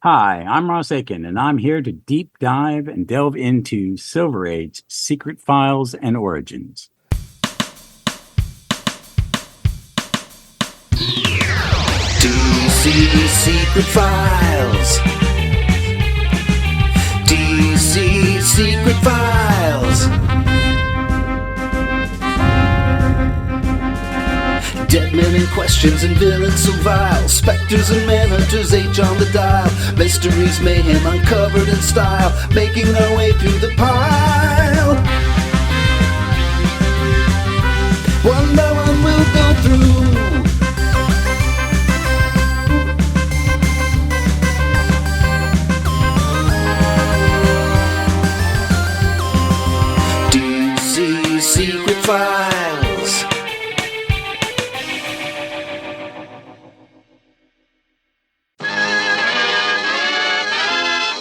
Hi, I'm Ross Aiken, and I'm here to deep dive and delve into Silver Age secret files and origins. DC Secret Files. DC Secret Files. Dead men and questions and villains so vile. Spectres and manhunters age on the dial. Mysteries, mayhem uncovered in style. Making their way through the pile. One by one we'll go through. DC Secret Files.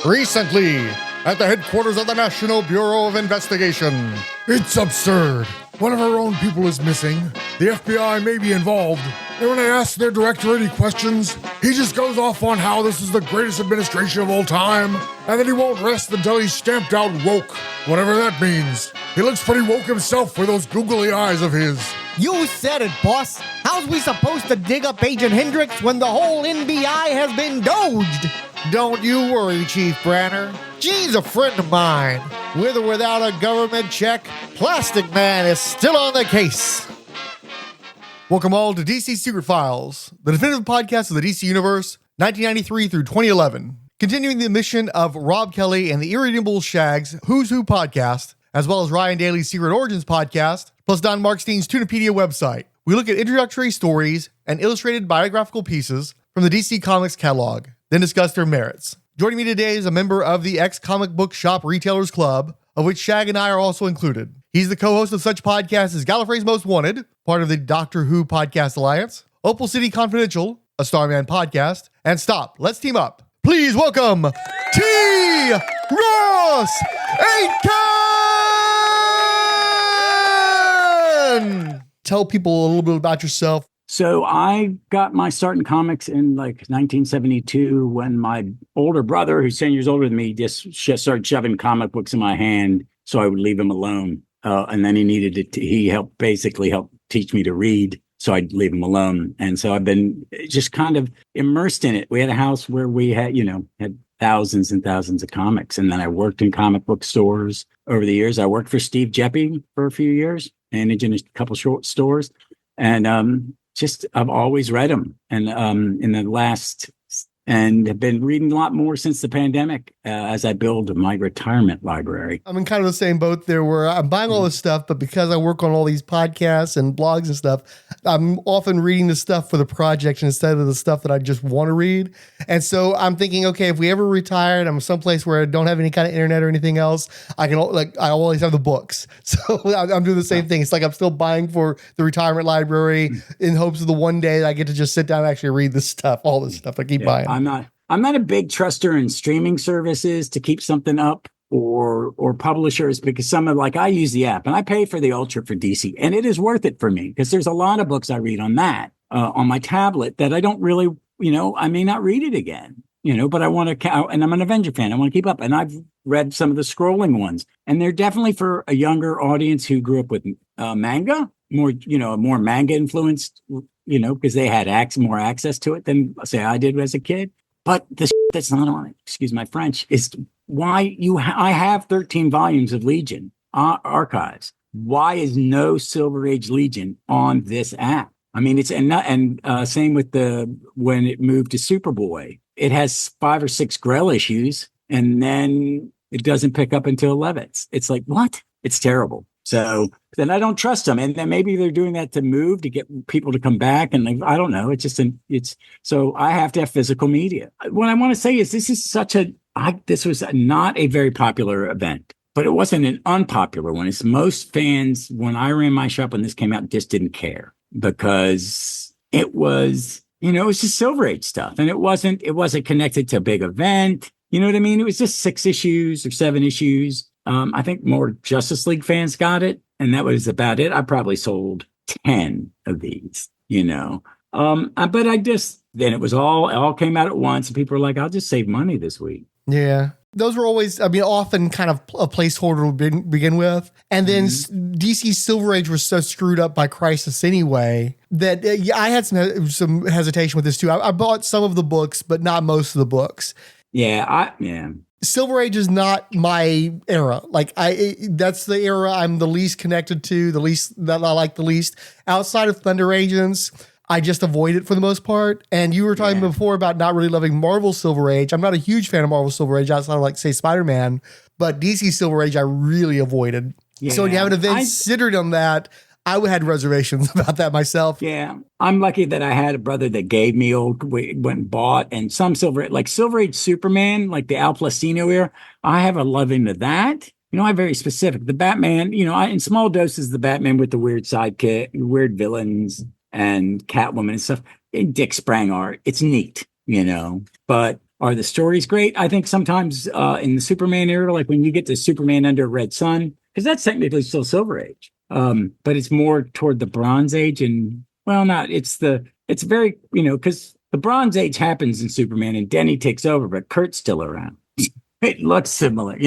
Recently, at the headquarters of the National Bureau of Investigation. It's absurd. One of our own people is missing. The FBI may be involved. And when I ask their director any questions, he just goes off on how this is the greatest administration of all time, and that he won't rest until he's stamped out woke, whatever that means. He looks pretty woke himself with those googly eyes of his. You said it, boss. How's we supposed to dig up Agent Hendricks when the whole NBI has been doged? Don't you worry, Chief Branner. G's a friend of mine. With or without a government check, Plastic Man is still on the case. Welcome all to DC Secret Files, the definitive podcast of the DC Universe, 1993 through 2011. Continuing the mission of Rob Kelly and the Irredeemable Shag's Who's Who podcast, as well as Ryan Daly's Secret Origins podcast, plus Don Markstein's Tunipedia website. We look at introductory stories and illustrated biographical pieces from the DC Comics catalog, then discuss their merits. Joining me today is a member of the ex-comic book shop Retailers Club, of which Shag and I are also included. He's the co-host of such podcasts as Gallifrey's Most Wanted, part of the Doctor Who Podcast Alliance, Opal City Confidential, a Starman podcast, and Stop, Let's Team Up. Please welcome T. Ross Aiken! Tell people a little bit about yourself. So I got my start in comics in like 1972 when my older brother, who's 10 years older than me, just started shoving comic books in my hand so I would leave him alone. And then he helped teach me to read, so I'd leave him alone. And so I've been just kind of immersed in it. We had a house where we had thousands and thousands of comics. And then I worked in comic book stores over the years. I worked for Steve Jeppy for a few years, managing a couple short stores. And I've always read them, and have been reading a lot more since the pandemic as I build my retirement library. I'm in kind of the same boat there where I'm buying all this stuff, but because I work on all these podcasts and blogs and stuff, I'm often reading the stuff for the project instead of the stuff that I just want to read. And so I'm thinking, okay, if we ever retire and I'm someplace where I don't have any kind of internet or anything else, I always have the books. So I'm doing the same thing. It's like I'm still buying for the retirement library in hopes of the one day that I get to just sit down and actually read this stuff, all this stuff I keep buying. I'm not a big truster in streaming services to keep something up or publishers, because I use the app and I pay for the Ultra for DC, and it is worth it for me because there's a lot of books I read on that on my tablet that I don't really, I may not read it again, but I want to, and I'm an Avenger fan. I want to keep up, and I've read some of the scrolling ones, and they're definitely for a younger audience who grew up with manga, more manga influenced, because they had more access to it than, say, I did as a kid. But the that's not on it, excuse my French, is why I have 13 volumes of Legion archives. Why is no Silver Age Legion on this app? I mean, same with when it moved to Superboy, it has 5 or 6 Grell issues, and then it doesn't pick up until 11. It's like, what? It's terrible. So then I don't trust them. And then maybe they're doing that to move to get people to come back. And I don't know. So I have to have physical media. What I want to say is this was not a very popular event, but it wasn't an unpopular one. It's most fans, when I ran my shop, when this came out, just didn't care because it was, it was just Silver Age stuff. And it wasn't connected to a big event. You know what I mean? It was just 6 issues or 7 issues. I think more Justice League fans got it, and that was about it. I probably sold 10 of these, But I just, then it was all came out at once, and people were like, I'll just save money this week. Yeah. Those were always, often kind of a placeholder to begin with. And then DC Silver Age was so screwed up by Crisis anyway that I had some hesitation with this too. I bought some of the books, but not most of the books. Yeah. Silver Age is not my era. That's the era I'm the least connected to, the least that I like the least. Outside of Thunder Agents, I just avoid it for the most part. And you were talking before about not really loving Marvel Silver Age. I'm not a huge fan of Marvel Silver Age outside of, say, Spider-Man. But DC Silver Age, I really avoided. Yeah. So when you have an event centered on that, I had reservations about that myself. Yeah. I'm lucky that I had a brother that gave me went and bought, and some Silver Age Superman, like the Al Pacino era. I have a loving to that. I'm very specific. The Batman, in small doses, the Batman with the weird sidekick, weird villains, and Catwoman and stuff. Dick Sprang art. It's neat, but are the stories great? I think sometimes in the Superman era, like when you get to Superman Under a Red Sun, because that's technically still Silver Age, but it's more toward the Bronze Age, and it's very, because the Bronze Age happens in Superman and Denny takes over, but Kurt's still around. It looks similar,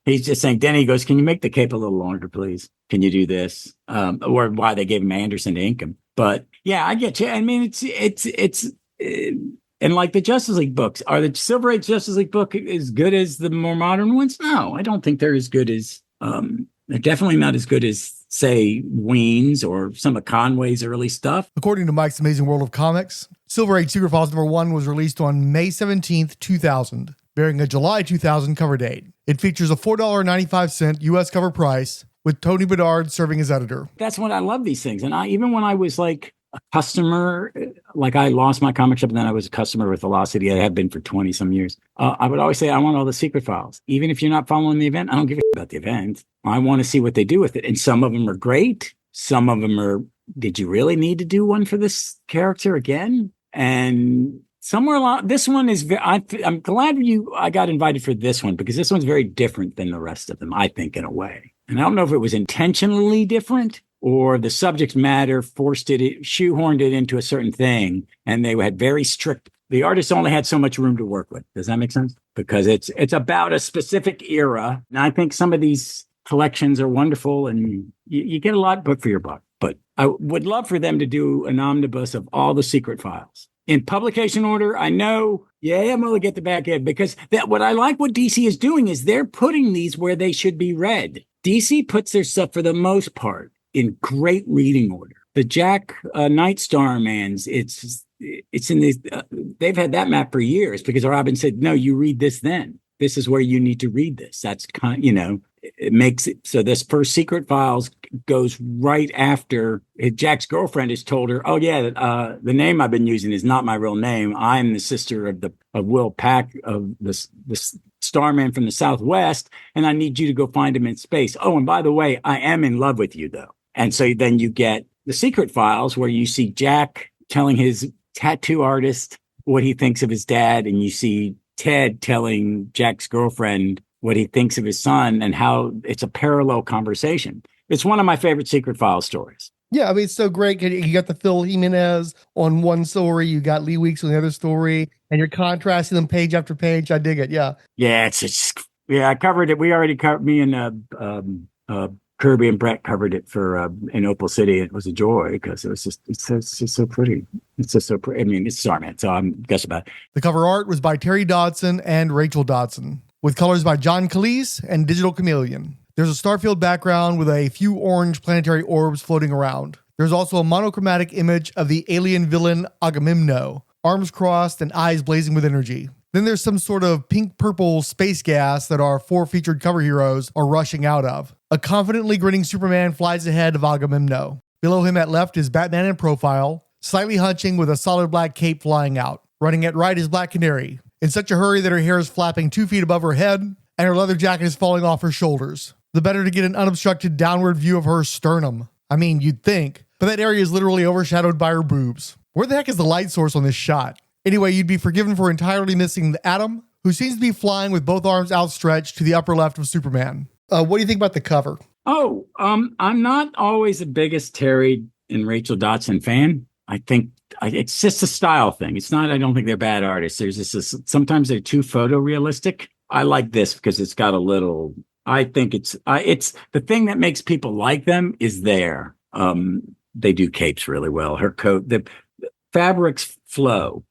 He's just saying, Denny goes, can you make the cape a little longer, please? Can you do this? Or why they gave him Anderson to ink him. But yeah, I get you. I mean, it's and like the Justice League books, are the Silver Age Justice League book as good as the more modern ones? No, I don't think they're as good as, they're definitely not as good as, say, Ween's or some of Conway's early stuff. According to Mike's Amazing World of Comics, Silver Age Secret Files #1 was released on May 17th, 2000, bearing a July 2000 cover date. It features a $4.95 U.S. cover price, with Tony Bedard serving as editor. That's what I love these things. And even when I was like a customer, like I lost my comic shop and then I was a customer with Velocity. I have been for 20 some years. I would always say, I want all the secret files. Even if you're not following the event, I don't give a shit about the event. I want to see what they do with it. And some of them are great. Some of them are, did you really need to do one for this character again? And somewhere along, this one is, I'm glad I got invited for this one, because this one's very different than the rest of them, I think, in a way. And I don't know if it was intentionally different or the subject matter shoehorned it into a certain thing. And they had very strict, the artist only had so much room to work with. Does that make sense? Because it's about a specific era. And I think some of these collections are wonderful and you get a lot book for your buck. But I would love for them to do an omnibus of all the secret files. In publication order, I know, I'm going to get the back end, because what I like what DC is doing is they're putting these where they should be read. DC puts their stuff, for the most part, in great reading order. The Jack Nightstar Mans, it's in these, they've had that map for years, because Robin said, no, you read this then. This is where you need to read this. That's it makes it so this first Secret Files goes right after Jack's girlfriend has told her, the name I've been using is not my real name. I'm the sister of Will Pack, of the Starman from the Southwest, and I need you to go find him in space. Oh, and by the way, I am in love with you, though. And so then you get the Secret Files, where you see Jack telling his tattoo artist what he thinks of his dad, and you see Ted telling Jack's girlfriend what he thinks of his son, and how it's a parallel conversation. It's one of my favorite Secret Files stories. Yeah, it's so great. You got the Phil Jimenez on one story, you got Lee Weeks on the other story, and you're contrasting them page after page. I dig it. Yeah. Yeah, I covered it. We already covered, me and Kirby and Brett covered it for in Opal City. It was a joy, because it's just so pretty. It's just so pretty. I mean, it's Starman, so I'm guessing about it. The cover art was by Terry Dodson and Rachel Dodson, with colors by John Cleese and Digital Chameleon. There's a starfield background with a few orange planetary orbs floating around. There's also a monochromatic image of the alien villain Agamemno, arms crossed and eyes blazing with energy. Then there's some sort of pink-purple space gas that our 4 featured cover heroes are rushing out of. A confidently grinning Superman flies ahead of Agamemno. Below him at left is Batman in profile, slightly hunching with a solid black cape flying out. Running at right is Black Canary, in such a hurry that her hair is flapping 2 feet above her head, and her leather jacket is falling off her shoulders. The better to get an unobstructed downward view of her sternum. I mean, you'd think, but that area is literally overshadowed by her boobs. Where the heck is the light source on this shot? Anyway, you'd be forgiven for entirely missing the Atom, who seems to be flying with both arms outstretched to the upper left of Superman. What do you think about the cover? I'm not always the biggest Terry and Rachel Dodson fan. I think it's just a style thing. It's not, I don't think they're bad artists. There's just sometimes they're too photorealistic. I like this because it's got a little, I think it's the thing that makes people like them is there. They do capes really well. Her coat, the fabrics flow,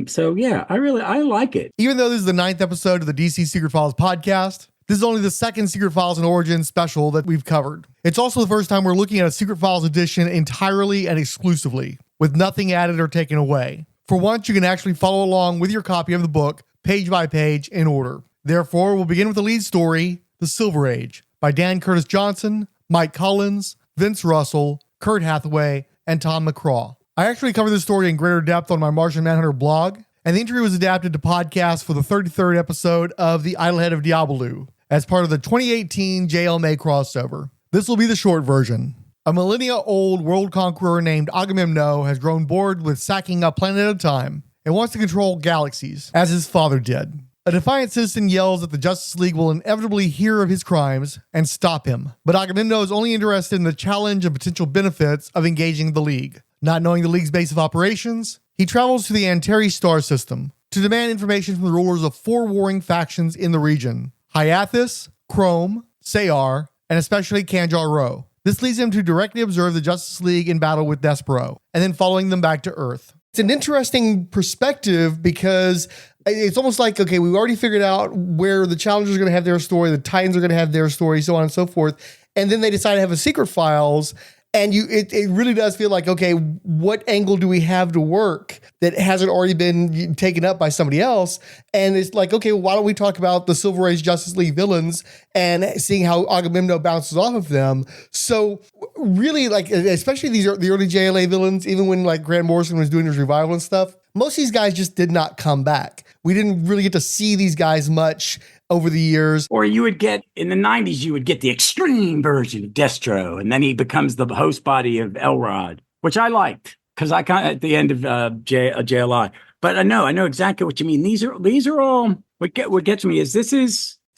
so yeah, I like it. Even though this is the 9th episode of the DC Secret Files podcast, this is only the second Secret Files and Origins special that we've covered. It's also the first time we're looking at a Secret Files edition entirely and exclusively, with nothing added or taken away. For once, you can actually follow along with your copy of the book, page by page, in order. Therefore, we'll begin with the lead story, The Silver Age, by Dan Curtis Johnson, Mike Collins, Vince Russell, Kurt Hathaway, and Tom McCraw. I actually covered this story in greater depth on my Martian Manhunter blog, and the interview was adapted to podcast for the 33rd episode of The Idlehead of Diabolou, as part of the 2018 JLMA crossover. This will be the short version. A millennia-old world conqueror named Agamemnon has grown bored with sacking a planet at a time and wants to control galaxies, as his father did. A defiant citizen yells that the Justice League will inevitably hear of his crimes and stop him, but Agamemnon is only interested in the challenge and potential benefits of engaging the League. Not knowing the League's base of operations, he travels to the Antares star system to demand information from the rulers of 4 warring factions in the region: Hyathis, Chrome, Sayar, and especially Kanjar-Ro. This leads him to directly observe the Justice League in battle with Despero, and then following them back to Earth. It's an interesting perspective because it's almost like, okay, we've already figured out where the Challengers are going to have their story, the Titans are going to have their story, so on and so forth. And then they decide to have a Secret Files. And it really does feel like, okay, what angle do we have to work that hasn't already been taken up by somebody else? And it's like, okay, why don't we talk about the Silver Age Justice League villains and seeing how Agamemnon bounces off of them? So really, like, especially the early JLA villains, even when like Grant Morrison was doing his revival and stuff, most of these guys just did not come back. We didn't really get to see these guys much over the years. Or you would get, in the 90s, you would get the extreme version of Destro, and then he becomes the host body of Elrod, which I liked, because I kind of, at the end of JLI. But I know exactly what you mean. These are all, what gets me is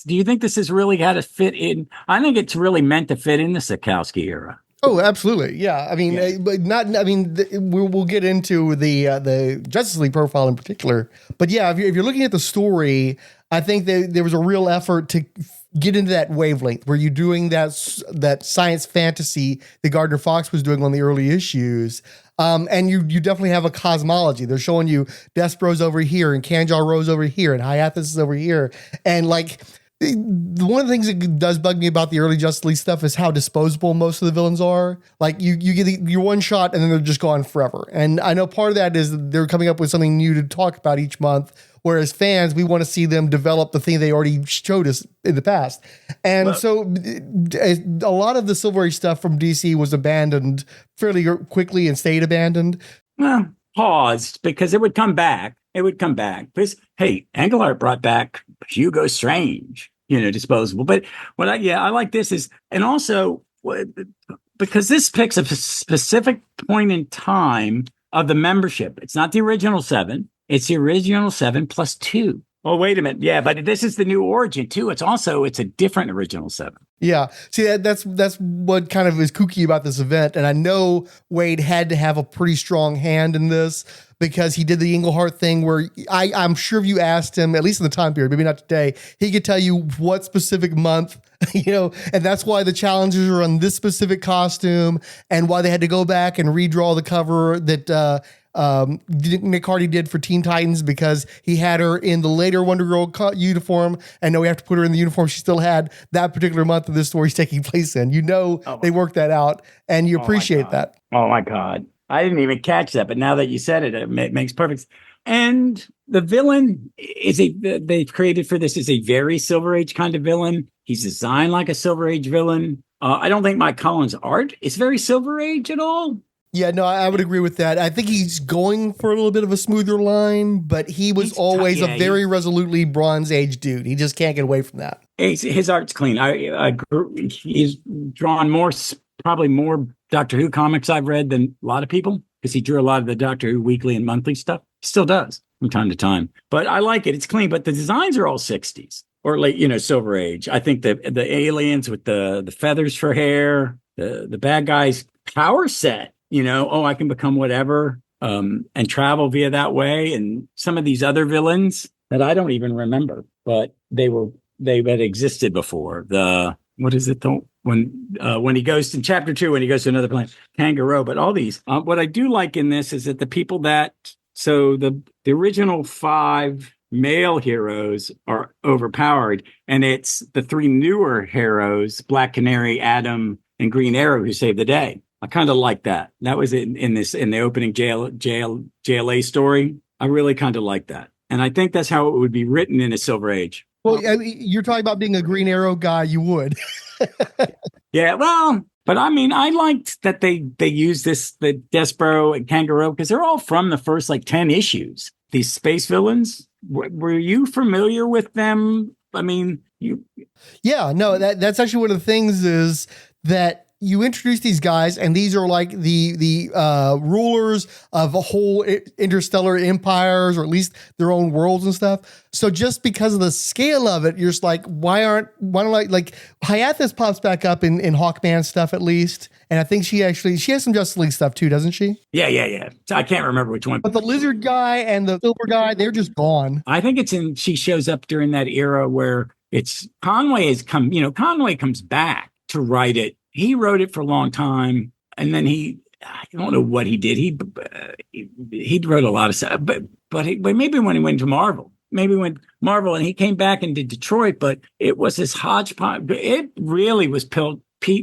do you think this is really how to fit in? I think it's really meant to fit in the Sikowski era. Oh, absolutely. Yeah. I mean, but not, I mean, we'll get into the Justice League profile in particular. But yeah, if you're looking at the story, I think there was a real effort to get into that wavelength where you're doing that science fantasy that Gardner Fox was doing on the early issues. And you definitely have a cosmology. They're showing you Despero's over here and Kanjar-Ro's over here and Hyathis is over here. And like, one of the things that does bug me about the early Justice League stuff is how disposable most of the villains are. Like you get your one shot and then they're just gone forever. And I know part of that is that they're coming up with something new to talk about each month. Whereas fans, we want to see them develop the thing they already showed us in the past. And so a lot of the Silver Age stuff from DC was abandoned fairly quickly and stayed abandoned. Well, paused because it would come back. Because, hey, Engelhart brought back Hugo Strange, disposable. But I like this is, and also because this picks a specific point in time of the membership. It's not the original 7. It's the original 7 plus 2. Oh, wait a minute. Yeah, but this is the new origin too. It's a different original 7. Yeah. See, that's what kind of is kooky about this event. And I know Waid had to have a pretty strong hand in this because he did the Engelhart thing where I'm sure if you asked him, at least in the time period, maybe not today, he could tell you what specific month, and that's why the Challengers are on this specific costume and why they had to go back and redraw the cover that, Nick Cardy did for Teen Titans because he had her in the later Wonder Girl uniform, and now we have to put her in the uniform she still had that particular month that this story's taking place in. They worked that out, and you appreciate that. Oh my God. I didn't even catch that, but now that you said it, it makes perfect sense. And the villain they've created for this is a very Silver Age kind of villain. He's designed like a Silver Age villain. I don't think Mike Collins' art is very Silver Age at all. Yeah, no, I would agree with that. I think he's going for a little bit of a smoother line, but he's always a very resolutely Bronze Age dude. He just can't get away from that. His art's clean. He's drawn probably more Doctor Who comics I've read than a lot of people because he drew a lot of the Doctor Who weekly and monthly stuff. He still does from time to time. But I like it. It's clean, but the designs are all 60s or late, Silver Age. I think the aliens with the feathers for hair, the bad guys' power set I can become whatever, and travel via that way. And some of these other villains that I don't even remember, but they had existed before. What is it? When he goes in chapter 2, when he goes to another planet, Kangaroo, but all these, what I do like in this is that the people the original 5 male heroes are overpowered, and it's the 3 newer heroes, Black Canary, Adam, and Green Arrow, who save the day. I kind of like that. That was in the opening JLA story. I really kind of like that. And I think that's how it would be written in a Silver Age. Well, you're talking about being a Green Arrow guy. You would. Yeah, well, but I mean, I liked that they used the Despero and Kangaroo, because they're all from the first 10 issues. These space villains. Were you familiar with them? I mean, Yeah, no, that's actually one of the things is that you introduce these guys, and these are like the rulers of a whole interstellar empires, or at least their own worlds and stuff. So just because of the scale of it, you're just like, why don't Hyathis pops back up in Hawkman stuff at least. And I think she has some Justice League stuff too, doesn't she? Yeah. I can't remember which one. But the lizard guy and the silver guy, they're just gone. I think she shows up during that era where Conway comes back to write it. He wrote it for a long time, and then I don't know what he did. He wrote a lot of stuff, but maybe when he went to Marvel, and he came back and did Detroit, but it was this hodgepodge. It really was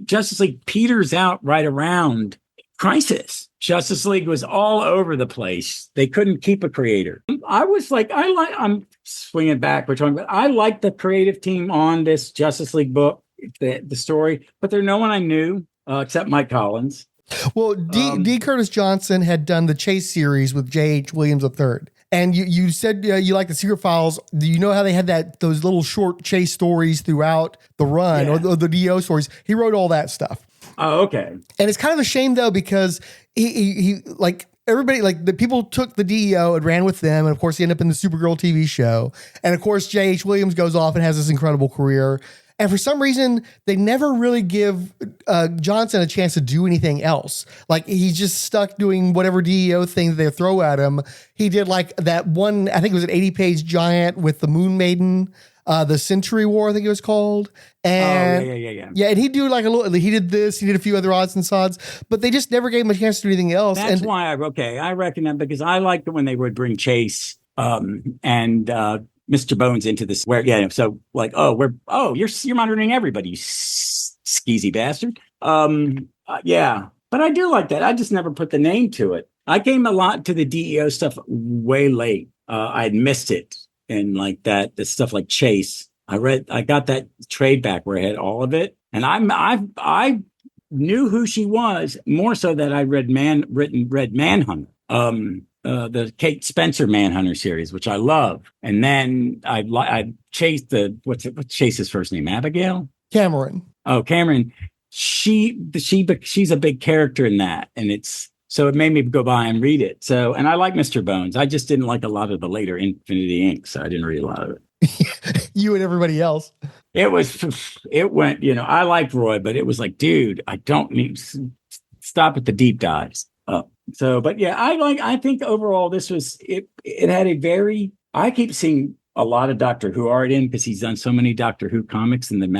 Justice League peters out right around Crisis. Justice League was all over the place. They couldn't keep a creator. I'm swinging back. We're talking about, I like the creative team on this Justice League book, the story, but there's no one I knew except Mike Collins. Well, D. Curtis Johnson had done the Chase series with J.H. Williams III. And you said you like the Secret Files. Do you know how they had those little short Chase stories throughout the run, or the D.E.O. stories? He wrote all that stuff. Oh, okay. And it's kind of a shame though, because he everybody, the people took the D.E.O. and ran with them, and of course he ended up in the Supergirl TV show. And of course J.H. Williams goes off and has this incredible career. And for some reason, they never really give Johnson a chance to do anything else. He's just stuck doing whatever D.E.O. thing that they throw at him. He did that one, I think it was an 80-page giant with the Moon Maiden, the Century War, I think it was called. And yeah. And he'd do he did this, he did a few other odds and sods, but they just never gave him a chance to do anything else. That's why I reckon that, because I liked it when they would bring Chase and Mr. Bones into this, where you're monitoring everybody, you skeezy bastard. Yeah, but I do like that. I just never put the name to it. I came a lot to the D.E.O. stuff way late. I had missed it, and the stuff like Chase. I got that trade back where I had all of it, and I knew who she was more so that I read Manhunter. The Kate Spencer Manhunter series, which I love. And then I chased what's Chase's first name? Abigail? Cameron. Oh, Cameron. She's a big character in that. And so it made me go by and read it. So, and I like Mr. Bones. I just didn't like a lot of the later Infinity Inc. So I didn't read a lot of it. You and everybody else. It went, I liked Roy, but it was dude, I don't need stop at the deep dives. But yeah, I think overall this was, it had a very, I keep seeing a lot of Doctor Who art in, because he's done so many Doctor Who comics in that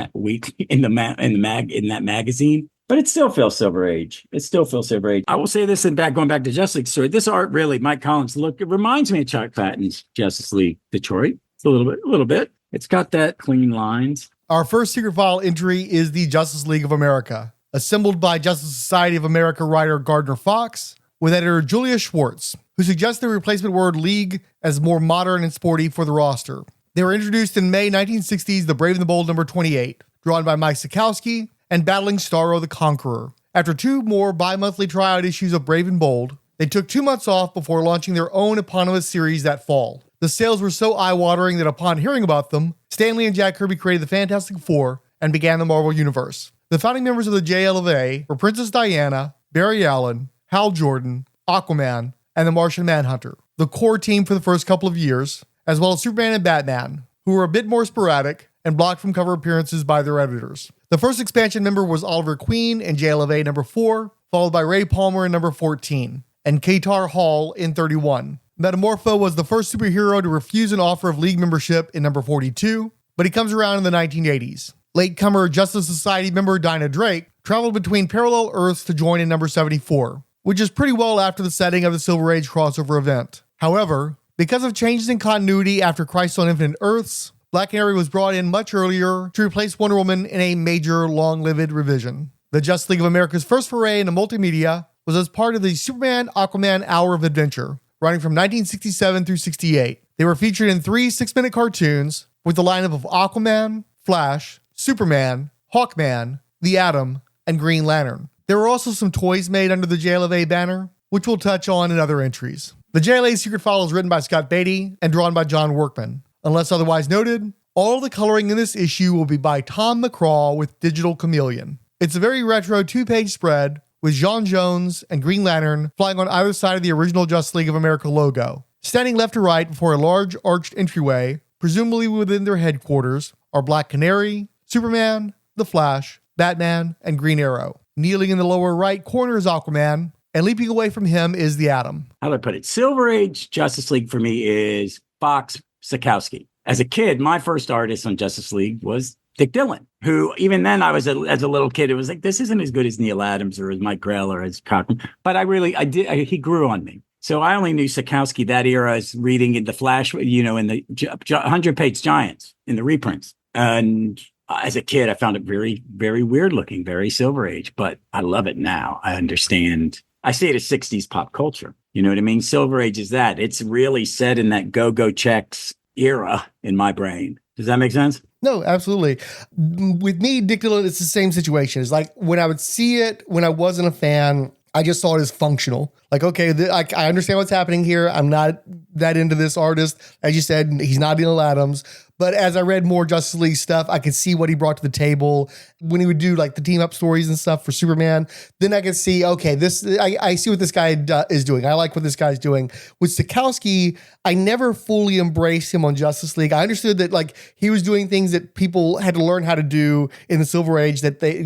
magazine, but it still feels Silver Age. I will say this, and going back to Justice League story, this art really, Mike Collins it reminds me of Chuck Patton's Justice League Detroit. It's a little bit. It's got that clean lines. Our first secret file entry is the Justice League of America, assembled by Justice Society of America writer Gardner Fox, with editor Julia Schwartz, who suggested the replacement word league as more modern and sporty for the roster. They were introduced in May 1960's The Brave and the Bold number 28, drawn by Mike Sikowski and battling Starro the Conqueror. After 2 more bi-monthly tryout issues of Brave and Bold, they took 2 months off before launching their own eponymous series that fall. The sales were so eye-watering that upon hearing about them, Stan Lee and Jack Kirby created the Fantastic Four and began the Marvel Universe. The founding members of the JLA were Princess Diana, Barry Allen, Hal Jordan, Aquaman, and the Martian Manhunter, the core team for the first couple of years, as well as Superman and Batman, who were a bit more sporadic and blocked from cover appearances by their editors. The first expansion member was Oliver Queen in JLA number 4, followed by Ray Palmer in number 14, and Katar Hall in 31. Metamorpho was the first superhero to refuse an offer of League membership in number 42, but he comes around in the 1980s. Latecomer Justice Society member Dinah Drake traveled between parallel Earths to join in number 74, which is pretty well after the setting of the Silver Age crossover event. However, because of changes in continuity after Crisis on Infinite Earths, Black Canary was brought in much earlier to replace Wonder Woman in a major, long-lived revision. The Justice League of America's first foray into multimedia was as part of the Superman Aquaman Hour of Adventure, running from 1967 through 68. They were featured in 3 6-minute cartoons with the lineup of Aquaman, Flash, Superman, Hawkman, The Atom, and Green Lantern. There were also some toys made under the JLA banner, which we'll touch on in other entries. The JLA Secret File is written by Scott Beatty and drawn by John Workman. Unless otherwise noted, all the coloring in this issue will be by Tom McCraw with Digital Chameleon. It's a very retro 2-page spread with J'onn J'onzz and Green Lantern flying on either side of the original Justice League of America logo. Standing left to right before a large arched entryway, presumably within their headquarters, are Black Canary, Superman, The Flash, Batman, and Green Arrow. Kneeling in the lower right corner is Aquaman, and leaping away from him is the Atom. How do I put it? Silver Age Justice League for me is Fox Sikowski. As a kid, my first artist on Justice League was Dick Dillon, who even then as a little kid, it was like, this isn't as good as Neil Adams or as Mike Grell or as Cochran. But he grew on me. So I only knew Sikowski that era as reading in The Flash, in the 100-page Giants, in the reprints. And as a kid, I found it very, very weird looking, very Silver Age, but I love it now. I understand. I see it as 60s pop culture. You know what I mean? Silver Age is that. It's really set in that go-go checks era in my brain. Does that make sense? No, absolutely. With me, Dick Dillon, it's the same situation. It's like when I would see it, when I wasn't a fan, I just saw it as functional. Like, okay, I understand what's happening here. I'm not that into this artist. As you said, he's not Neil Adams. But as I read more Justice League stuff, I could see what he brought to the table when he would do like the team up stories and stuff for Superman. Then I could see, okay, I see what this guy is doing. I like what this guy's doing. With Sikowski, I never fully embraced him on Justice League. I understood that like he was doing things that people had to learn how to do in the Silver Age that they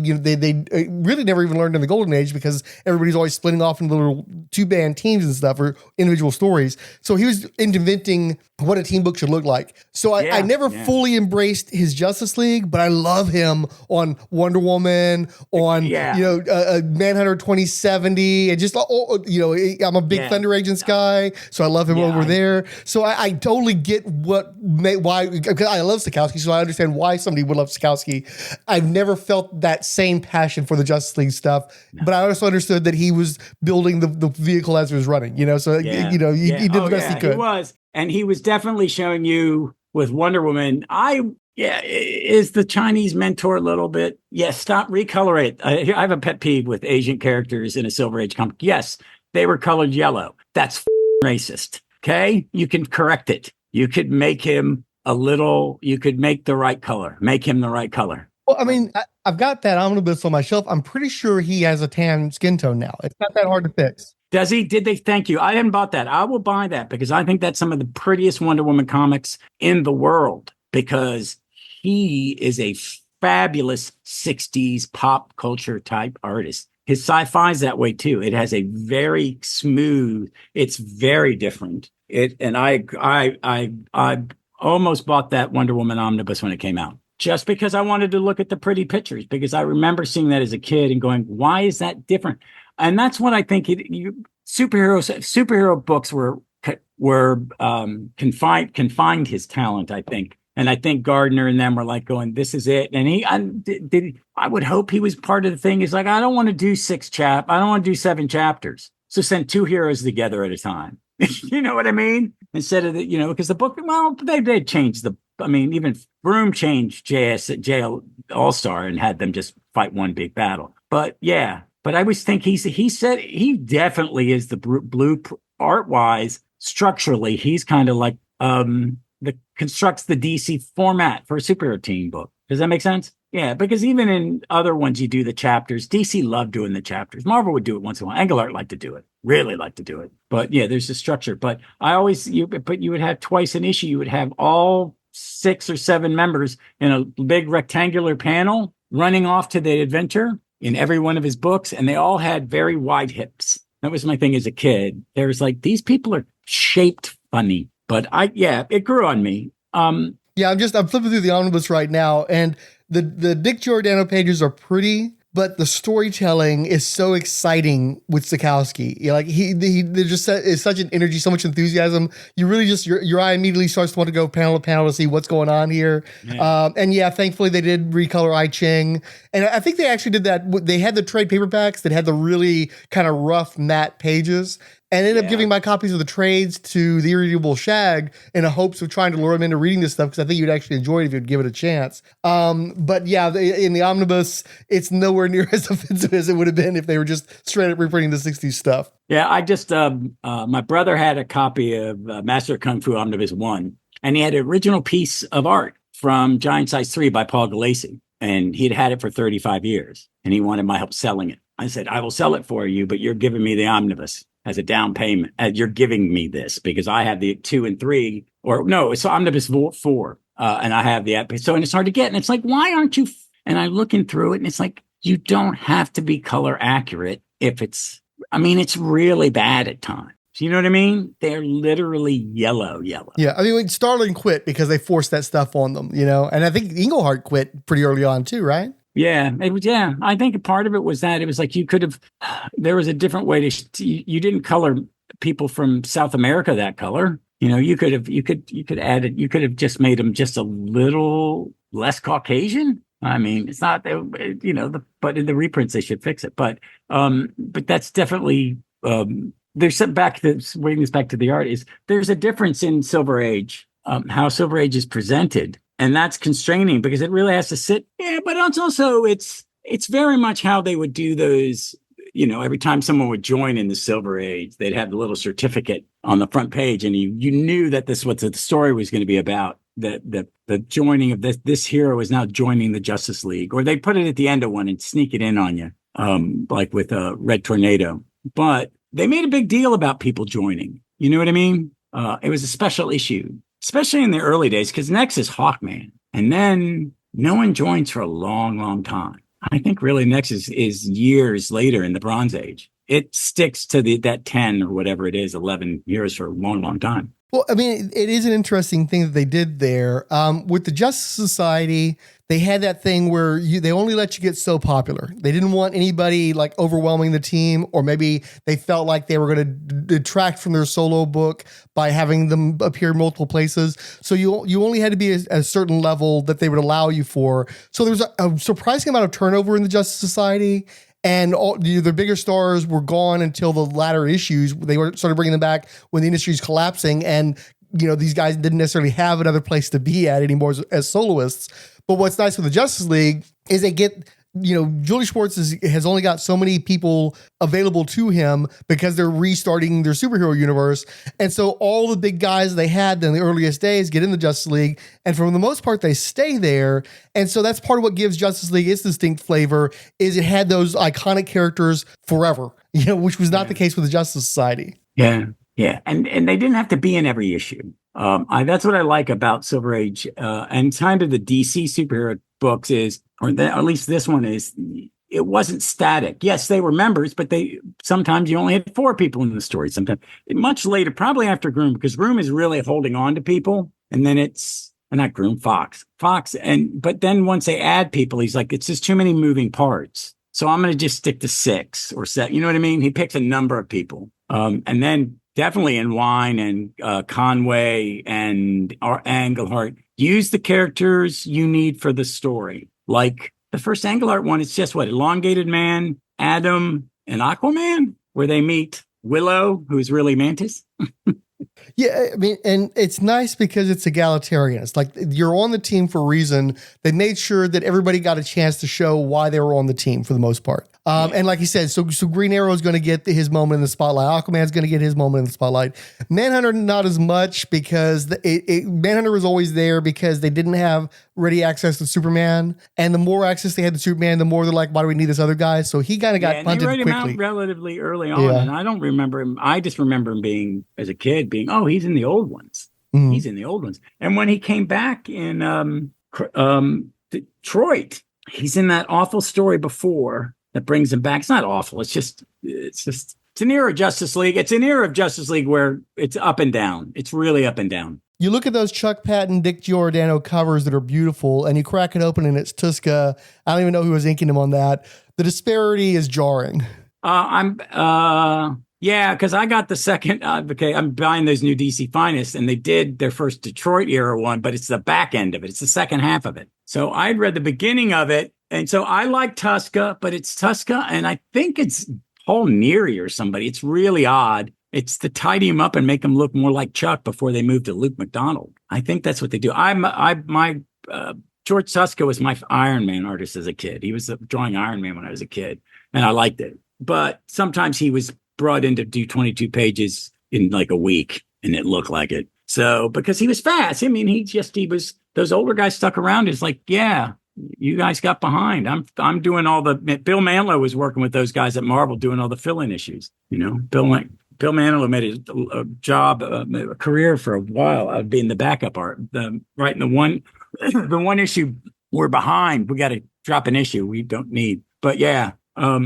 really never even learned in the Golden Age because everybody's always splitting off into little 2-band teams and stuff or individual stories. So he was inventing what a team book should look like. So I never fully embraced his Justice League, but I love him on Wonder Woman, on Manhunter 2070, and just I'm a big Thunder Agents guy, so I love him over there. So I totally get why because I love Sikowski, so I understand why somebody would love Sikowski. I've never felt that same passion for the Justice League stuff, but I also understood that he was building the vehicle as it was running. He did the best he could. He was. And he was definitely showing you with Wonder Woman. Is the Chinese mentor a little bit? Yes, stop, recolor it. I have a pet peeve with Asian characters in a Silver Age comic. Yes, they were colored yellow. That's racist. Okay, you can correct it. You could make him you could make the right color. Make him the right color. Well, I mean, I've got that omnibus on my shelf. I'm pretty sure he has a tan skin tone now. It's not that hard to fix. Does he? Did they? Thank you. I haven't bought that. I will buy that because I think that's some of the prettiest Wonder Woman comics in the world because he is a fabulous 60s pop culture type artist. His sci-fi is that way too. It has a very smooth, it's very different. I almost bought that Wonder Woman omnibus when it came out just because I wanted to look at the pretty pictures because I remember seeing that as a kid and going, why is that different? And that's what I think superhero books were confined his talent, I think. And I think Gardner and them were like going, this is it. And I would hope he was part of the thing. He's like, I don't want to do I don't want to do 7 chapters. So send 2 heroes together at a time. You know what I mean? Instead of because the book, well, they changed even Broom changed JL All-Star and had them just fight one big battle. But yeah. But I always think he said he definitely is the blue art wise, structurally. He's kind of like constructs the DC format for a superhero team book. Does that make sense? Yeah, because even in other ones, you do the chapters. DC loved doing the chapters. Marvel would do it once in a while. Engelart liked to do it. Really liked to do it. But yeah, there's a structure. But you would have twice an issue. You would have all 6 or 7 members in a big rectangular panel running off to the adventure. in every one of his books, and they all had very wide hips. That was my thing as a kid. There was like, these people are shaped funny, but it grew on me. Yeah, I'm flipping through the omnibus right now, and the Dick Giordano pages are pretty, but the storytelling is so exciting with Stokowski. You know, like he just is such an energy, so much enthusiasm. You really just your eye immediately starts to want to go panel to panel to see what's going on here. Yeah. And yeah, thankfully they did recolor I Ching, and I think they actually did that. They had the trade paperbacks that had the really kind of rough matte pages. And ended up giving my copies of the trades to the Irredeemable Shag in the hopes of trying to lure him into reading this stuff, because I think you'd actually enjoy it if you'd give it a chance. But yeah, in the omnibus, it's nowhere near as offensive as it would have been if they were just straight up reprinting the 60s stuff. Yeah, I just, my brother had a copy of Master of Kung Fu Omnibus 1, and he had an original piece of art from Giant Size 3 by Paul Galassi, and he'd had it for 35 years, and he wanted my help selling it. I said, I will sell it for you, but you're giving me the omnibus as a down payment. You're giving me this because I have the 2 and 3, or no, it's Omnibus 4. And I have the, and it's hard to get. And it's like, why aren't you? And I'm looking through it and it's like, you don't have to be color accurate if it's really bad at times. You know what I mean? They're literally yellow. Yeah. I mean, Starling quit because they forced that stuff on them, you know, and I think Englehart quit pretty early on too, right? Yeah, it was. Yeah, I think part of it was that it was like you could have. There was a different way you didn't color people from South America that color. You know, you could have add it. You could have just made them just a little less Caucasian. I mean, it's not, you know, but in the reprints they should fix it. But that's definitely there's some back to bringing this back to the art is there's a difference in Silver Age, how Silver Age is presented. And that's constraining because it really has to sit. Yeah, but it's very much how they would do those. You know, every time someone would join in the Silver Age, they'd have the little certificate on the front page, and you knew that this what the story was going to be about. The joining of this hero is now joining the Justice League, or they put it at the end of one and sneak it in on you, like with Red Tornado. But they made a big deal about people joining. You know what I mean? It was a special issue. Especially in the early days, because next is Hawkman. And then no one joins for a long, long time. I think really next is years later in the Bronze Age. It sticks to that 10 or whatever it is, 11 years for a long, long time. Well, I mean, it is an interesting thing that they did there. With the Justice Society, they had that thing where they only let you get so popular. They didn't want anybody like overwhelming the team, or maybe they felt like they were going to detract from their solo book by having them appear in multiple places. So you only had to be at a certain level that they would allow you for. So there was a surprising amount of turnover in the Justice Society. And the bigger stars were gone until the latter issues. They started bringing them back when the industry's collapsing. And, you know, these guys didn't necessarily have another place to be at anymore as soloists. But what's nice with the Justice League is they get, you know, Julie Schwartz has only got so many people available to him because they're restarting their superhero universe. And so all the big guys they had in the earliest days get in the Justice League. And for the most part, they stay there. And so that's part of what gives Justice League its distinct flavor is it had those iconic characters forever, you know, which was not the case with the Justice Society. Yeah. Yeah. And they didn't have to be in every issue. That's what I like about Silver Age and kind of the DC superhero books is, or at least this one is, it wasn't static. Yes, they were members, but sometimes you only had 4 people in the story. Sometimes much later, probably after Groom, because Groom is really holding on to people, and then it's not Groom, Fox, but then once they add people, he's like, it's just too many moving parts. So I'm going to just stick to 6 or 7. You know what I mean? He picks a number of people, and then definitely in Wine and Conway and Englehart, use the characters you need for the story. Like the first Englehart one, it's just Elongated Man, Adam, and Aquaman, where they meet Willow, who's really Mantis. Yeah, I mean, and it's nice because it's egalitarian. It's like you're on the team for a reason. They made sure that everybody got a chance to show why they were on the team for the most part. And like you said, so Green Arrow is going to get his moment in the spotlight. Aquaman's going to get his moment in the spotlight. Manhunter, not as much because Manhunter was always there because they didn't have ready access to Superman. And the more access they had to Superman, the more they're like, why do we need this other guy? So he kind of got punted they wrote quickly. him out relatively early on. Yeah. And I don't remember him. I just remember him being, as a kid, he's in the old ones. Mm-hmm. He's in the old ones. And when he came back in Detroit, he's in that awful story before that brings him back. It's not awful. It's an era of Justice League. It's an era of Justice League where it's up and down. It's really up and down. You look at those Chuck Patton, Dick Giordano covers that are beautiful, and you crack it open and it's Tuska. I don't even know who was inking him on that. The disparity is jarring. Yeah, because I got the second. Okay, I'm buying those new DC Finest, and they did their first Detroit era one, but it's the back end of it. It's the second half of it. So I'd read the beginning of it, and so I like Tuska, but it's Tuska, and I think it's Paul Neary or somebody. It's really odd. It's to tidy him up and make him look more like Chuck before they move to Luke McDonald. I think that's what they do. George Tuska was my Iron Man artist as a kid. He was drawing Iron Man when I was a kid, and I liked it. But sometimes he was brought in to do 22 pages in like a week, and it looked like it. So because he was fast, I mean, he was. Those older guys stuck around. It's like, yeah, you guys got behind. I'm doing all the. Bill Manilow was working with those guys at Marvel doing all the fill-in issues. You know, Bill Manilow made a job, a career for a while of being the backup art, writing the one issue we're behind. We got to drop an issue we don't need. But yeah, I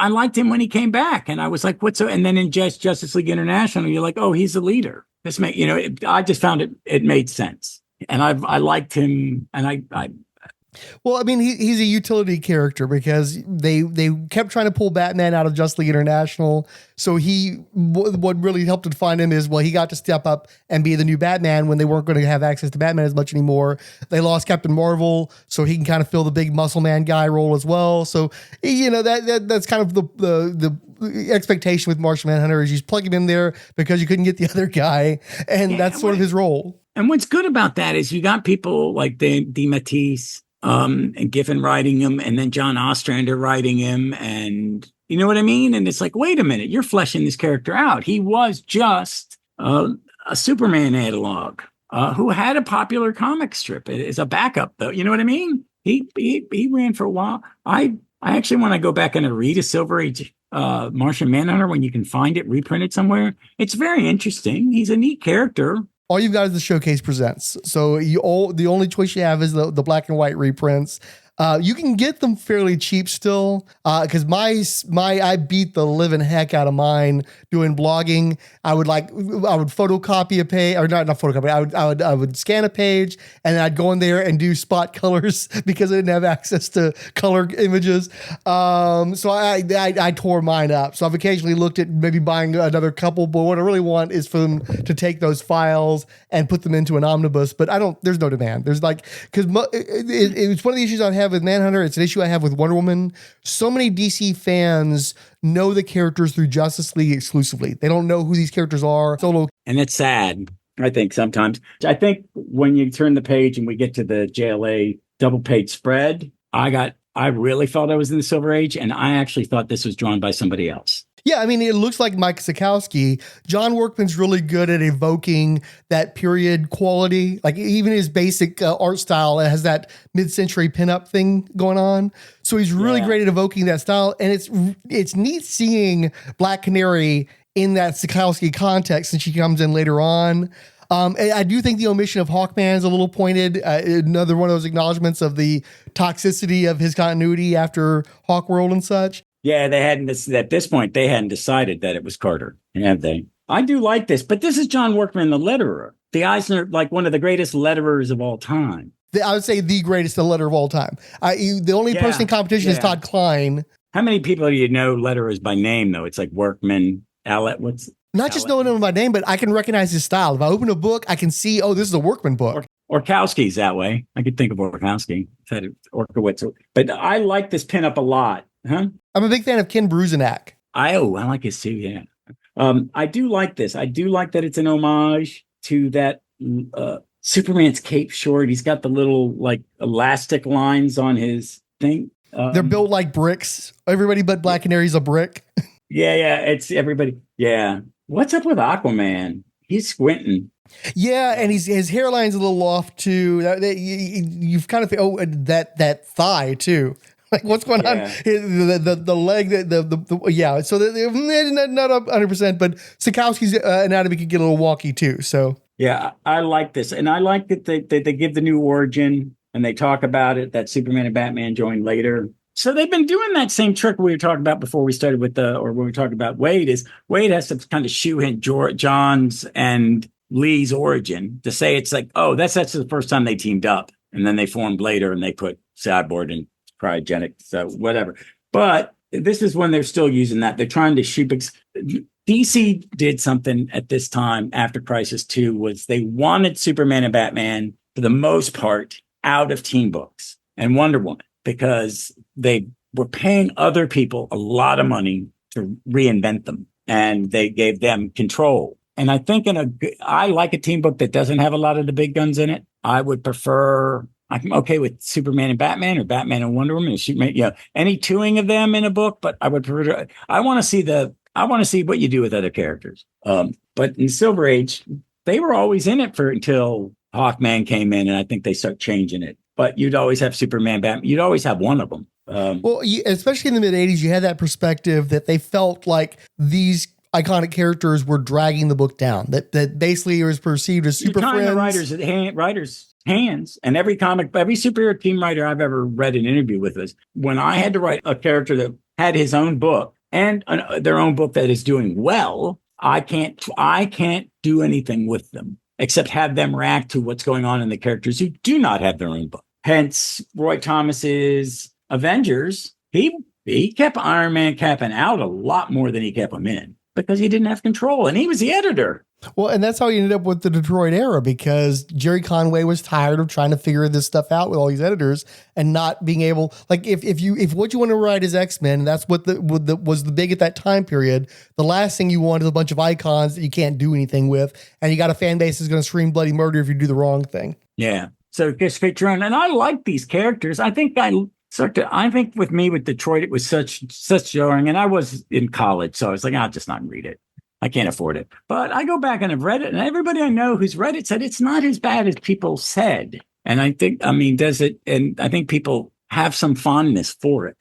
liked him when he came back, and I was like, "What's?" And then in Justice League International, you're like, "Oh, he's the leader." I just found it made sense, and I liked him, and I Well, I mean, he's a utility character because they kept trying to pull Batman out of Justice League International. So what really helped to find him is, well, he got to step up and be the new Batman when they weren't going to have access to Batman as much anymore. They lost Captain Marvel, so he can kind of fill the big muscle man guy role as well. So, that's kind of the expectation with Martian Manhunter is you just plug him in there because you couldn't get the other guy. And that's sort of his role. And what's good about that is you got people like DeMatteis, and Giffen writing him, and then John Ostrander writing him, and you know what I mean? And it's like, wait a minute, you're fleshing this character out. He was just a Superman analog who had a popular comic strip as a backup, though. You know what I mean? He ran for a while. I actually want to go back and read a Silver Age Martian Manhunter when you can find it reprinted somewhere. It's very interesting. He's a neat character. All you've got is the Showcase Presents. So the only choice you have is the black and white reprints. You can get them fairly cheap still, because I beat the living heck out of mine doing blogging. I would photocopy a page, or not photocopy. I would scan a page, and then I'd go in there and do spot colors because I didn't have access to color images. So I tore mine up. So I've occasionally looked at maybe buying another couple, but what I really want is for them to take those files and put them into an omnibus. But there's no demand. There's because it's one of the issues I have with Manhunter. It's an issue I have with Wonder Woman. So many DC fans know the characters through Justice League exclusively. They don't know who these characters are. And it's sad, I think, sometimes. I think when you turn the page and we get to the JLA double page spread, I really felt I was in the Silver Age, and I actually thought this was drawn by somebody else. Yeah, I mean, it looks like Mike Sekowsky. John Workman's really good at evoking that period quality. Like even his basic art style has that mid-century pinup thing going on. So he's really great at evoking that style. And it's neat seeing Black Canary in that Sekowsky context since she comes in later on. I do think the omission of Hawkman is a little pointed. Another one of those acknowledgments of the toxicity of his continuity after Hawkworld and such. Yeah, at this point, they hadn't decided that it was Carter, have they? I do like this, but this is John Workman, the letterer. The Eisner, like one of the greatest letterers of all time. I would say the greatest letterer of all time. The only person in competition is Todd Klein. How many people do you know letterers by name, though? It's like Workman, Elliott, Not just knowing him by name, but I can recognize his style. If I open a book, I can see, this is a Workman book. Orkowski's that way. I could think of Orkowski. Orkowitz. But I like this pinup a lot. Huh? I'm a big fan of Ken Bruzenak. I like his too, yeah. I do like this. I do like that it's an homage to that Superman's cape short. He's got the little elastic lines on his thing. They're built like bricks. Everybody but Black Canary's a brick. Yeah, it's everybody. Yeah. What's up with Aquaman? He's squinting. Yeah, and his hairline's a little off too. You've kind of that thigh too. Like what's going on? The leg, yeah. So they're not up 100%, but Sekowsky's anatomy could get a little wonky too. So yeah, I like this, and I like that they give the new origin and they talk about it. That Superman and Batman join later. So they've been doing that same trick we were talking about before we started with when we talked about Waid, is Waid has to kind of shoehorn John's and Lee's origin to say it's like, oh, that's the first time they teamed up. And then they formed later and they put Cyborg and Cryogenic, so whatever. But this is when they're still using that. They're trying to shoot. DC did something at this time after Crisis 2 was they wanted Superman and Batman, for the most part, out of team books and Wonder Woman, because they were paying other people a lot of money to reinvent them, and they gave them control. And I think I like a team book that doesn't have a lot of the big guns in it. I would prefer, I'm okay with Superman and Batman, or Batman and Wonder Woman, or Superman, any twoing of them in a book, but I would prefer, I want to see what you do with other characters. But in Silver Age, they were always in it until Hawkman came in, and I think they start changing it. But you'd always have Superman, Batman. You'd always have one of them. Especially in the mid-'80s, you had that perspective that they felt like these iconic characters were dragging the book down. That basically was perceived as super friends. The writers' hands, and every superhero team writer I've ever read an interview with is, when I had to write a character that had his own book and their own book that is doing well, I can't do anything with them except have them react to what's going on in the characters who do not have their own book. Hence, Roy Thomas's Avengers, he kept Iron Man capping out a lot more than he kept him in, because he didn't have control, and he was the editor. Well, and that's how he ended up with the Detroit era, because Jerry Conway was tired of trying to figure this stuff out with all these editors and not being able, like, if what you want to write is X-Men, and that's what was the big at that time period, the last thing you want is a bunch of icons that you can't do anything with, and you got a fan base that's going to scream bloody murder if you do the wrong thing. Yeah. So just picture, and I like these characters. I think with me with Detroit, it was such jarring, and I was in college, so I was like, I'll just not read it. I can't afford it. But I go back and I've read it, and everybody I know who's read it said it's not as bad as people said. And I think, does it? And I think people have some fondness for it.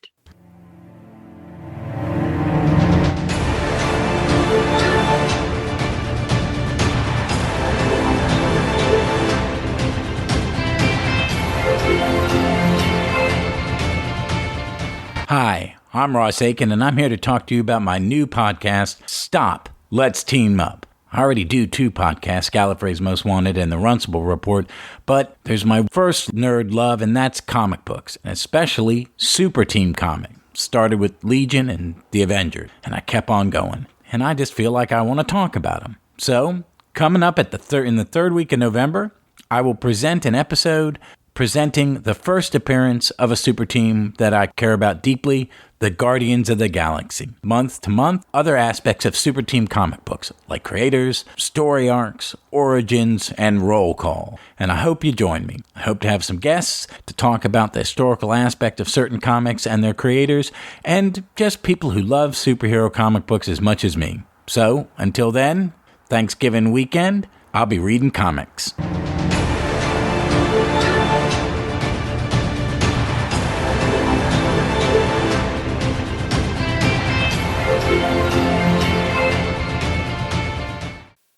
Hi, I'm Ross Aiken, and I'm here to talk to you about my new podcast, Stop, Let's Team Up. I already do 2 podcasts, Gallifrey's Most Wanted and The Runcible Report, but there's my first nerd love, and that's comic books, and especially Super Team Comic. Started with Legion and The Avengers, and I kept on going, and I just feel like I want to talk about them. So, coming up in the 3rd week of November, I will present an episode presenting the first appearance of a super team that I care about deeply, the Guardians of the Galaxy. Month to month, other aspects of super team comic books, like creators, story arcs, origins, and roll call. And I hope you join me. I hope to have some guests to talk about the historical aspect of certain comics and their creators, and just people who love superhero comic books as much as me. So, until then, Thanksgiving weekend, I'll be reading comics.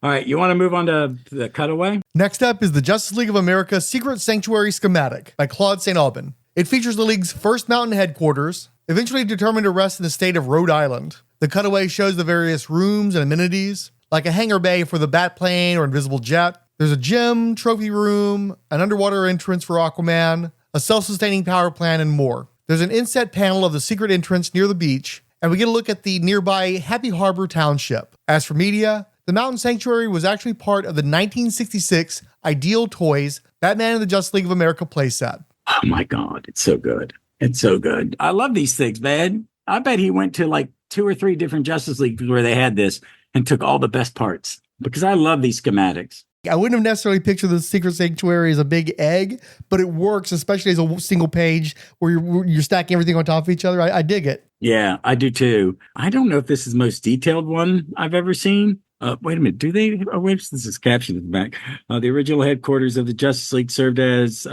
All right, you want to move on to the cutaway? Next up is the Justice League of America Secret Sanctuary Schematic by Claude St. Aubin. It features the League's first mountain headquarters, eventually determined to rest in the state of Rhode Island. The cutaway shows the various rooms and amenities, like a hangar bay for the Batplane or Invisible Jet. There's a gym, trophy room, an underwater entrance for Aquaman, a self-sustaining power plant, and more. There's an inset panel of the secret entrance near the beach, and we get a look at the nearby Happy Harbor Township. As for media, the Mountain Sanctuary was actually part of the 1966 Ideal Toys Batman and the Justice League of America playset. Oh my God, it's so good. It's so good. I love these things, man. I bet he went to like 2 or 3 different Justice Leagues where they had this and took all the best parts, because I love these schematics. I wouldn't have necessarily pictured the Secret Sanctuary as a big egg, but it works, especially as a single page where you're stacking everything on top of each other. I dig it. Yeah, I do too. I don't know if this is the most detailed one I've ever seen. Wait a minute. Do they? Oh, wait, this is captioned in the back. The original headquarters of the Justice League served as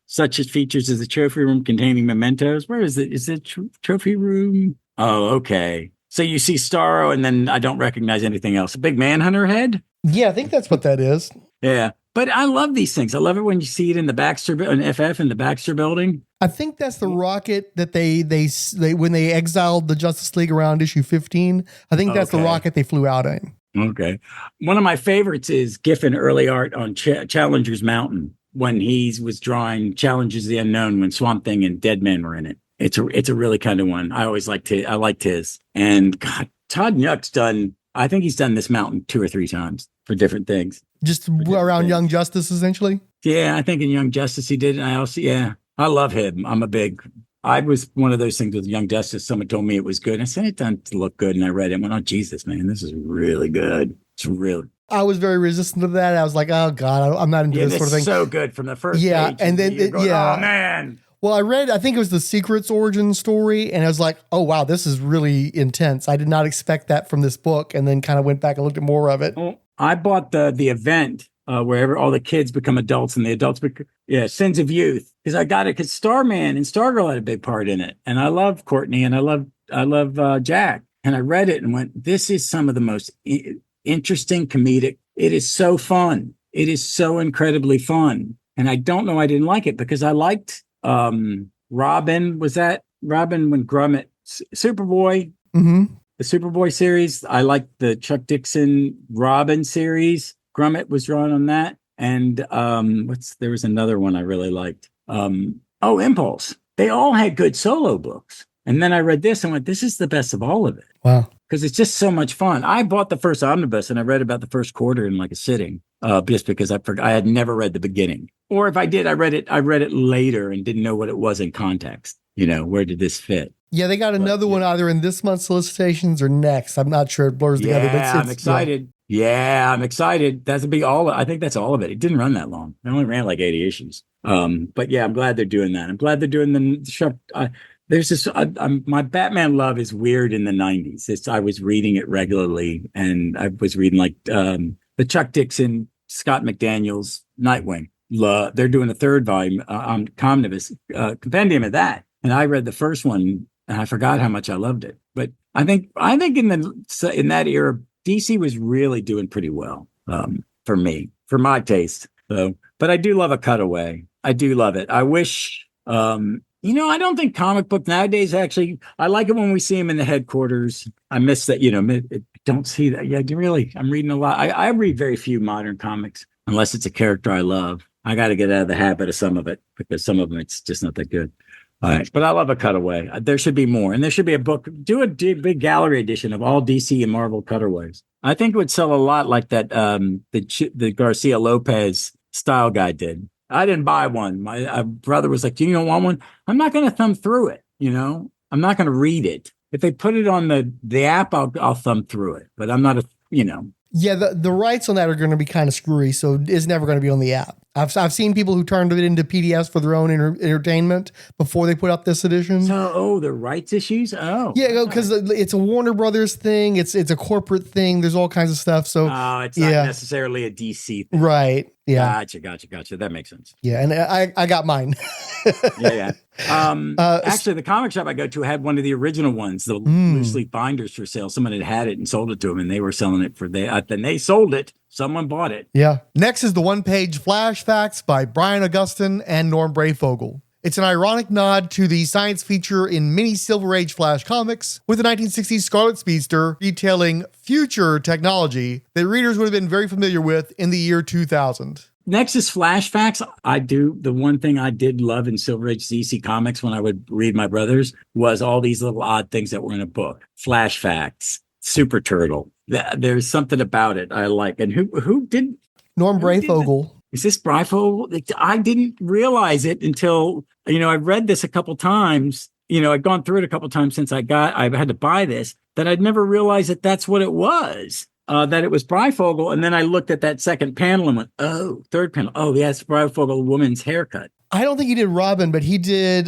such as features as a trophy room containing mementos. Where is it? Is it trophy room? Oh, okay. So you see Starro, and then I don't recognize anything else. A big manhunter head? Yeah, I think that's what that is. Yeah. But I love these things. I love it when you see it in the Baxter, in FF, in the Baxter building. I think that's the rocket that they when they exiled the Justice League around issue 15. I think that's the rocket they flew out in. Okay. One of my favorites is Giffen early art on Challenger's Mountain when he was drawing Challengers the Unknown when Swamp Thing and Dead Man were in it. It's a really kind of one. I liked his. And God, Todd Nuck's I think he's done this mountain 2 or 3 times for different things. Just around Young Justice, essentially? Yeah, I think in Young Justice he did. And I love him. I was one of those things with Young Justice. Someone told me it was good. I said, it doesn't look good. And I read it and went, oh, Jesus, man, this is really good. It's really. I was very resistant to that. I was like, oh, God, I'm not into this sort of thing. So good from the first page. And then, oh, man. Well, I think it was the Secrets origin story, and I was like, oh, wow, this is really intense. I did not expect that from this book, and then kind of went back and looked at more of it. Well, I bought the event wherever all the kids become adults and the adults Sins of Youth, because I got it because Starman and Stargirl had a big part in it, and I love Courtney and I love Jack, and I read it and went, this is some of the most interesting comedic. It is so fun. It is so incredibly fun, and I don't know I didn't like it because I liked Robin. Was that Robin when Grummett Superboy? Mm-hmm. The Superboy series. I liked the Chuck Dixon Robin series. Grummett was drawn on that. And there was another one I really liked. Impulse. They all had good solo books. And then I read this and went, this is the best of all of it. Wow. Because it's just so much fun. I bought the first omnibus and I read about the first quarter in like a sitting, just because I had never read the beginning. Or if I did, I read it later and didn't know what it was in context. Where did this fit? Yeah, they got another one either in this month's solicitations or next. I'm not sure. It blurs together. Yeah, I'm excited. Yeah, I'm excited. That'll be all. I think that's all of it. It didn't run that long. It only ran like 80 issues. But yeah, I'm glad they're doing that. I'm glad they're doing the there's this. My Batman love is weird in the 90s. I was reading it regularly, and I was reading like the Chuck Dixon, Scott McDaniel's Nightwing. They're doing a 3rd volume on Communiqués, compendium of that, and I read the first one. And I forgot how much I loved it. But I think in that era, DC was really doing pretty well for me, for my taste. So, but I do love a cutaway. I do love it. I wish, I don't think comic book nowadays actually. I like it when we see them in the headquarters. I miss that. Don't see that. Yeah, really. I'm reading a lot. I read very few modern comics unless it's a character I love. I got to get out of the habit of some of it because some of them it's just not that good. All right, but I love a cutaway. There should be more, and there should be a book. Do a big gallery edition of all DC and Marvel cutaways. I think it would sell a lot, like that. The Garcia Lopez style guy did. I didn't buy one. My brother was like, "Do you want one?" I'm not going to thumb through it. I'm not going to read it. If they put it on the app, I'll thumb through it. But I'm not a. Yeah, the rights on that are going to be kind of screwy, so it's never going to be on the app. I've seen people who turned it into PDFs for their own entertainment before they put up this edition. So, the rights issues? Oh. Yeah, because it's a Warner Brothers thing. It's a corporate thing. There's all kinds of stuff. So, it's not necessarily a DC thing. Right. Yeah. Gotcha. That makes sense. Yeah, and I got mine. Yeah. Actually, the comic shop I go to had one of the original ones, the loose leaf binders for sale. Someone had it and sold it to them, and they were selling it then they sold it. Someone bought it. Yeah. Next is the one-page Flash Facts by Brian Augustyn and Norm Breyfogle. It's an ironic nod to the science feature in many Silver Age Flash comics with the 1960s Scarlet Speedster detailing future technology that readers would have been very familiar with in the year 2000. Next is Flash Facts. The one thing I did love in Silver Age DC comics when I would read my brothers was all these little odd things that were in a book. Flash Facts, Super Turtle. There's something about it I like. And who did? Norm Breyfogle. Is this Breyfogle? I didn't realize it until, I read this a couple times. I'd gone through it a couple times since I had to buy this, that I'd never realized that that's what it was. That it was Breyfogle. And then I looked at that second panel and went, third panel. Oh, yes, Breyfogle woman's haircut. I don't think he did Robin, but he did.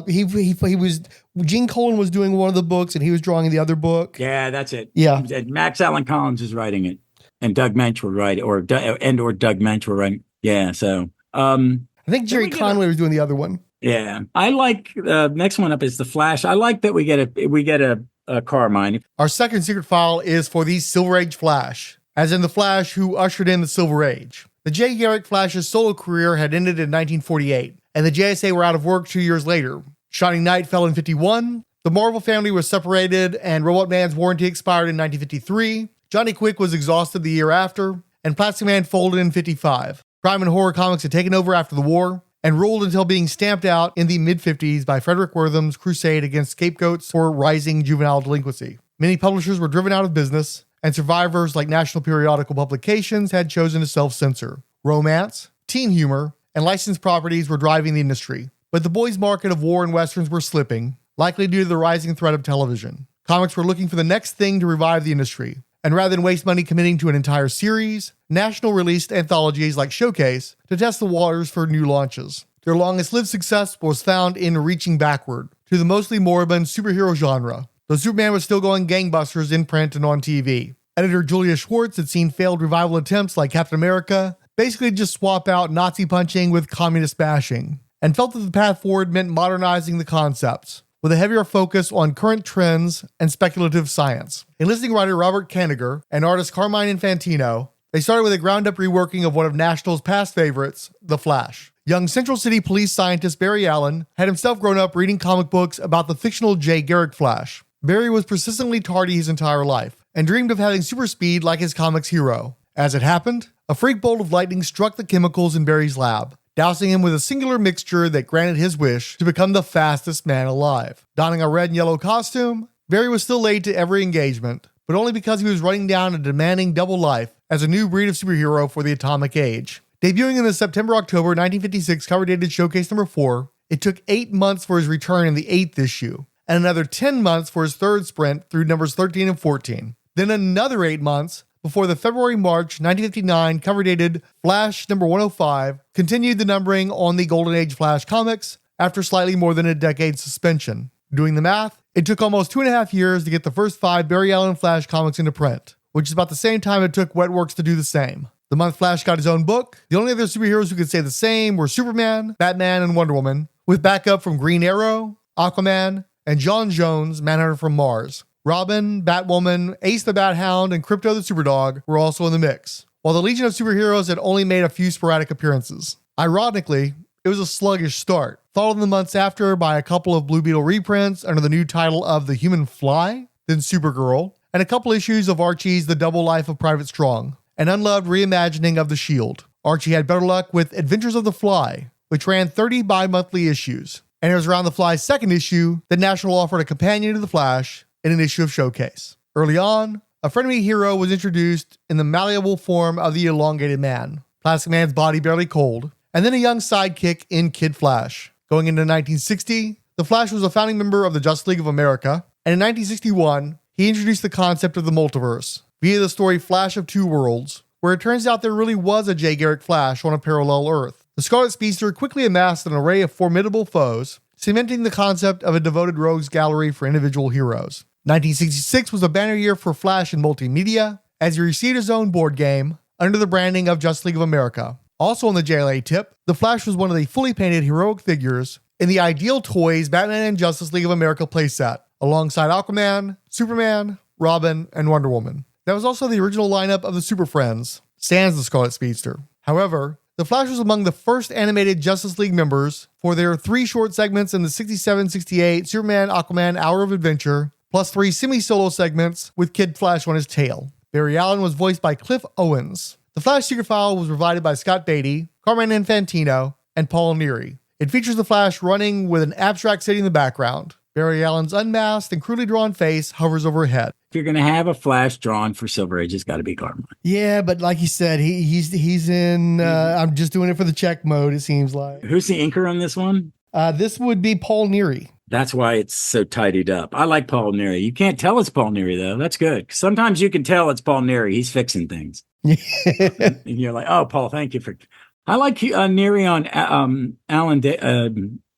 He was. Gene Colan was doing one of the books, and he was drawing the other book. Yeah, that's it. Yeah, Max Allan Collins is writing it, and Doug Mensch were writing, or Doug Mensch were writing. Yeah, so I think Jerry Conway was doing the other one. Yeah, I like. Next one up is the Flash. I like that we get a Carmine. Our second secret file is for the Silver Age Flash, as in the Flash who ushered in the Silver Age. The Jay Garrick Flash's solo career had ended in 1948, and the JSA were out of work 2 years later. Shining Knight fell in 51, the Marvel family was separated, and Robot Man's warranty expired in 1953. Johnny Quick was exhausted the year after, and Plastic Man folded in 55. Crime and horror comics had taken over after the war, and ruled until being stamped out in the mid-50s by Frederick Wortham's crusade against scapegoats for rising juvenile delinquency. Many publishers were driven out of business, and survivors like National Periodical Publications had chosen to self-censor. Romance, teen humor, and licensed properties were driving the industry, but the boys' market of war and westerns were slipping, likely due to the rising threat of television. Comics were looking for the next thing to revive the industry, and rather than waste money committing to an entire series, National released anthologies like Showcase to test the waters for new launches. Their longest-lived success was found in reaching backward to the mostly moribund superhero genre, though Superman was still going gangbusters in print and on TV. Editor Julia Schwartz had seen failed revival attempts like Captain America basically just swap out Nazi punching with communist bashing, and felt that the path forward meant modernizing the concepts, with a heavier focus on current trends and speculative science. Enlisting writer Robert Kanigher and artist Carmine Infantino, they started with a ground-up reworking of one of National's past favorites, The Flash. Young Central City police scientist Barry Allen had himself grown up reading comic books about the fictional Jay Garrick Flash. Barry was persistently tardy his entire life, and dreamed of having super speed like his comics hero. As it happened, a freak bolt of lightning struck the chemicals in Barry's lab, dousing him with a singular mixture that granted his wish to become the fastest man alive. Donning a red and yellow costume, Barry was still late to every engagement, but only because he was running down a demanding double life as a new breed of superhero for the atomic age. Debuting in the September-October 1956 cover-dated Showcase number 4, it took 8 months for his return in the 8th issue, and another 10 months for his third sprint through numbers 13 and 14. Then another 8 months before the February-March 1959 cover-dated Flash number 105 continued the numbering on the Golden Age Flash comics after slightly more than a decade's suspension. Doing the math, it took almost 2.5 years to get the first 5 Barry Allen Flash comics into print, which is about the same time it took Wetworks to do the same. The month Flash got his own book, the only other superheroes who could say the same were Superman, Batman, and Wonder Woman, with backup from Green Arrow, Aquaman, and John Jones, Manhunter from Mars. Robin, Batwoman, Ace the Bat Hound, and Crypto the Superdog were also in the mix, while the Legion of Superheroes had only made a few sporadic appearances. Ironically, it was a sluggish start, followed in the months after by a couple of Blue Beetle reprints under the new title of The Human Fly, then Supergirl, and a couple issues of Archie's The Double Life of Private Strong, an unloved reimagining of The Shield. Archie had better luck with Adventures of the Fly, which ran 30 bi-monthly issues, and it was around the Fly's second issue that National offered a companion to the Flash in an issue of Showcase. Early on, a frenemy hero was introduced in the malleable form of the Elongated Man, Plastic Man's body barely cold, and then a young sidekick in Kid Flash. Going into 1960, the Flash was a founding member of the Justice League of America, and in 1961, he introduced the concept of the multiverse via the story Flash of Two Worlds, where it turns out there really was a Jay Garrick Flash on a parallel Earth. The Scarlet Speedster quickly amassed an array of formidable foes, cementing the concept of a devoted rogues gallery for individual heroes. 1966 was a banner year for Flash in multimedia, as he received his own board game under the branding of Justice League of America. Also on the JLA tip, the Flash was one of the fully painted heroic figures in the Ideal Toys Batman and Justice League of America playset, alongside Aquaman, Superman, Robin, and Wonder Woman. That was also the original lineup of the Super Friends, sans the Scarlet Speedster. However, the Flash was among the first animated Justice League members for their 3 short segments in the 67-68 Superman Aquaman Hour of Adventure, plus 3 semi-solo segments with Kid Flash on his tail. Barry Allen was voiced by Cliff Owens. The Flash Secret File was provided by Scott Beatty, Carmine Infantino, and Paul Neary. It features the Flash running with an abstract city in the background. Barry Allen's unmasked and crudely drawn face hovers overhead. If you're going to have a Flash drawn for Silver Age, it's got to be Carmine. Yeah, but like you said, he's in. I'm just doing it for the check mode. It seems like. Who's the inker on this one? This would be Paul Neary. That's why it's so tidied up. I like Paul Neary. You can't tell it's Paul Neary, though. That's good. Sometimes you can tell it's Paul Neary. He's fixing things. And you're like, oh, Paul, thank you for... I like Neary on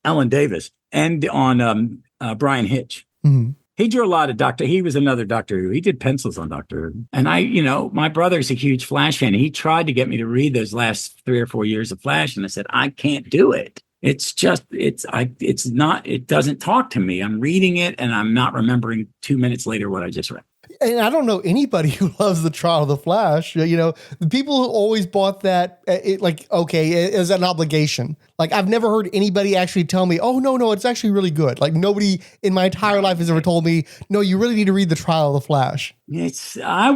Alan Davis and on Brian Hitch. Mm-hmm. He drew a lot of Doctor... He was another Doctor Who. He did pencils on Doctor Who. And my brother's a huge Flash fan. He tried to get me to read those last 3 or 4 years of Flash, and I said, I can't do it. It doesn't talk to me. I'm reading it and I'm not remembering 2 minutes later what I just read. And I don't know anybody who loves the Trial of the Flash. You know, the people who always bought that, as an obligation. Like, I've never heard anybody actually tell me, oh, no, it's actually really good. Like, nobody in my entire life has ever told me, no, you really need to read the Trial of the Flash. I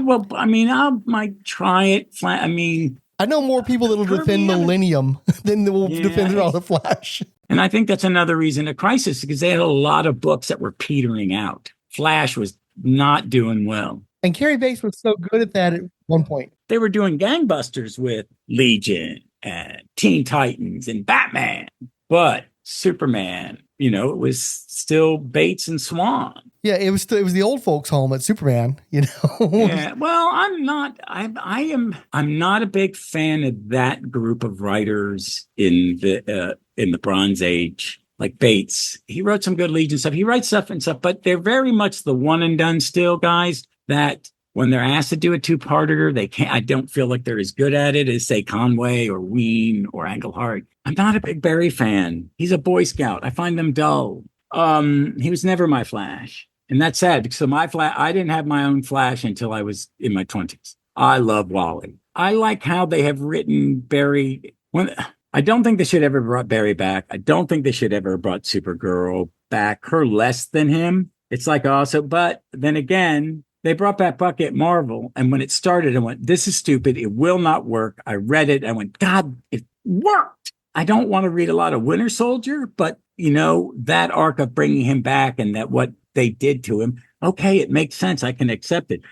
might try it. I know more people that will defend Millennium than will defend the Trial of the Flash. And I think that's another reason a crisis, because they had a lot of books that were petering out. Flash was not doing well. And Carrie Bates was so good at that at one point. They were doing gangbusters with Legion and Teen Titans and Batman, but Superman, it was still Bates and Swan. Yeah, it was the old folks' home at Superman, Yeah, well, I'm not a big fan of that group of writers in the Bronze Age. Like Bates, he wrote some good Legion stuff. He writes stuff, but they're very much the one and done still guys that when they're asked to do a two-parter, they can't. I don't feel like they're as good at it as, say, Conway or Ween or Englehart. I'm not a big Barry fan. He's a Boy Scout. I find them dull. He was never my Flash. And that's sad because I didn't have my own Flash until I was in my 20s. I love Wally. I like how they have written Barry. I don't think they should ever brought Barry back. I don't think they should ever brought Supergirl back. Her less than him. It's like also, but then again, they brought back Bucky at Marvel. And when it started, I went, this is stupid. It will not work. I read it. I went, God, it worked. I don't want to read a lot of Winter Soldier, but that arc of bringing him back and that what they did to him. Okay. It makes sense. I can accept it.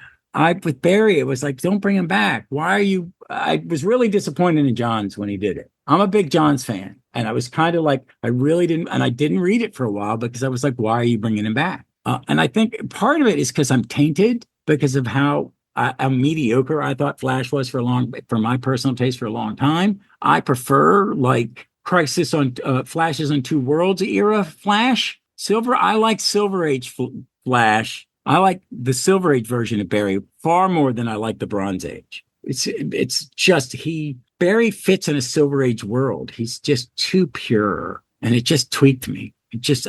With Barry, it was like, don't bring him back. Why are you? I was really disappointed in Johns when he did it. I'm a big Johns fan. And I was kind of like, I didn't read it for a while because I was like, why are you bringing him back? And I think part of it is because I'm tainted because of how mediocre I thought Flash was for my personal taste for a long time. I prefer like Crisis on Flashes on Two Worlds era Flash. I like Silver Age Flash. I like the Silver Age version of Barry far more than I like the Bronze Age. It's just Barry fits in a Silver Age world. He's just too pure, and it just tweaked me.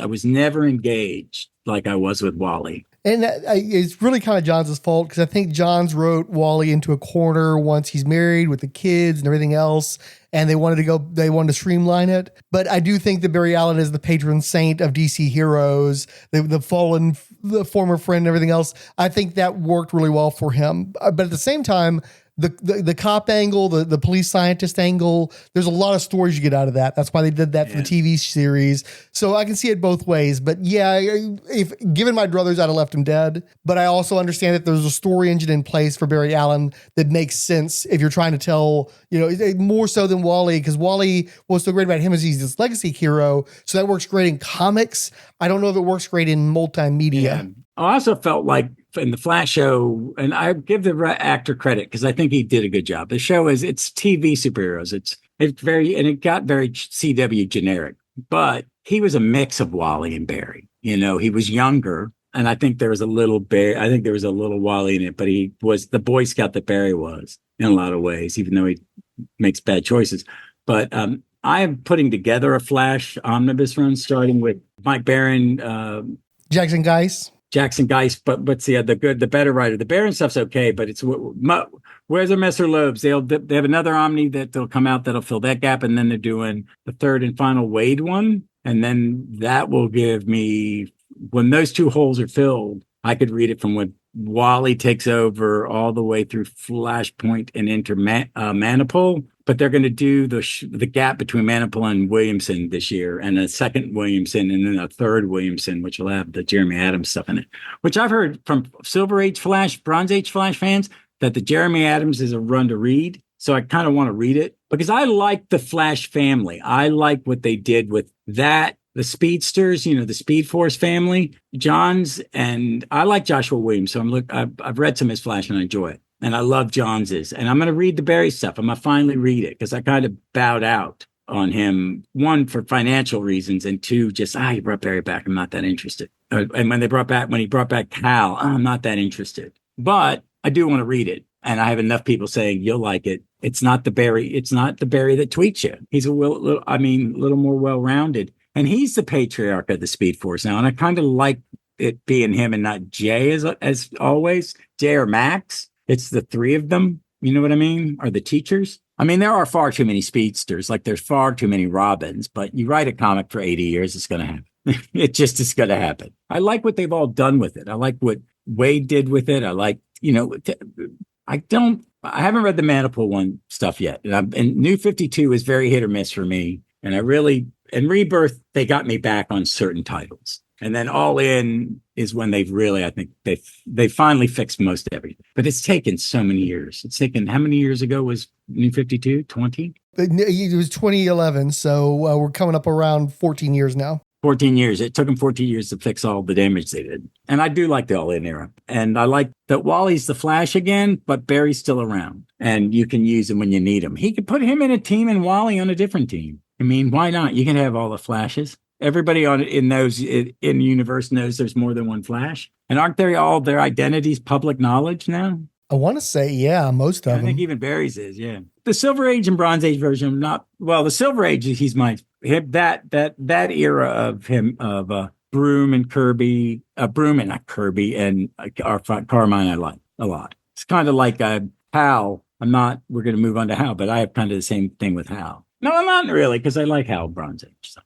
I was never engaged like I was with Wally. And it's really kind of Johns' fault because I think Johns wrote Wally into a corner once he's married with the kids and everything else. And they wanted to streamline it. But I do think that Barry Allen is the patron saint of DC heroes, the fallen, the former friend and everything else. I think that worked really well for him. But at the same time, the cop angle, the police scientist angle, there's a lot of stories you get out of that. That's why they did that for the TV series. So I can see it both ways. But yeah, if given my druthers, I'd have left him dead. But I also understand that there's a story engine in place for Barry Allen that makes sense if you're trying to tell, more so than Wally, because Wally, what's so great about him is he's this legacy hero. So that works great in comics. I don't know if it works great in multimedia. Yeah. I also felt like in the Flash show, and I give the actor credit because I think he did a good job. The show it's TV superheroes. It's it got very CW generic, but he was a mix of Wally and Barry. He was younger, and I think there was a little Wally in it, but he was the Boy Scout that Barry was in a lot of ways, even though he makes bad choices. But I am putting together a Flash omnibus run starting with Mike Barron, Jackson Geis, but the better writer. The Baron stuff's okay, but it's where's the Messer Loebs? They have another Omni that'll come out that'll fill that gap, and then they're doing the third and final Waid one, and then that will give me, when those two holes are filled, I could read it from when Wally takes over all the way through Flashpoint and into Manipul. But they're going to do the gap between Manipul and Williamson this year, and a second Williamson, and then a third Williamson, which will have the Jeremy Adams stuff in it. Which I've heard from Silver Age Flash, Bronze Age Flash fans that the Jeremy Adams is a run to read. So I kind of want to read it because I like the Flash family. I like what they did with that. The Speedsters, the Speed Force family, Johns, and I like Joshua Williams. So I've read some of his Flash and I enjoy it. And I love Johns's. And I'm going to read the Barry stuff. I'm going to finally read it because I kind of bowed out on him. One, for financial reasons, and two, just, he brought Barry back. I'm not that interested. And when he brought back Cal, I'm not that interested. But I do want to read it. And I have enough people saying, you'll like it. It's not the Barry that tweets you. He's a little more well-rounded. And he's the patriarch of the Speed Force now. And I kind of like it being him and not Jay as always, Jay or Max. It's the three of them. You know what I mean? Are the teachers. I mean, there are far too many speedsters. Like there's far too many Robins, but you write a comic for 80 years, it's going to happen. It just is going to happen. I like what they've all done with it. I like what Waid did with it. I like, I haven't read the Manipul one stuff yet. And New 52 is very hit or miss for me. And in Rebirth, they got me back on certain titles. And then All In is when they've really, I think they finally fixed most everything. But it's taken so many years. It's taken, how many years ago was New 52? 20? It was 2011, so we're coming up around 14 years now. 14 years. It took them 14 years to fix all the damage they did. And I do like the All In era. And I like that Wally's the Flash again, but Barry's still around. And you can use him when you need him. He could put him in a team and Wally on a different team. I mean, why not? You can have all the Flashes. Everybody in the universe knows there's more than one Flash. And aren't they all their identities public knowledge now? I want to say, yeah, most of them. I think even Barry's is, yeah. The Silver Age and Bronze Age version, the Silver Age, he's that era of him, of Broom and Kirby, not Kirby, and Carmine I like a lot. It's kind of like Hal. We're going to move on to Hal, but I have kind of the same thing with Hal. No, I'm not really, because I like Hal Bronze Age. So.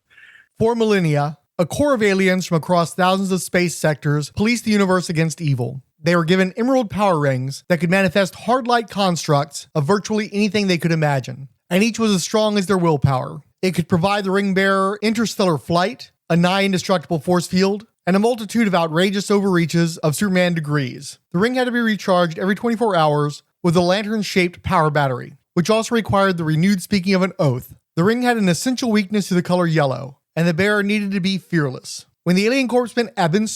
For millennia, a core of aliens from across thousands of space sectors policed the universe against evil. They were given emerald power rings that could manifest hard-light constructs of virtually anything they could imagine, and each was as strong as their willpower. It could provide the ring bearer interstellar flight, a nigh-indestructible force field, and a multitude of outrageous overreaches of Superman degrees. The ring had to be recharged every 24 hours with a lantern-shaped power battery, which also required the renewed speaking of an oath. The ring had an essential weakness to the color yellow, and the bearer needed to be fearless. When the alien corpsman Aubin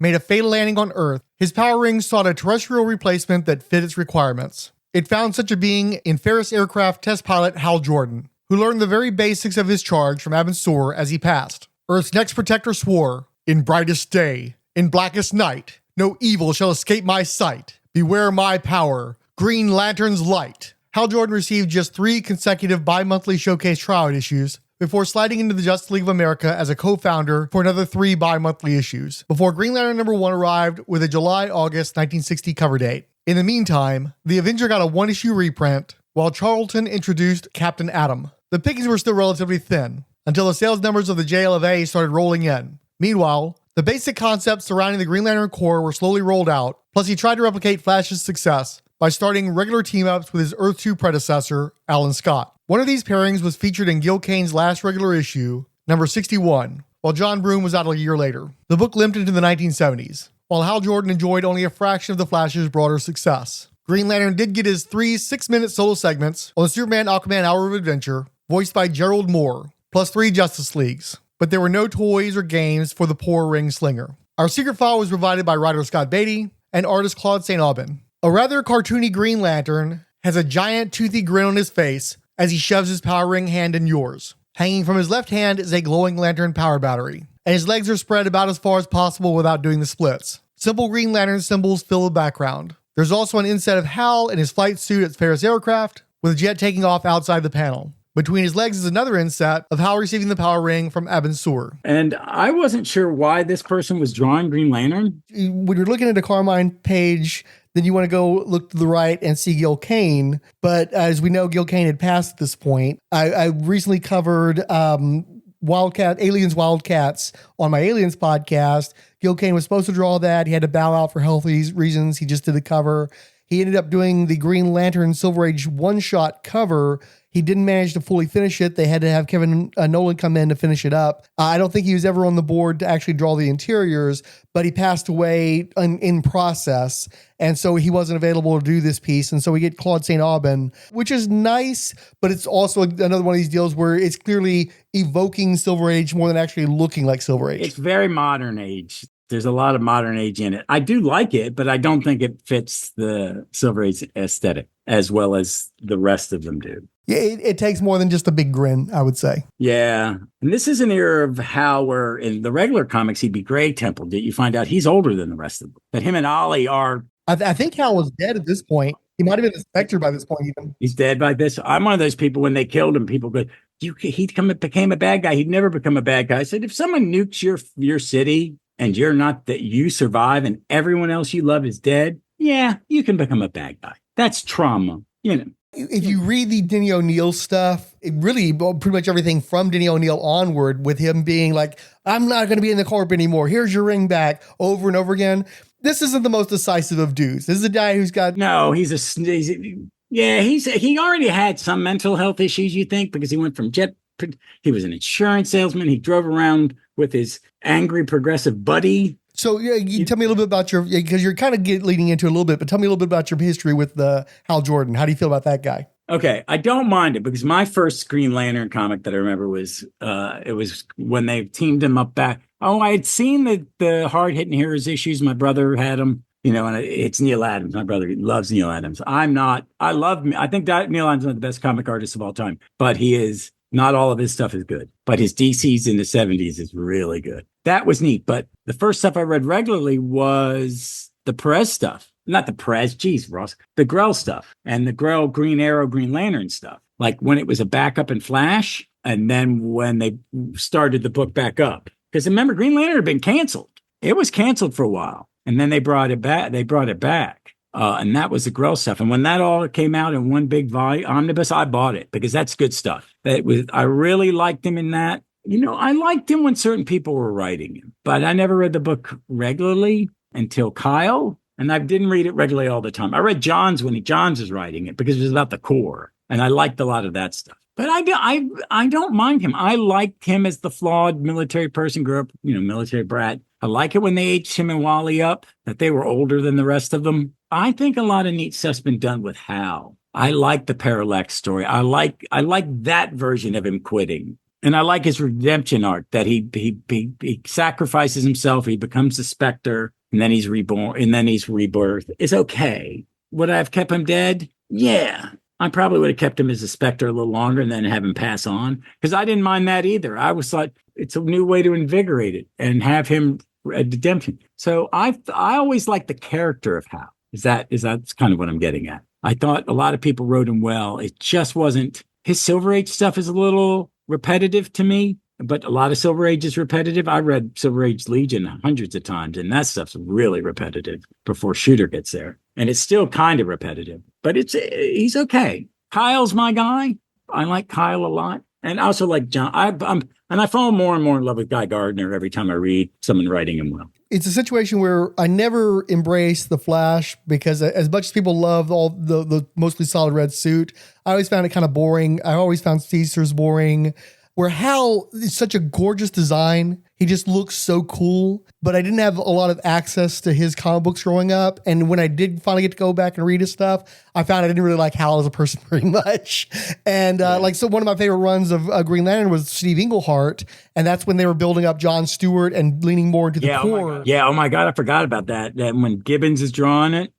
made a fatal landing on Earth, his power ring sought a terrestrial replacement that fit its requirements. It found such a being in Ferris aircraft test pilot Hal Jordan, who learned the very basics of his charge from Aubin as he passed. Earth's next protector swore, "In brightest day, in blackest night, no evil shall escape my sight. Beware my power, Green Lantern's light." Hal Jordan received just 3 consecutive bi-monthly showcase trial issues before sliding into the Justice League of America as a co-founder for another 3 bi-monthly issues, before Green Lantern #1 arrived with a July-August 1960 cover date. In the meantime, the Avenger got a 1-issue reprint, while Charlton introduced Captain Atom. The pickings were still relatively thin, until the sales numbers of the JLFA started rolling in. Meanwhile, the basic concepts surrounding the Green Lantern Corps were slowly rolled out, plus he tried to replicate Flash's success by starting regular team-ups with his Earth 2 predecessor, Alan Scott. One of these pairings was featured in Gil Kane's last regular issue, number 61, while John Broome was out a year later. The book limped into the 1970s, while Hal Jordan enjoyed only a fraction of the Flash's broader success. Green Lantern did get his 3 6-minute solo segments on the Superman Aquaman Hour of Adventure, voiced by Gerald Moore, plus 3 Justice Leagues, but there were no toys or games for the poor ring slinger. Our secret file was provided by writer Scott Beatty and artist Claude St. Aubin. A rather cartoony Green Lantern has a giant toothy grin on his face as he shoves his power ring hand in yours. Hanging from his left hand is a glowing lantern power battery, and his legs are spread about as far as possible without doing the splits. Simple Green Lantern symbols fill the background. There's also an inset of Hal in his flight suit at Ferris aircraft, with a jet taking off outside the panel. Between his legs is another inset of Hal receiving the power ring from Aubin. And I wasn't sure why this person was drawing Green Lantern. When you're looking at a Carmine page, then you want to go look to the right and see Gil Kane. But as we know, Gil Kane had passed at this point. I recently covered Aliens Wildcats on my Aliens podcast. Gil Kane was supposed to draw that. He had to bow out for health reasons. He just did the cover. He ended up doing the Green Lantern Silver Age one-shot cover. He didn't manage to fully finish it. They had to have Kevin Nolan come in to finish it up. I don't think he was ever on the board to actually draw the interiors, but he passed away in process, and so he wasn't available to do this piece. And so we get Claude St. Aubin, which is nice, but it's also another one of these deals where it's clearly evoking Silver Age more than actually looking like Silver Age. It's very modern age. There's a lot of modern age in it. I do like it, but I don't think it fits the Silver Age aesthetic as well as the rest of them do. Yeah, it takes more than just a big grin, I would say. Yeah. And this is an era of Hal where in the regular comics, he'd be Grey Temple. Did you find out he's older than the rest of them? That him and Ollie are... I think Hal was dead at this point. He might have been a Spectre by this point even. He's dead by this. I'm one of those people, when they killed him, people go, he became a bad guy. He'd never become a bad guy. I said, if someone nukes your city, and you're not, that you survive and everyone else you love is dead, yeah, you can become a bad guy. That's trauma, you know. If you read the Denny O'Neil stuff, it really pretty much everything from Denny O'Neil onward, with him being like, I'm not going to be in the corp anymore. Here's your ring back, over and over again. This isn't the most decisive of dudes. This is a guy who's got No, he already had some mental health issues, you think, because he went from he was an insurance salesman. He drove around with his angry progressive buddy. So yeah, you tell me a little bit about because you're kind of leading into it a little bit, but tell me a little bit about your history with Hal Jordan. How do you feel about that guy? Okay, I don't mind it because my first Green Lantern comic that I remember was it was when they teamed him up back. Oh, I had seen the Hard Hitting Heroes issues. My brother had them, you know, and it's Neil Adams. My brother loves Neil Adams. I'm not. I think that Neil Adams is one of the best comic artists of all time, but he is. Not all of his stuff is good, but his DCs in the 70s is really good. That was neat. But the first stuff I read regularly was the Perez stuff. Not the Perez, geez, Ross. The Grell stuff and the Grell Green Arrow, Green Lantern stuff. Like when it was a backup in Flash, and then when they started the book back up. Because remember, Green Lantern had been canceled. It was canceled for a while. And then they brought it back. And that was the Grell stuff. And when that all came out in one big volume omnibus, I bought it because that's good stuff. I really liked him in that. You know, I liked him when certain people were writing him, but I never read the book regularly until Kyle. And I didn't read it regularly all the time. I read John's when John's was writing it because it was about the Corps. And I liked a lot of that stuff. But I don't mind him. I liked him as the flawed military person, grew up, you know, military brat. I like it when they aged him and Wally up, that they were older than the rest of them. I think a lot of neat stuff's been done with Hal. I like the Parallax story. I like that version of him quitting. And I like his redemption arc that he sacrifices himself, he becomes the Spectre, and then he's reborn, and then he's rebirth. It's okay. Would I have kept him dead? Yeah. I probably would have kept him as a Spectre a little longer and then have him pass on. Because I didn't mind that either. I was like, it's a new way to invigorate it and have him redemption. So I always liked the character of Hal. That's kind of what I'm getting at. I thought a lot of people wrote him well. It just wasn't. His Silver Age stuff is a little repetitive to me, but a lot of Silver Age is repetitive. I read Silver Age Legion hundreds of times, and that stuff's really repetitive before Shooter gets there. And it's still kind of repetitive, but he's okay. Kyle's my guy. I like Kyle a lot. And I also like John. I fall more and more in love with Guy Gardner every time I read someone writing him well. It's a situation where I never embraced the Flash because as much as people love all the mostly solid red suit, I always found it kind of boring. I always found Caesar's boring. Where Hal is such a gorgeous design. He just looks so cool, but I didn't have a lot of access to his comic books growing up. And when I did finally get to go back and read his stuff, I found I didn't really like Hal as a person very much. And so one of my favorite runs of Green Lantern was Steve Englehart. And that's when they were building up John Stewart and leaning more into the core. Oh my God, I forgot about that. That when Gibbons is drawing it,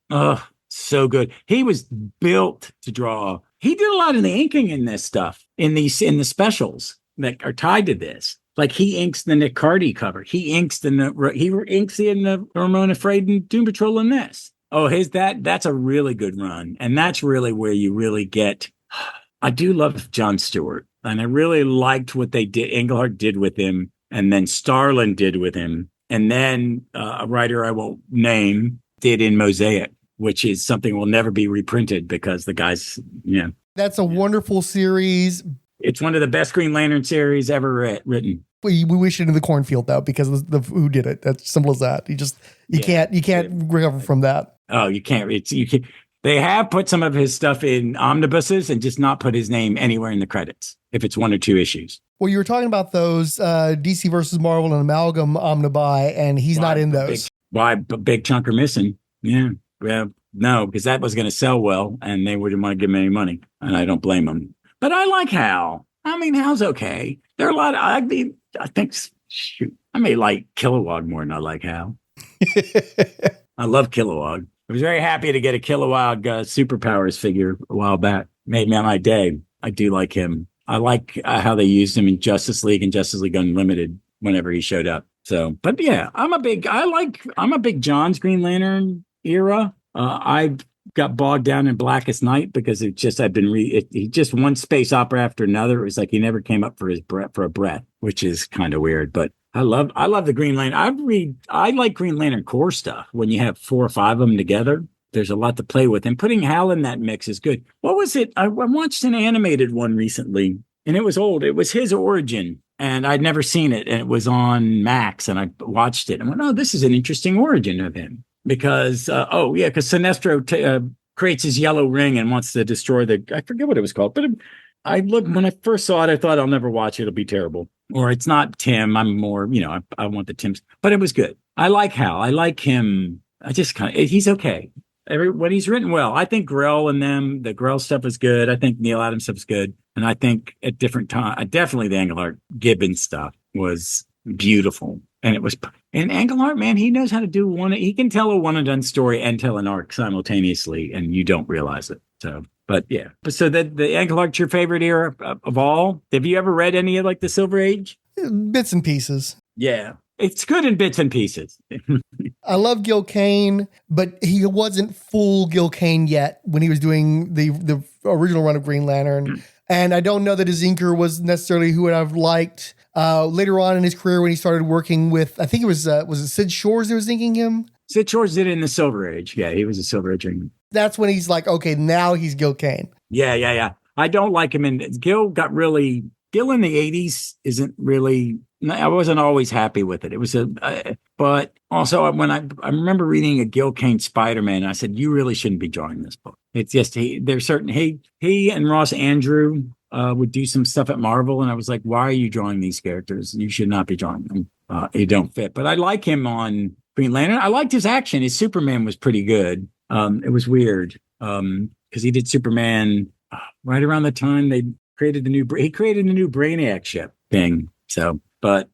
so good. He was built to draw. He did a lot of the inking in this stuff, in the specials that are tied to this. Like he inks the Nick Cardy cover. He inks in the Ramona Fradon Doom Patrol in this. Oh, that's a really good run. And that's really where you really get, I do love John Stewart. And I really liked what they did. Englehart did with him. And then Starlin did with him. And then a writer I won't name did in Mosaic, which is something will never be reprinted because the guys, yeah. That's a wonderful series. It's one of the best Green Lantern series ever written. We wish it in the cornfield though, because of who did it. That's simple as that. You can't recover from that. Oh, you can't. They have put some of his stuff in omnibuses and just not put his name anywhere in the credits if it's one or two issues. Well, you were talking about those DC versus Marvel and Amalgam omnibuy, and he's not in those. A big chunk are missing. Yeah. Well, no, because that was going to sell well, and they wouldn't want to give him any money, and I don't blame them. But I like Hal. I mean, Hal's okay. There are a lot of, I may like Kilowog more than I like Hal. I love Kilowog. I was very happy to get a Kilowog Superpowers figure a while back. Made me on my day. I do like him. I like how they used him in Justice League and Justice League Unlimited whenever he showed up. So, but yeah, I'm a big John's Green Lantern era. I got bogged down in Blackest Night because he just one space opera after another. It was like he never came up for a breath, which is kind of weird, but I love the Green Lantern. I like Green Lantern Corps stuff when you have 4 or 5 of them together. There's a lot to play with, and putting Hal in that mix is good. What was it? I watched an animated one recently, and it was old. It was his origin, and I'd never seen it, and it was on Max, and I watched it and went, "Oh, this is an interesting origin of him." Because because Sinestro creates his yellow ring and wants to destroy I forget what it was called, but I looked when I first saw it, I thought I'll never watch it. It'll be terrible. Or it's not Tim. I'm more, I want the Tims, but it was good. I like Hal. I like him. I just he's okay. When he's written well, I think Grell and the Grell stuff is good. I think Neil Adams stuff is good. And I think at different times, definitely the Engelhart Gibbons stuff was beautiful. And Engelhart, man, he knows how to do he can tell a one and done story and tell an arc simultaneously, and you don't realize it. So, but yeah. So the Engelhart's your favorite era of all? Have you ever read any of like the Silver Age? Bits and pieces. Yeah. It's good in bits and pieces. I love Gil Kane, but he wasn't full Gil Kane yet when he was doing the original run of Green Lantern. And I don't know that his inker was necessarily who I've liked. Later on in his career, when he started working with, I think it was it Sid Shores that was inking him? Sid Shores did it in the Silver Age. Yeah, he was a Silver Age. That's when he's like, okay, now he's Gil Kane. Yeah. I don't like him. Gil in the 80s isn't really, I wasn't always happy with it. It was but also when I remember reading a Gil Kane Spider-Man, I said, you really shouldn't be drawing this book. It's just, he and Ross Andrew would do some stuff at Marvel. And I was like, why are you drawing these characters? You should not be drawing them. They don't fit, but I like him on Green Lantern. I liked his action. His Superman was pretty good. It was weird. Cause he did Superman right around the time he created the new Brainiac ship thing. So, but,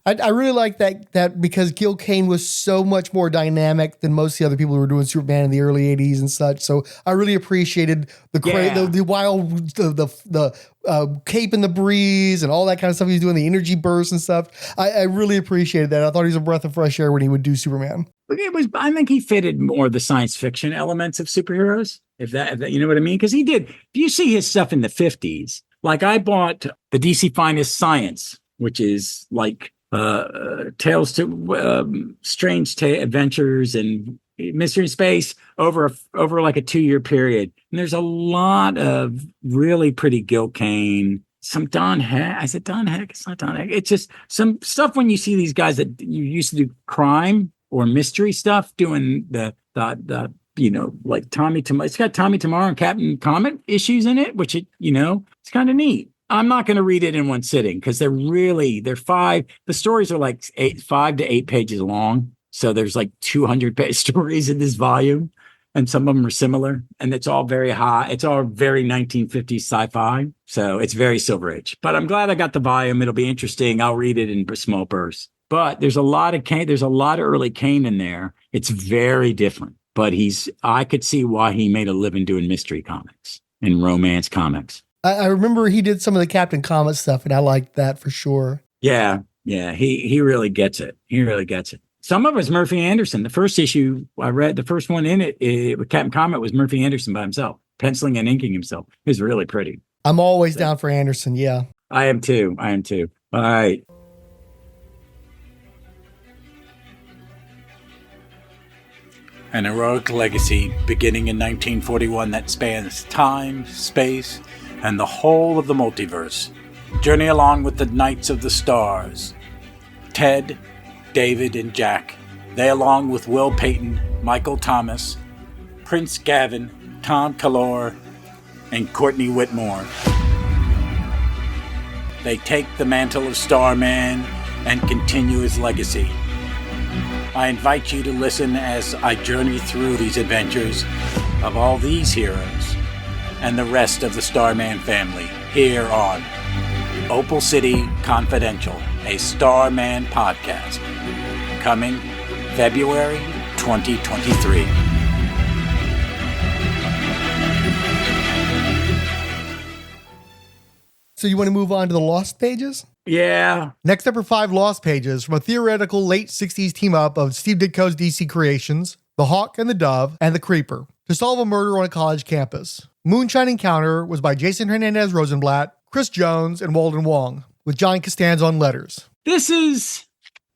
I really like that because Gil Kane was so much more dynamic than most of the other people who were doing Superman in the early 80s and such. So I really appreciated the wild, the cape in the breeze and all that kind of stuff. He was doing the energy bursts and stuff. I really appreciated that. I thought he was a breath of fresh air when he would do Superman. I think he fitted more the science fiction elements of superheroes. If that you know what I mean? Because he did. If you see his stuff in the 50s, like I bought the DC Finest Science, which is like Tales to Strange Adventures and Mystery Space over like a 2-year period. And there's a lot of really pretty Gil Kane, some Don Heck. I said Don Heck. It's not Don Heck. It's just some stuff when you see these guys that you used to do crime or mystery stuff doing the like Tommy Tomorrow. It's got Tommy Tomorrow and Captain Comet issues in it, which it's kind of neat. I'm not going to read it in one sitting because they're 5. The stories are like 5 to 8 pages long. So there's like 200 page stories in this volume, and some of them are similar, and it's all very high. It's all very 1950s sci-fi. So it's very Silver Age, but I'm glad I got the volume. It'll be interesting. I'll read it in small bursts, but there's a lot of Kane. There's a lot of early Kane in there. It's very different, but I could see why he made a living doing mystery comics and romance comics. I remember he did some of the Captain Comet stuff, and I liked that for sure. Yeah. He really gets it. He really gets it. Some of it's Murphy Anderson. The first issue I read, the first one in it with Captain Comet was Murphy Anderson by himself, penciling and inking himself. It was really pretty. I'm always down for Anderson. Yeah, I am too. All right. An heroic legacy beginning in 1941 that spans time, space, and the whole of the multiverse. Journey along with the Knights of the Stars. Ted, David, and Jack. They, along with Will Payton, Michael Thomas, Prince Gavin, Tom Kalor, and Courtney Whitmore. They take the mantle of Starman and continue his legacy. I invite you to listen as I journey through these adventures of all these heroes and the rest of the Starman family here on Opal City Confidential, a Starman podcast, coming February 2023. So you want to move on to the Lost Pages? Yeah. Next up are 5 Lost Pages from a theoretical late 60s team-up of Steve Ditko's DC creations, The Hawk and the Dove, and The Creeper, to solve a murder on a college campus. Moonshine Encounter was by Jason Hernandez-Rosenblatt, Chris Jones, and Walden Wong, with John Costanza on letters.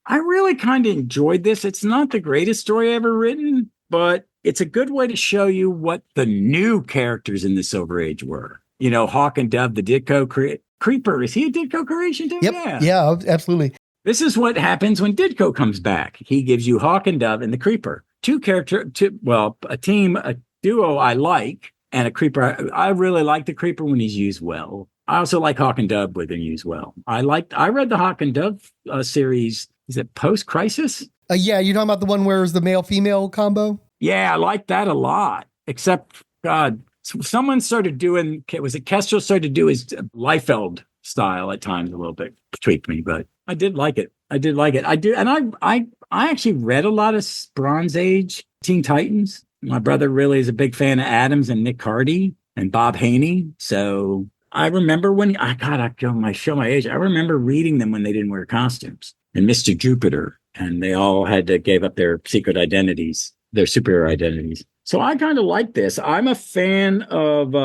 I really kind of enjoyed this. It's not the greatest story ever written, but it's a good way to show you what the new characters in the Silver Age were. You know, Hawk and Dove, the Ditko Creeper. Is he a Ditko creation too? Yep. Yeah, absolutely. This is what happens when Ditko comes back. He gives you Hawk and Dove and the Creeper. A team, a duo I like, and a Creeper. I really like the Creeper when he's used well. I also like Hawk and Dove when they're used well. I read the Hawk and Dove series. Is it Post-Crisis? Yeah, you're talking about the one where it's the male-female combo? Yeah, I like that a lot. Except, God, someone started doing, was it Kesel started to do his Liefeld style at times a little bit, tweaked me, but I did like it. I do. And I actually read a lot of Bronze Age Teen Titans. My brother really is a big fan of Adams and Nick Cardy and Bob Haney. So I remember show my age. I remember reading them when they didn't wear costumes. And Mr. Jupiter, and they all had to give up their secret identities, their superhero identities. So I kind of like this. I'm a fan of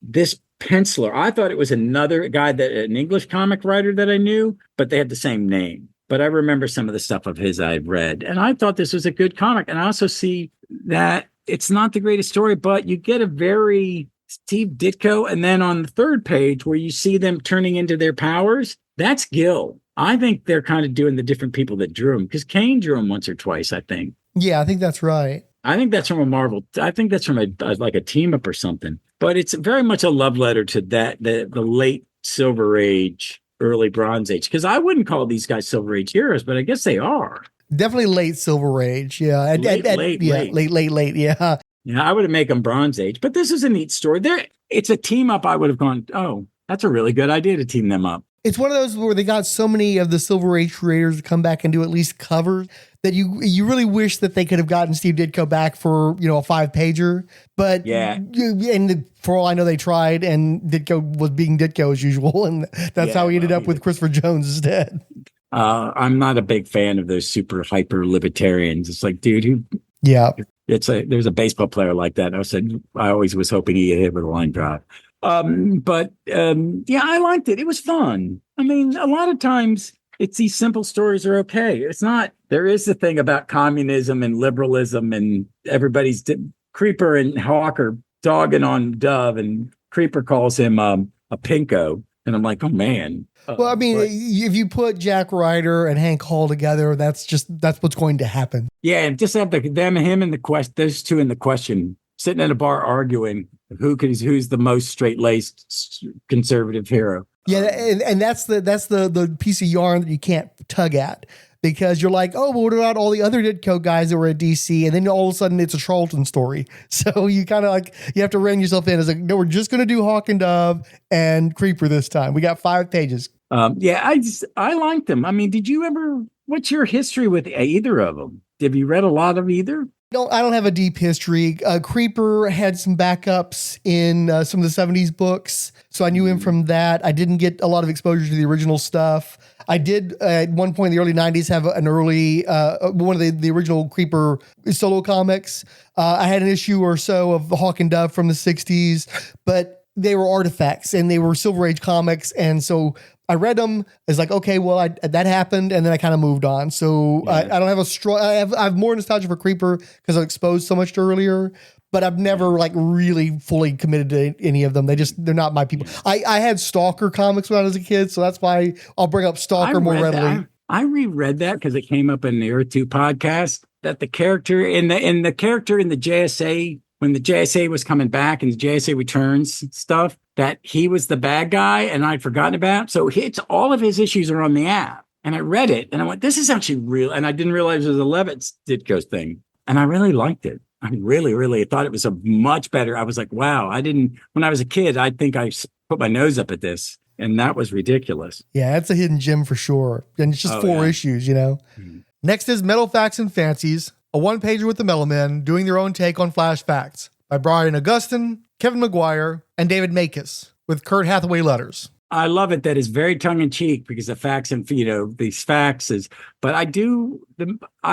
this penciler. I thought it was another guy, an English comic writer that I knew, but they had the same name. But I remember some of the stuff of his I've read, and I thought this was a good comic. And I also see that it's not the greatest story, but you get a very Steve Ditko. And then on the third page where you see them turning into their powers, that's Gil. I think they're kind of doing the different people that drew him, because Kane drew him once or twice, I think. Yeah, I think that's right. I think that's from a Marvel. I think that's from a team up or something. But it's very much a love letter to the late Silver Age, early Bronze Age. Because I wouldn't call these guys Silver Age heroes, but I guess they are. Definitely late Silver Age. Yeah. Late. Yeah. Yeah, I would make them Bronze Age. But this is a neat story. It's a team up. I would have gone, oh, that's a really good idea to team them up. It's one of those where they got so many of the Silver Age creators to come back and do at least covers that you really wish that they could have gotten Steve Ditko back for, a 5-pager. But yeah, and for all I know, they tried, and Ditko was being Ditko as usual, and that's how he ended up with Christopher Jones instead. I'm not a big fan of those super hyper libertarians. It's like, dude, there's a baseball player like that. And I always was hoping he hit with a line drive. I liked it. It was fun. I mean, a lot of times it's these simple stories are okay. It's not, there is the thing about communism and liberalism, and everybody's Creeper and Hawk are dogging on Dove, and Creeper calls him a pinko. And I'm like, oh man. Well, I mean, if you put Jack Ryder and Hank Hall together, that's what's going to happen. Yeah. And just have him and those two in the question, sitting in a bar arguing who's the most straight-laced conservative hero. Yeah, and that's the piece of yarn that you can't tug at, because you're like, oh, well, what about all the other Ditko guys that were at DC? And then all of a sudden it's a Charlton story. So you kind of you have to rein yourself in as no, we're just going to do Hawk and Dove and Creeper this time. We got 5 pages. I liked them. I mean, what's your history with either of them? Have you read a lot of either? No, I don't have a deep history. Creeper had some backups in some of the 70s books, so I knew him from that. I didn't get a lot of exposure to the original stuff. I did, at one point in the early 90s, have an early, one of the original Creeper solo comics. I had an issue or so of Hawk and Dove from the 60s, but they were artifacts, and they were Silver Age comics, and so I read them. It's like, okay, well, that happened, and then I kind of moved on. So I don't have a strong. I have more nostalgia for Creeper because I was exposed so much to earlier, but I've never really fully committed to any of them. They're not my people. I had Stalker comics when I was a kid, so that's why I'll bring up Stalker more readily. I reread that because it came up in the Earth 2 podcast that the character in the JSA, when the JSA was coming back and the JSA Returns stuff, that he was the bad guy and I'd forgotten about. So all of his issues are on the app. And I read it and I went, this is actually real. And I didn't realize it was a Levitz Ditko thing. And I really liked it. I really, really thought it was a much better. I was like, wow, when I was a kid, I think I put my nose up at this. And that was ridiculous. Yeah, it's a hidden gem for sure. And it's just 4 issues, Mm-hmm. Next is Metal Facts and Fancies, a 1-pager with the Metal Men doing their own take on Flash Facts by Brian Augustyn, Kevin Maguire, and David Meikis with Kurt Hathaway letters. I love it that it's very tongue-in-cheek because the facts and, these facts is, but I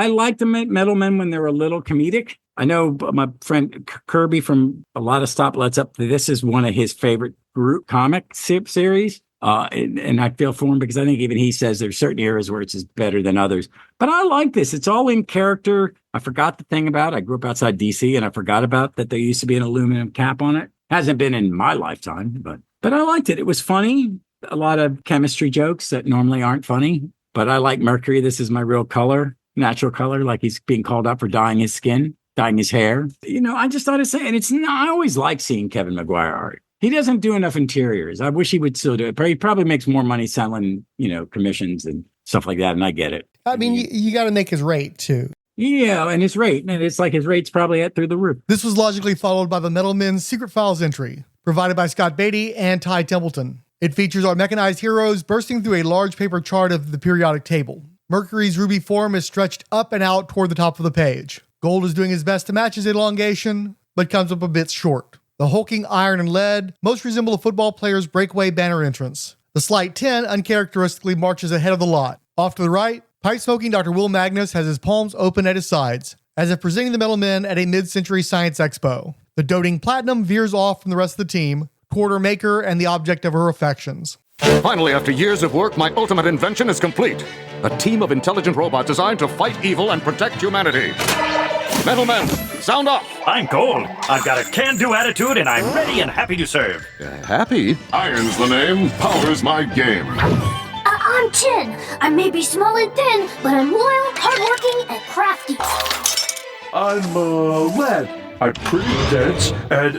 like the Metal Men when they're a little comedic. I know my friend Kirby from a lot of Stoplights Up, this is one of his favorite group comic series. And I feel for him because I think even he says there's certain eras where it's just better than others. But I like this. It's all in character. I forgot the thing about it. I grew up outside DC and I forgot about that there used to be an aluminum cap on it. Hasn't been in my lifetime, but I liked it. It was funny. A lot of chemistry jokes that normally aren't funny. But I like Mercury. This is my real color, natural color, like he's being called up for dyeing his skin, dyeing his hair. I just thought and I always like seeing Kevin Maguire art. He doesn't do enough interiors. I wish he would still do it, but he probably makes more money selling, commissions and stuff like that. And I get it. I mean, you got to make his rate too. Yeah, and his rate. And it's like his rate's probably through the roof. This was logically followed by the Metal Men's Secret Files entry, provided by Scott Beatty and Ty Templeton. It features our mechanized heroes bursting through a large paper chart of the periodic table. Mercury's ruby form is stretched up and out toward the top of the page. Gold is doing his best to match his elongation, but comes up a bit short. The hulking iron and lead most resemble a football player's breakaway banner entrance. The slight 10 uncharacteristically marches ahead of the lot. Off to the right, pipe-smoking Dr. Will Magnus has his palms open at his sides, as if presenting the metal men at a mid-century science expo. The doting Platinum veers off from the rest of the team, toward her maker and the object of her affections. Finally, after years of work, my ultimate invention is complete. A team of intelligent robots designed to fight evil and protect humanity. Metal men, sound off! I'm Gold. I've got a can-do attitude, and I'm ready and happy to serve. Happy? Iron's the name, power's my game. I'm Tin. I may be small and thin, but I'm loyal, hardworking, and crafty. I'm Lead. I'm pretty dense and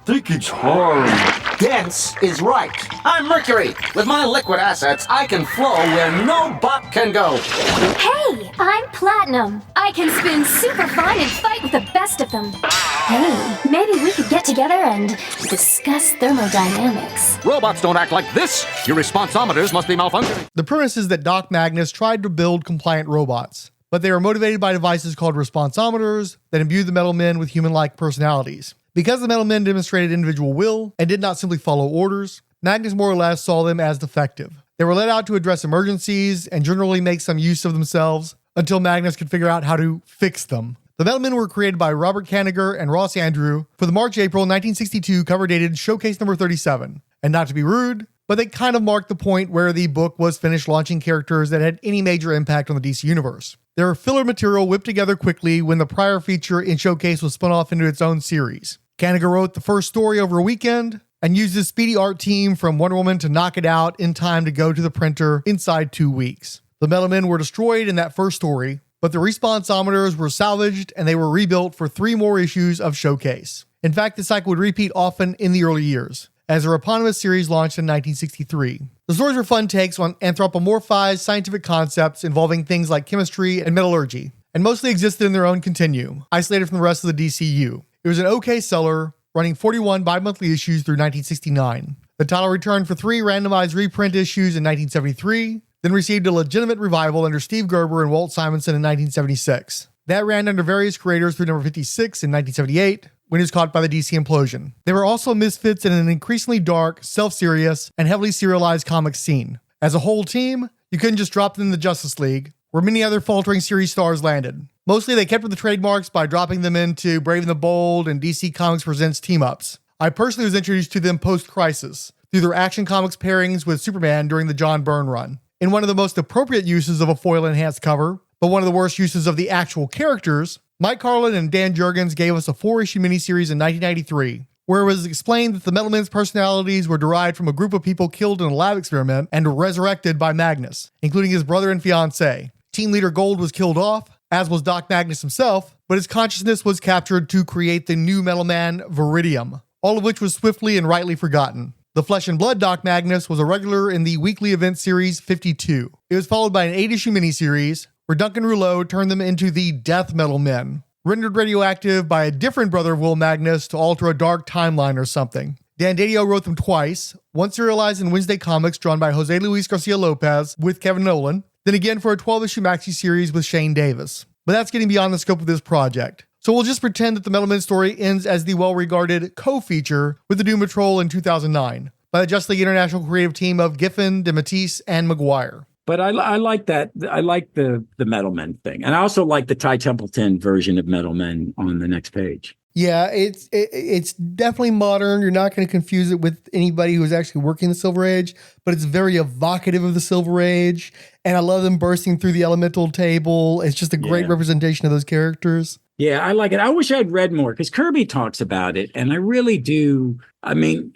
think it's hard. Dense is right. I'm Mercury. With my liquid assets, I can flow where no bot can go. Hey, I'm Platinum. I can spin super fine and fight with the best of them. Hey, maybe we could get together and discuss thermodynamics. Robots don't act like this. Your responsometers must be malfunctioning. The premise is that Doc Magnus tried to build compliant robots, but they were motivated by devices called responsometers that imbued the metal men with human-like personalities. Because the metal men demonstrated individual will and did not simply follow orders, Magnus more or less saw them as defective. They were let out to address emergencies and generally make some use of themselves until Magnus could figure out how to fix them. The metal men were created by Robert Kanigher and Ross Andrew for the March-April 1962 cover dated Showcase number 37. And not to be rude, but they kind of marked the point where the book was finished launching characters that had any major impact on the DC universe. They were filler material whipped together quickly when the prior feature in Showcase was spun off into its own series. Kanigher wrote the first story over a weekend and used his speedy art team from Wonder Woman to knock it out in time to go to the printer inside 2 weeks. The metal men were destroyed in that first story, but the responsometers were salvaged and they were rebuilt for 3 more issues of Showcase. In fact, the cycle would repeat often in the early years, as their eponymous series launched in 1963. The stories were fun takes on anthropomorphized scientific concepts involving things like chemistry and metallurgy, and mostly existed in their own continuum, isolated from the rest of the DCU. It was an okay seller, running 41 bi-monthly issues through 1969. The title returned for 3 randomized reprint issues in 1973, then received a legitimate revival under Steve Gerber and Walt Simonson in 1976. That ran under various creators through number 56 in 1978, when he was caught by the DC implosion. They were also misfits in an increasingly dark, self-serious, and heavily serialized comic scene. As a whole team, you couldn't just drop them in the Justice League, where many other faltering series stars landed. Mostly they kept with the trademarks by dropping them into Brave and the Bold and DC Comics Presents team-ups. I personally was introduced to them post-Crisis, through their Action Comics pairings with Superman during the John Byrne run. In one of the most appropriate uses of a foil-enhanced cover, but one of the worst uses of the actual characters, Mike Carlin and Dan Jurgens gave us a 4-issue miniseries in 1993, where it was explained that the Metal Men's personalities were derived from a group of people killed in a lab experiment and resurrected by Magnus, including his brother and fiancé. Team leader Gold was killed off, as was Doc Magnus himself, but his consciousness was captured to create the new Metal Man Viridium, all of which was swiftly and rightly forgotten. The Flesh and Blood Doc Magnus was a regular in the weekly event series 52. It was followed by an 8-issue miniseries, where Duncan Rouleau turned them into the Death Metal Men, rendered radioactive by a different brother of Will Magnus to alter a dark timeline or something. Dan D.E.O wrote them twice, once serialized in Wednesday Comics drawn by Jose Luis Garcia Lopez with Kevin Nolan, then again for a 12-issue maxi series with Shane Davis. But that's getting beyond the scope of this project. So we'll just pretend that the Metal Men story ends as the well-regarded co-feature with the Doom Patrol in 2009 by the Justice League International creative team of Giffen, DeMatteis, and Maguire. But I like that. I like the Metal Men thing. And I also like the Ty Templeton version of Metal Men on the next page. Yeah, it's definitely modern. You're not going to confuse it with anybody who's actually working the Silver Age, but it's very evocative of the Silver Age. And I love them bursting through the elemental table. It's just a great representation of those characters. Yeah, I like it. I wish I'd read more because Kirby talks about it, and I really do. I mean,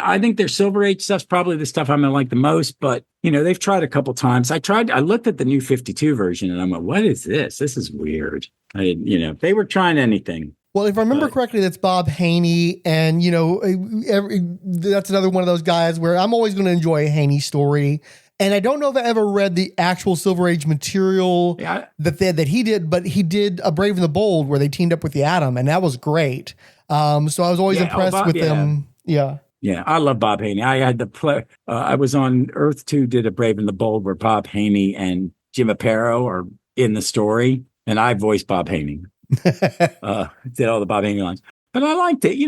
I think their Silver Age stuff's probably the stuff I'm gonna like the most. But they've tried a couple times. I looked at the new 52 version, and I'm like, what is this? This is weird. They were trying anything. Well, if I remember correctly, that's Bob Haney, and that's another one of those guys where I'm always going to enjoy a Haney story. And I don't know if I ever read the actual Silver Age material that he did, but he did A Brave and the Bold where they teamed up with the Atom, and that was great. So I was always impressed with them. Yeah. Yeah, I love Bob Haney. I had I was on Earth 2, did A Brave and the Bold, where Bob Haney and Jim Aparo are in the story, and I voiced Bob Haney. Did all the Bob Haney lines. But I liked it.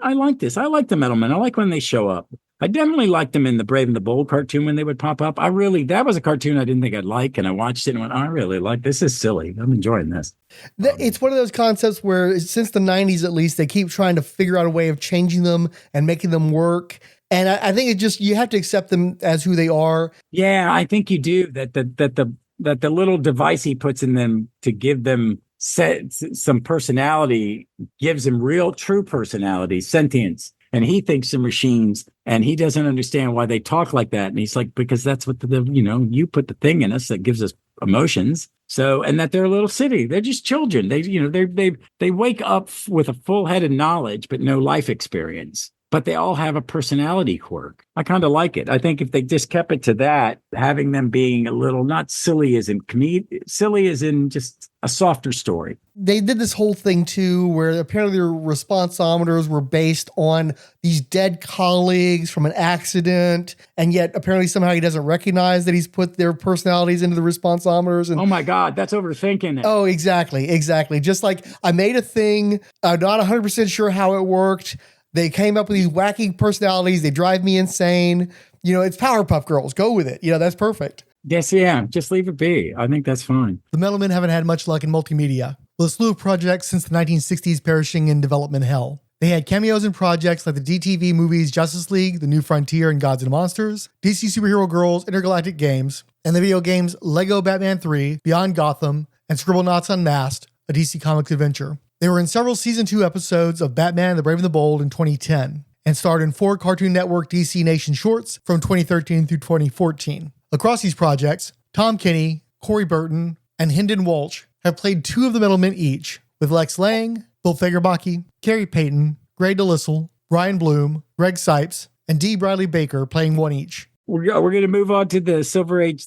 I like this. I like the Metal Men. I like when they show up. I definitely liked them in the Brave and the Bold cartoon when they would pop up. That was a cartoon I didn't think I'd like, and I watched it and went, I really like this. Is silly. I'm enjoying this. It's one of those concepts where since the 90s, at least, they keep trying to figure out a way of changing them and making them work. And I think you have to accept them as who they are. Yeah, I think you do. That the little device he puts in them to give them some personality gives them real, true personality, sentience. And he thinks they're machines, and he doesn't understand why they talk like that. And he's like, because that's what you put the thing in us that gives us emotions. So, and that they're a little silly. They're just children. They wake up with a full head of knowledge, but no life experience. But they all have a personality quirk. I kind of like it. I think if they just kept it to that, having them being a little, not silly as in silly as in just a softer story. They did this whole thing too, where apparently their responsometers were based on these dead colleagues from an accident. And yet apparently somehow he doesn't recognize that he's put their personalities into the responsometers. And oh my God, that's overthinking it. Oh, exactly. Just like I made a thing, I'm not 100% sure how it worked. They came up with these wacky personalities. They drive me insane. It's Powerpuff Girls. Go with it. That's perfect. Yes, yeah. Just leave it be. I think that's fine. The Metal Men haven't had much luck in multimedia, with a slew of projects since the 1960s perishing in development hell. They had cameos in projects like the DTV movies Justice League, The New Frontier, and Gods and Monsters, DC Superhero Girls, Intergalactic Games, and the video games Lego Batman 3, Beyond Gotham, and Scribblenauts Unmasked, a DC Comics adventure. They were in several Season 2 episodes of Batman, The Brave and the Bold in 2010, and starred in 4 Cartoon Network DC Nation shorts from 2013 through 2014. Across these projects, Tom Kenny, Corey Burton, and Hendon Walsh have played 2 of the Metal Men each, with Lex Lang, Bill Fagerbacke, Carrie Payton, Gray DeLissel, Brian Bloom, Greg Sipes, and D. Bradley Baker playing 1 each. We're going to move on to the Silver Age,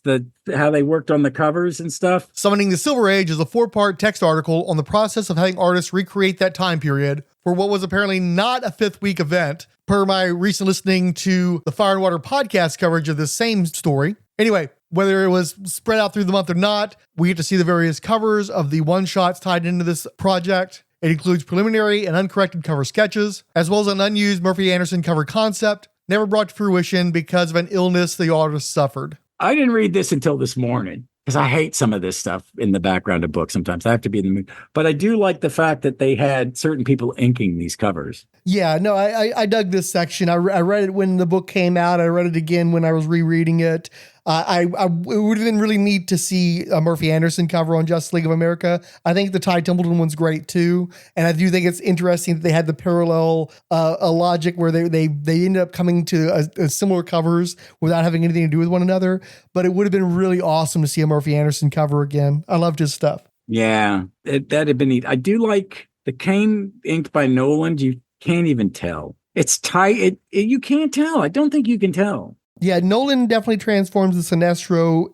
how they worked on the covers and stuff. Summoning the Silver Age is a 4-part text article on the process of having artists recreate that time period for what was apparently not a 5th week event, per my recent listening to the Fire and Water podcast coverage of the same story. Anyway, whether it was spread out through the month or not, we get to see the various covers of the one-shots tied into this project. It includes preliminary and uncorrected cover sketches, as well as an unused Murphy Anderson cover concept, never brought to fruition because of an illness the artist suffered. I didn't read this until this morning because I hate some of this stuff in the background of books sometimes. I have to be in the mood. But I do like the fact that they had certain people inking these covers. Yeah, no, I dug this section. I read it when the book came out. I read it again when I was rereading it. It would have been really neat to see a Murphy Anderson cover on Justice League of America. I think the Ty Templeton one's great too. And I do think it's interesting that they had the parallel logic where they ended up coming to a similar covers without having anything to do with one another. But it would have been really awesome to see a Murphy Anderson cover again. I loved his stuff. Yeah, that'd have been neat. I do like the Kane inked by Nolan. You can't even tell. It's tight. You can't tell. I don't think you can tell. Yeah, Nolan definitely transforms the Sinestro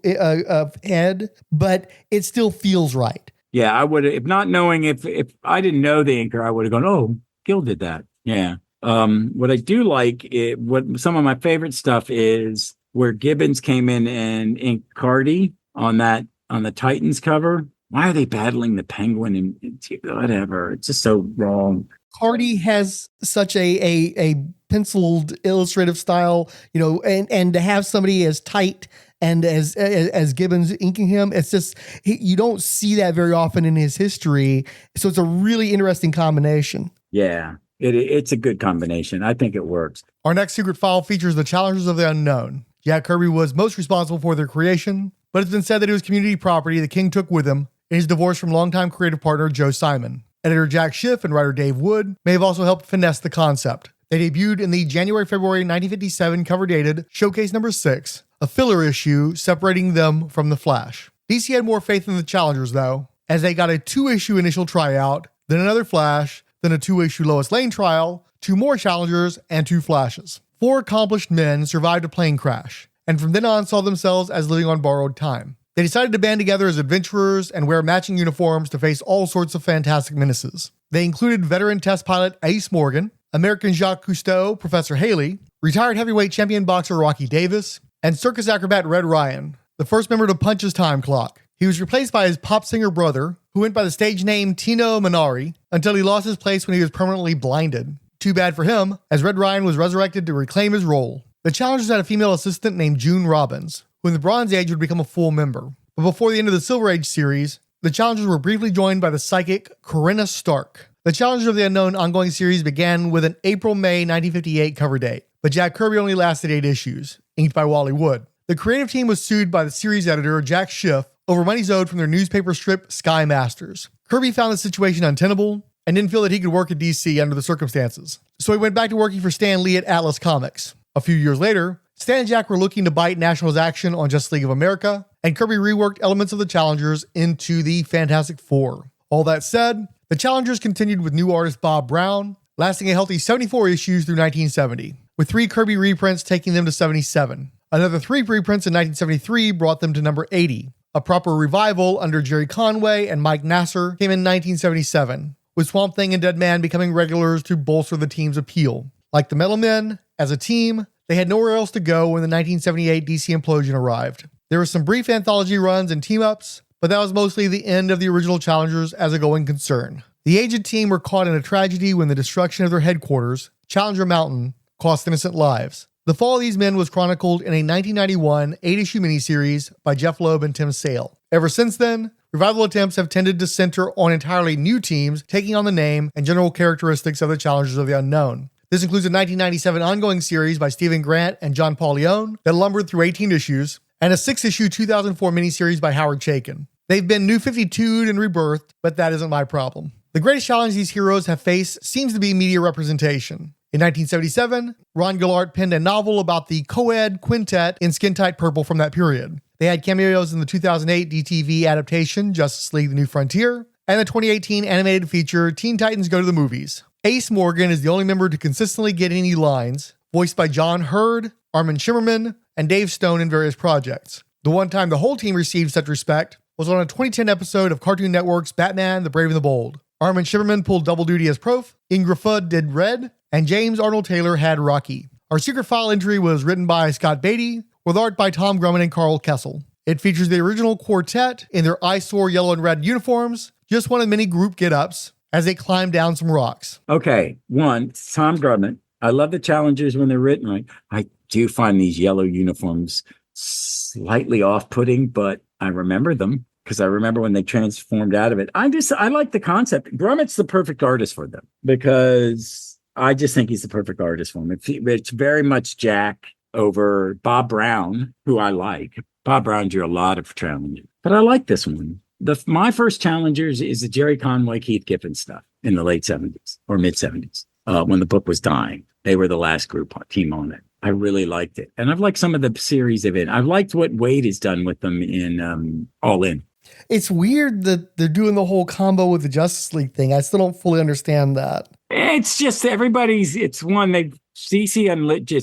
head, but it still feels right. Yeah, I would have, if not knowing, if I didn't know the inker, I would have gone, oh, Gil did that. Yeah. What I do like, what some of my favorite stuff is where Gibbons came in and inked Cardy on the Titans cover. Why are they battling the Penguin and whatever? It's just so wrong. Cardy has such a penciled illustrative style, and to have somebody as tight and as Gibbons inking him. It's just, you don't see that very often in his history. So it's a really interesting combination. Yeah, it's a good combination. I think it works. Our next secret file features the Challengers of the Unknown. Jack Kirby was most responsible for their creation, but it's been said that it was community property the King took with him in his divorce from longtime creative partner Joe Simon. Editor Jack Schiff and writer Dave Wood may have also helped finesse the concept. They debuted in the January-February 1957 cover-dated Showcase number 6, a filler issue separating them from The Flash. DC had more faith in the Challengers, though, as they got a 2-issue initial tryout, then another Flash, then a 2-issue Lois Lane trial, 2 more Challengers, and 2 Flashes. 4 accomplished men survived a plane crash, and from then on saw themselves as living on borrowed time. They decided to band together as adventurers and wear matching uniforms to face all sorts of fantastic menaces. They included veteran test pilot Ace Morgan, American Jacques Cousteau, Professor Haley, retired heavyweight champion boxer Rocky Davis, and circus acrobat Red Ryan, the first member to punch his time clock. He was replaced by his pop singer brother, who went by the stage name Tino Minari, until he lost his place when he was permanently blinded. Too bad for him, as Red Ryan was resurrected to reclaim his role. The Challengers had a female assistant named June Robbins, who in the Bronze Age would become a full member. But before the end of the Silver Age series, the Challengers were briefly joined by the psychic Corinna Stark. The Challengers of the Unknown ongoing series began with an April-May 1958 cover date, but Jack Kirby only lasted 8 issues, inked by Wally Wood. The creative team was sued by the series editor, Jack Schiff, over monies owed from their newspaper strip, Sky Masters. Kirby found the situation untenable and didn't feel that he could work at DC under the circumstances. So he went back to working for Stan Lee at Atlas Comics. A few years later, Stan and Jack were looking to bite National's action on Justice League of America, and Kirby reworked elements of the Challengers into the Fantastic Four. All that said, the Challengers continued with new artist Bob Brown, lasting a healthy 74 issues through 1970, with 3 Kirby reprints taking them to 77. Another 3 reprints in 1973 brought them to number 80. A proper revival under Jerry Conway and Mike Nasser came in 1977, with Swamp Thing and Deadman becoming regulars to bolster the team's appeal. Like the Metal Men, as a team, they had nowhere else to go when the 1978 DC implosion arrived. There were some brief anthology runs and team-ups, but that was mostly the end of the original Challengers as a going concern. The aged team were caught in a tragedy when the destruction of their headquarters, Challenger Mountain, cost innocent lives. The fall of these men was chronicled in a 1991 8-issue miniseries by Jeff Loeb and Tim Sale. Ever since then, revival attempts have tended to center on entirely new teams taking on the name and general characteristics of the Challengers of the Unknown. This includes a 1997 ongoing series by Stephen Grant and John Paul Leone that lumbered through 18 issues, and a 6-issue 2004 miniseries by Howard Chaykin. They've been New 52'd and rebirthed, but that isn't my problem. The greatest challenge these heroes have faced seems to be media representation. In 1977, Ron Gillard penned a novel about the co-ed quintet in Skin Tight Purple from that period. They had cameos in the 2008 DTV adaptation Justice League The New Frontier, and the 2018 animated feature Teen Titans Go to the Movies. Ace Morgan is the only member to consistently get any lines, voiced by John Hurd, Armin Shimmerman, and Dave Stone in various projects. The one time the whole team received such respect was on a 2010 episode of Cartoon Network's Batman, the Brave and the Bold. Armin Shimmerman pulled double duty as Prof, Ingra Fudd did Red, and James Arnold Taylor had Rocky. Our secret file entry was written by Scott Beatty, with art by Tom Grummett and Carl Kesel. It features the original quartet in their eyesore yellow and red uniforms, just one of many group get-ups, as they climb down some rocks. Okay, one, Tom Grummett. I love the Challengers when they're written right. I do find these yellow uniforms slightly off-putting, but I remember them because I remember when they transformed out of it. I like the concept. Grummett's the perfect artist for them because I just think he's the perfect artist for them. It's very much Jack over Bob Brown, who I like. Bob Brown drew a lot of Challengers, but I like this one. My first Challengers is the Jerry Conway, Keith Giffen stuff in the late 70s or mid 70s when the book was dying. They were the last team on it. I really liked it. And I've liked some of the series of it. I've liked what Waid has done with them in All In. It's weird that they're doing the whole combo with the Justice League thing. I still don't fully understand that. It's just it's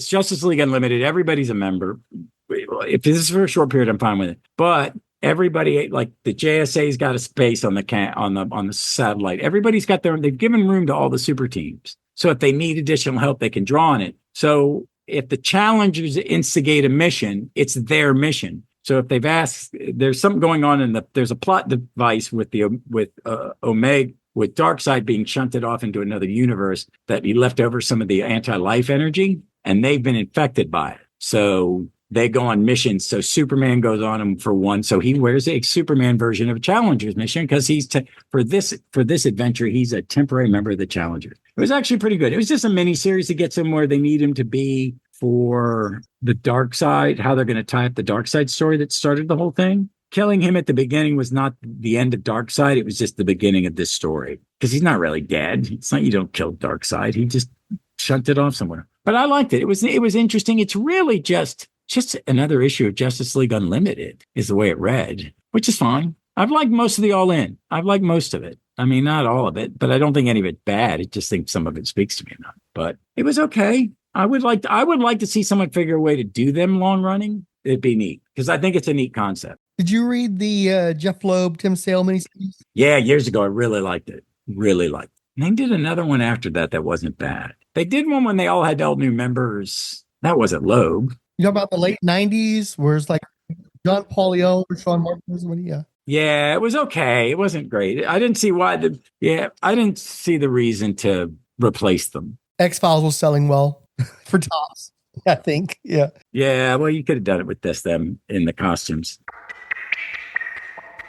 Justice League Unlimited. Everybody's a member. If this is for a short period, I'm fine with it. But everybody, like the JSA's got a space on the satellite. Everybody's got they've given room to all the super teams. So if they need additional help, they can draw on it. So if the Challengers instigate a mission, it's their mission. So if they've asked, there's something going on there's a plot device with Omega, with Darkseid being shunted off into another universe that he left over some of the anti-life energy, and they've been infected by it. So they go on missions. So Superman goes on them for one. So he wears a Superman version of a Challenger's mission because he's for this adventure, he's a temporary member of the Challenger. It was actually pretty good. It was just a mini series to get him where they need him to be for the dark side, how they're going to tie up the dark side story that started the whole thing. Killing him at the beginning was not the end of Darkseid. It was just the beginning of this story because he's not really dead. It's not you don't kill Darkseid. He just shunted off somewhere. But I liked it. It was interesting. It's really just another issue of Justice League Unlimited is the way it read, which is fine. I've liked most of the All In. I've liked most of it. I mean, not all of it, but I don't think any of it bad. I just think some of it speaks to me enough. But it was okay. I would like to see someone figure a way to do them long running. It'd be neat because I think it's a neat concept. Did you read the Jeff Loeb, Tim Sale miniseries? Yeah, years ago. I really liked it. Really liked it. And they did another one after that wasn't bad. They did one when they all had all new members. That wasn't Loeb. You know about the late 90s where it's like John Paulione or Sean Martin? Yeah. Yeah, it was okay. It wasn't great. I didn't see why I didn't see the reason to replace them. X-Files was selling well for tops, I think. Yeah. Yeah, well, you could have done it with them in the costumes.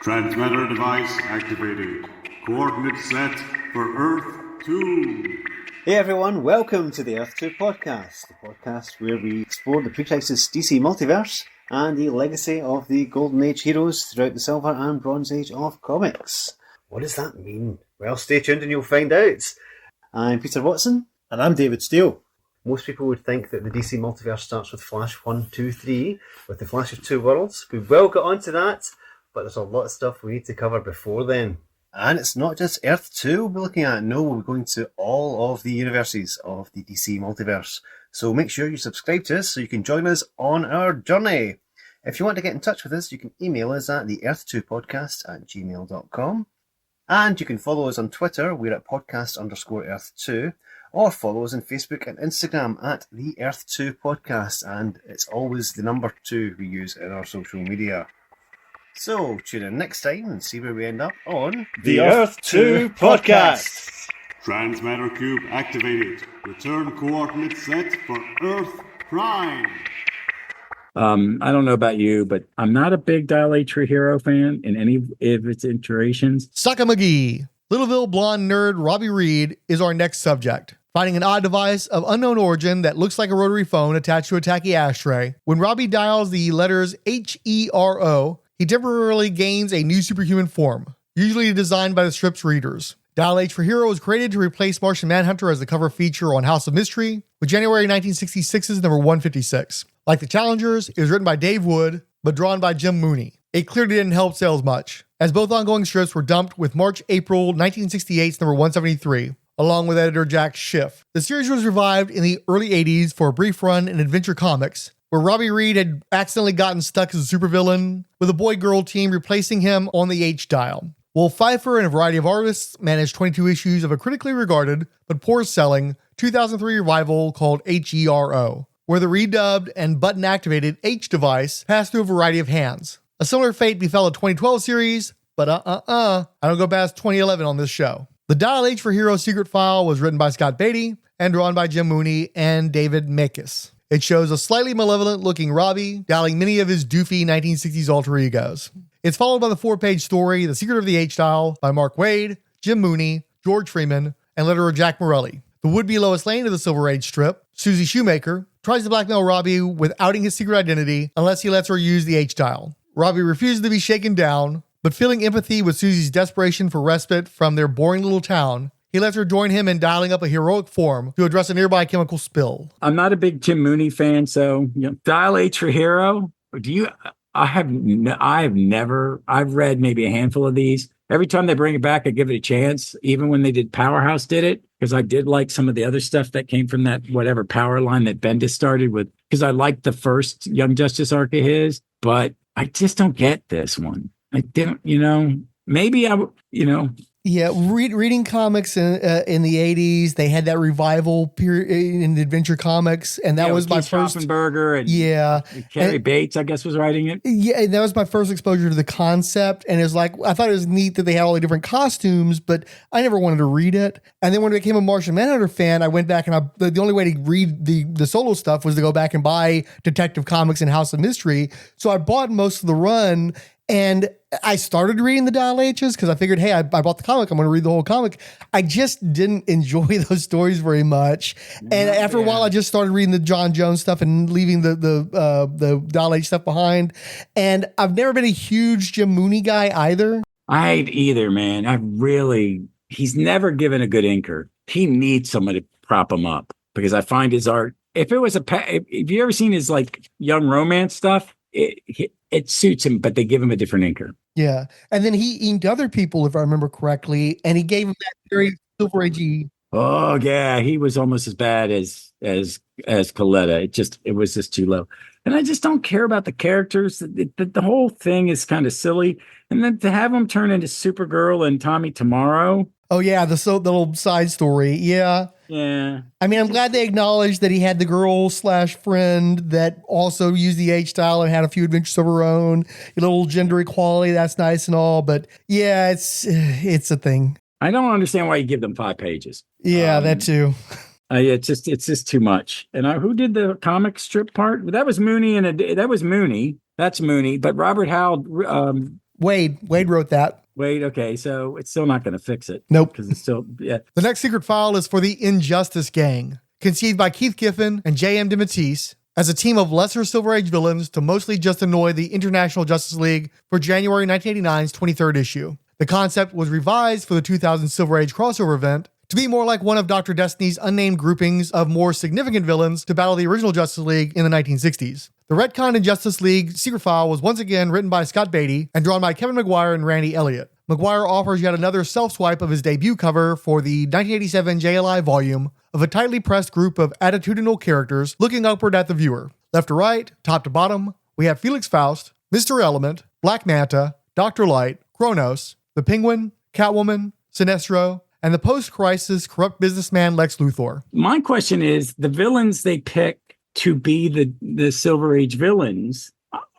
Transmitter device activated. Coordinates set for Earth 2. Hey everyone, welcome to the Earth 2 podcast, the podcast where we explore the pre-crisis DC multiverse and the legacy of the Golden Age heroes throughout the Silver and Bronze Age of comics. What does that mean? Well, stay tuned and you'll find out. I'm Peter Watson. And I'm David Steele. Most people would think that the DC multiverse starts with Flash 1, 2, 3, with the Flash of Two Worlds. We will get onto that, but there's a lot of stuff we need to cover before then. And it's not just Earth 2 we'll be looking at. No, we're going to all of the universes of the DC multiverse. So make sure you subscribe to us so you can join us on our journey. If you want to get in touch with us, you can email us at theearth2podcast@gmail.com. And you can follow us on Twitter. We're at podcast_Earth2. Or follow us on Facebook and Instagram at the Earth 2 Podcast. And it's always the number 2 we use in our social media. So tune in next time and see where we end up on The Earth 2 Podcast. Transmatter cube activated. Return coordinates set for Earth Prime. I don't know about you, but I'm not a big Dial H for Hero fan in any of its iterations. Sucka McGee. Littleville blonde nerd Robbie Reed is our next subject. Finding an odd device of unknown origin that looks like a rotary phone attached to a tacky ashtray, when Robbie dials the letters HERO, he temporarily gains a new superhuman form, usually designed by the strip's readers. Dial H for Hero was created to replace Martian Manhunter as the cover feature on House of Mystery, with January 1966's number 156. Like the Challengers, it was written by Dave Wood, but drawn by Jim Mooney. It clearly didn't help sales much, as both ongoing strips were dumped with March-April 1968's number 173, along with editor Jack Schiff. The series was revived in the early 80s for a brief run in Adventure Comics, where Robbie Reed had accidentally gotten stuck as a supervillain, with a boy-girl team replacing him on the H-dial. Wolf Pfeiffer and a variety of artists managed 22 issues of a critically regarded, but poor-selling, 2003 revival called HERO, where the redubbed and button-activated H device passed through a variety of hands. A similar fate befell a 2012 series, but I don't go past 2011 on this show. The Dial H for Hero secret file was written by Scott Beatty and drawn by Jim Mooney and David Meikis. It shows a slightly malevolent-looking Robbie dialing many of his doofy 1960s alter egos. It's followed by the 4-page story, The Secret of the H-Dial, by Mark Waid, Jim Mooney, George Freeman, and letterer Jack Morelli. The would-be Lois Lane of the Silver Age strip, Susie Shoemaker, tries to blackmail Robbie with outing his secret identity unless he lets her use the H-Dial. Robbie refuses to be shaken down, but feeling empathy with Susie's desperation for respite from their boring little town, he lets her join him in dialing up a heroic form to address a nearby chemical spill. I'm not a big Jim Mooney fan, so Dial H for Hero. I've read maybe a handful of these. Every time they bring it back, I give it a chance. Even when they did Powerhouse did it, because I did like some of the other stuff that came from that whatever power line that Bendis started with, because I liked the first Young Justice arc of his, but I just don't get this one. I didn't, maybe Yeah, reading comics in the 80s, they had that revival period in adventure comics, and that was my first. Stauffenberger and Cary Bates, I guess, was writing it. Yeah, and that was my first exposure to the concept, and it was like I thought it was neat that they had all the different costumes, but I never wanted to read it. And then when I became a Martian Manhunter fan, I went back and the only way to read the solo stuff was to go back and buy Detective Comics and House of Mystery. So I bought most of the run. And I started reading the Dial H's because I figured, hey, I bought the comic. I'm going to read the whole comic. I just didn't enjoy those stories very much. And after a while, I just started reading the John Jones stuff and leaving the Dial H stuff behind. And I've never been a huge Jim Mooney guy either. I ain't either, man. He's never given a good inker. He needs someone to prop him up because I find his art. If you ever seen his like young romance stuff, it suits him, but they give him a different inker. Yeah. And then he inked other people, if I remember correctly, and he gave him that very Silver Age-y. Oh yeah, he was almost as bad as Coletta. It was just too low. And I just don't care about the characters. The whole thing is kind of silly. And then to have him turn into Supergirl and Tommy Tomorrow. Oh yeah, the little side story. Yeah. Yeah. I mean, I'm glad they acknowledged that he had the girl/friend that also used the H style and had a few adventures of her own. A little gender equality, that's nice and all, but yeah, it's a thing. I don't understand why you give them 5 pages. Yeah, that too. It's just too much. And who did the comic strip part? That was Mooney that was Mooney. That's Mooney, but Robert Howell Waid wrote that. Waid, okay, so it's still not going to fix it. Nope. Because it's still, yeah. The next secret file is for the Injustice Gang, conceived by Keith Giffen and J.M. DeMatteis as a team of lesser Silver Age villains to mostly just annoy the International Justice League for January 1989's 23rd issue. The concept was revised for the 2000 Silver Age crossover event to be more like one of Dr. Destiny's unnamed groupings of more significant villains to battle the original Justice League in the 1960s. The retconned Injustice League secret file was once again written by Scott Beatty and drawn by Kevin Maguire and Randy Elliott. Maguire offers yet another self-swipe of his debut cover for the 1987 JLI volume of a tightly pressed group of attitudinal characters looking upward at the viewer. Left to right, top to bottom, we have Felix Faust, Mr. Element, Black Manta, Dr. Light, Kronos, the Penguin, Catwoman, Sinestro, and the post-crisis corrupt businessman Lex Luthor. My question is, the villains they pick to be the Silver Age villains,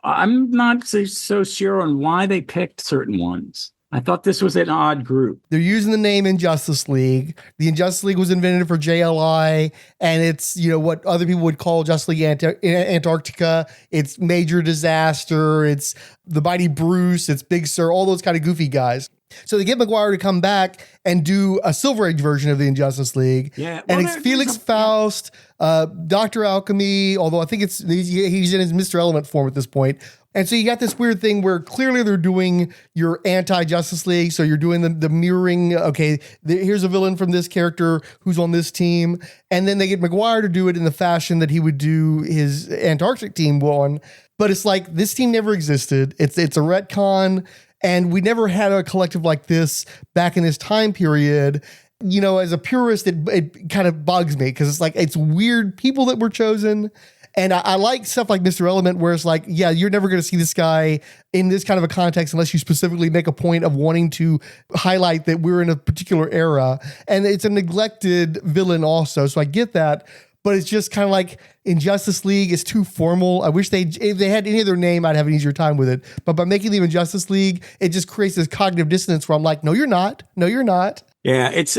I'm not so sure on why they picked certain ones. I thought this was an odd group. They're using the name Injustice League. The Injustice League was invented for JLI, and it's, what other people would call Justice League Antarctica. It's Major Disaster. It's the Mighty Bruce. It's Big Sur, all those kind of goofy guys. So they get Maguire to come back and do a Silver Age version of the Injustice League. Yeah, and it's Felix Faust, Dr. Alchemy, although I think he's in his Mr. Element form at this point. And so you got this weird thing where clearly they're doing your anti-Justice League. So you're doing the mirroring. Okay, here's a villain from this character who's on this team. And then they get Maguire to do it in the fashion that he would do his Antarctic team on. But it's like, this team never existed. It's a retcon. And we never had a collective like this back in this time period. As a purist, it kind of bugs me because it's like, it's weird people that were chosen. And I like stuff like Mr. Element, where it's like, yeah, you're never going to see this guy in this kind of a context unless you specifically make a point of wanting to highlight that we're in a particular era. And it's a neglected villain also. So I get that. But it's just kind of like Injustice League is too formal. I wish if they had any other name, I'd have an easier time with it. But by making them Injustice League, it just creates this cognitive dissonance where I'm like, no, you're not. No, you're not. Yeah, it's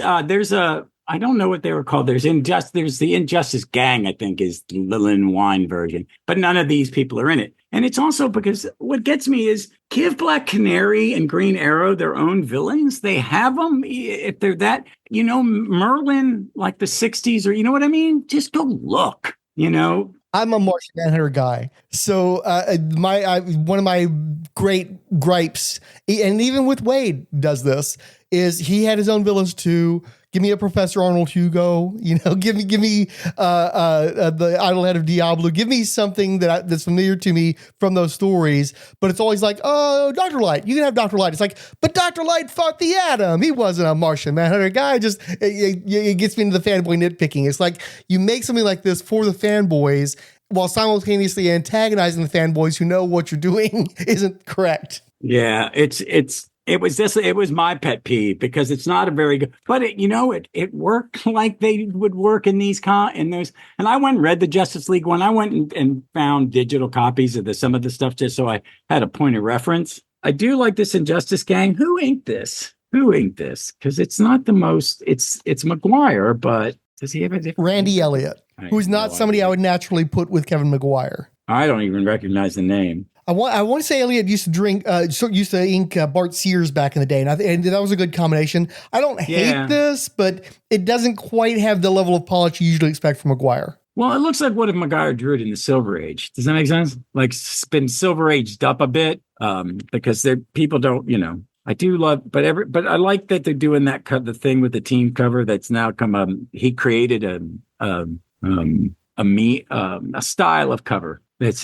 I don't know what they were called. There's the Injustice Gang, I think, is the Lillian Wine version. But none of these people are in it. And it's also because what gets me is give Black Canary and Green Arrow their own villains. They have them. If they're that, Merlin, like the 60s, or you know what I mean? Just go look, I'm a Martian Manhunter guy. So one of my great gripes, and even with Waid does this, is he had his own villains too. Give me a Professor Arnold Hugo, give me the idle head of Diablo. Give me something that's familiar to me from those stories. But it's always like, oh, Dr. Light. You can have Dr. Light. It's like, but Dr. Light fought the Atom. He wasn't a Martian Manhunter guy. It gets me into the fanboy nitpicking. It's like you make something like this for the fanboys while simultaneously antagonizing the fanboys who know what you're doing isn't correct. Yeah, it's It was my pet peeve because it's not a very good, but it worked like they would work in in those. And I went and read the Justice League one. I went and found digital copies of some of the stuff just so I had a point of reference. I do like this Injustice Gang. Who inked this? Because it's not the most, it's Maguire, but does he have a different? Randy Elliott, who's not somebody I would naturally put with Kevin Maguire. I don't even recognize the name. I want to say Elliott used to ink Bart Sears back in the day, and that was a good combination. I don't hate this, but it doesn't quite have the level of polish you usually expect from Maguire. Well, it looks like what if Maguire drew it in the Silver Age? Does that make sense? Like, it's been Silver Aged up a bit because people don't, I do love, but I like that they're doing the thing with the team cover that's now come. He created a style of cover. It's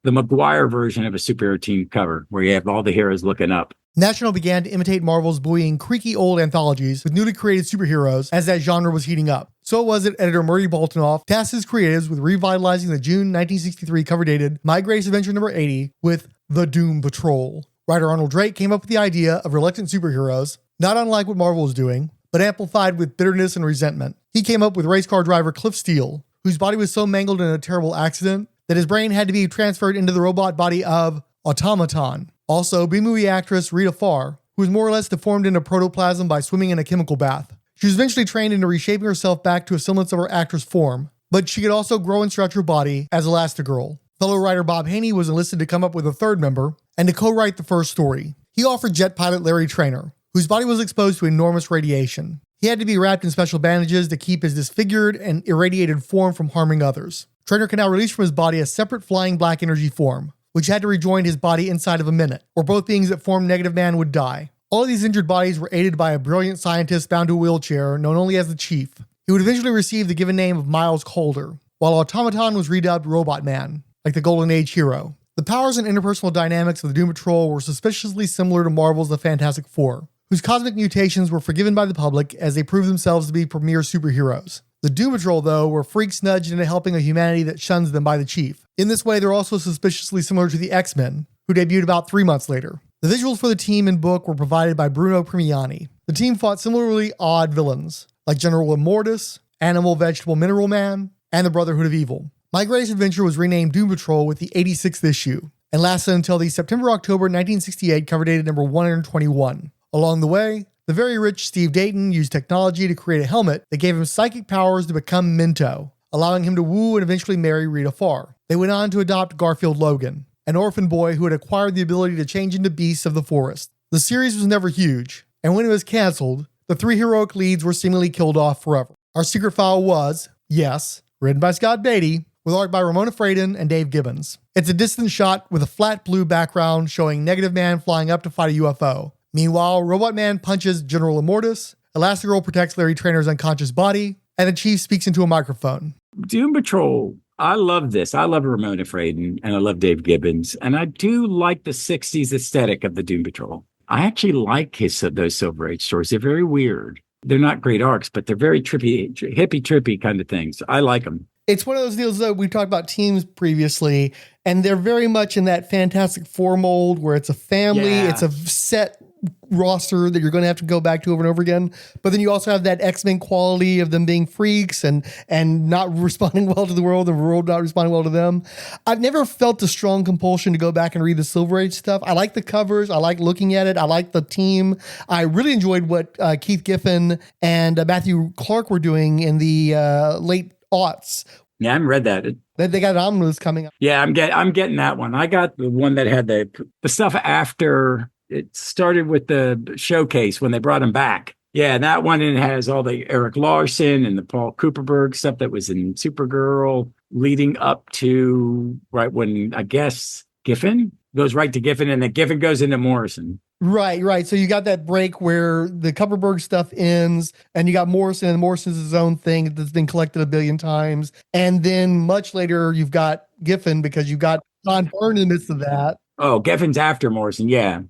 the Maguire version of a superhero team cover where you have all the heroes looking up. National began to imitate Marvel's buoying, creaky old anthologies with newly created superheroes as that genre was heating up. So was it editor Murray Boltinoff tasked his creatives with revitalizing the June 1963 cover-dated My Greatest Adventure number 80 with The Doom Patrol. Writer Arnold Drake came up with the idea of reluctant superheroes, not unlike what Marvel was doing, but amplified with bitterness and resentment. He came up with race car driver Cliff Steele, whose body was so mangled in a terrible accident that his brain had to be transferred into the robot body of Automaton. Also, B-movie actress Rita Farr, who was more or less deformed into protoplasm by swimming in a chemical bath. She was eventually trained into reshaping herself back to a semblance of her actress form, but she could also grow and stretch her body as Elastigirl. Fellow writer Bob Haney was enlisted to come up with a third member and to co-write the first story. He offered jet pilot Larry Trainor, whose body was exposed to enormous radiation. He had to be wrapped in special bandages to keep his disfigured and irradiated form from harming others. Trainor can now release from his body a separate flying black energy form, which had to rejoin his body inside of a minute, or both beings that formed Negative Man would die. All of these injured bodies were aided by a brilliant scientist bound to a wheelchair, known only as the Chief. He would eventually receive the given name of Miles Calder, while Automaton was redubbed Robot Man, like the Golden Age hero. The powers and interpersonal dynamics of the Doom Patrol were suspiciously similar to Marvel's The Fantastic Four, whose cosmic mutations were forgiven by the public as they proved themselves to be premier superheroes. The Doom Patrol, though, were freaks nudged into helping a humanity that shuns them by the Chief. In this way, they're also suspiciously similar to the X-Men, who debuted about 3 months later. The visuals for the team and book were provided by Bruno Premiani. The team fought similarly odd villains, like General Immortus, Animal Vegetable Mineral Man, and the Brotherhood of Evil. My Greatest Adventure was renamed Doom Patrol with the 86th issue, and lasted until the September-October 1968 cover dated number 121. Along the way, the very rich Steve Dayton used technology to create a helmet that gave him psychic powers to become Minto, allowing him to woo and eventually marry Rita Farr. They went on to adopt Garfield Logan, an orphan boy who had acquired the ability to change into beasts of the forest. The series was never huge, and when it was canceled, the 3 heroic leads were seemingly killed off forever. Our secret file was, yes, written by Scott Beatty, with art by Ramona Fradon and Dave Gibbons. It's a distant shot with a flat blue background showing Negative Man flying up to fight a UFO. Meanwhile, Robot Man punches General Immortus, Elastigirl protects Larry Trainor's unconscious body, and the Chief speaks into a microphone. Doom Patrol, I love this. I love Ramona Fradon, and I love Dave Gibbons, and I do like the 60s aesthetic of the Doom Patrol. I actually like those Silver Age stories. They're very weird. They're not great arcs, but they're very trippy, hippie-trippy kind of things. I like them. It's one of those deals that we talked about teams previously, and they're very much in that Fantastic Four mold where it's a family, it's a set roster that you're going to have to go back to over and over again. But then you also have that X-Men quality of them being freaks and not responding well to the world, the world not responding well to them. I've never felt a strong compulsion to go back and read the Silver Age stuff. I like the covers. I like looking at it. I like the team. I really enjoyed what Keith Giffen and Matthew Clark were doing in the late aughts. Yeah, I haven't read that. They got an omnibus coming up. Yeah, I'm getting that one. I got the one that had the stuff after it started with the showcase when they brought him back. Yeah, that one, and it has all the Eric Larson and the Paul Cooperberg stuff that was in Supergirl leading up to right when, I guess, Giffen goes right to Giffen, and then Giffen goes into Morrison. Right. So you got that break where the Cooperberg stuff ends, and you got Morrison, and Morrison's his own thing that's been collected a billion times. And then much later, you've got Giffen because you've got John Byrne in the midst of that. Oh, Giffen's after Morrison. Yeah.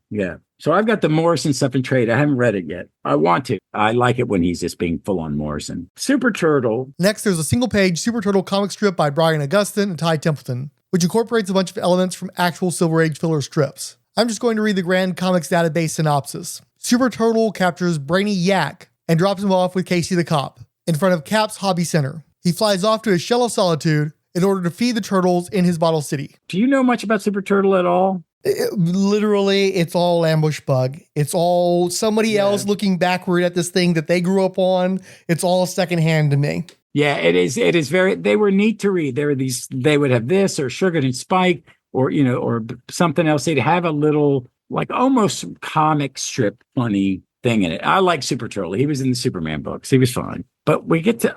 So I've got the Morrison stuff in trade. I haven't read it yet. I want to. I like it when he's just being full on Morrison. Super Turtle. Next, there's a single page Super Turtle comic strip by Brian Augustyn and Ty Templeton, which incorporates a bunch of elements from actual Silver Age filler strips. I'm just going to read the Grand Comics Database synopsis. Super Turtle captures Brainy Yak and drops him off with Casey the Cop in front of Cap's Hobby Center. He flies off to his Shell of Solitude in order to feed the turtles in his bottle city. Do you know much about Super Turtle at all? Literally, it's all ambush bug. It's all somebody else looking backward at this thing that they grew up on. It's all secondhand to me. Yeah, it is. It is very. They were neat to read. There were these. They would have this or Sugar and Spike or or something else. They'd have a little like almost comic strip funny thing in it. I like Super Turtle. He was in the Superman books. He was fine. But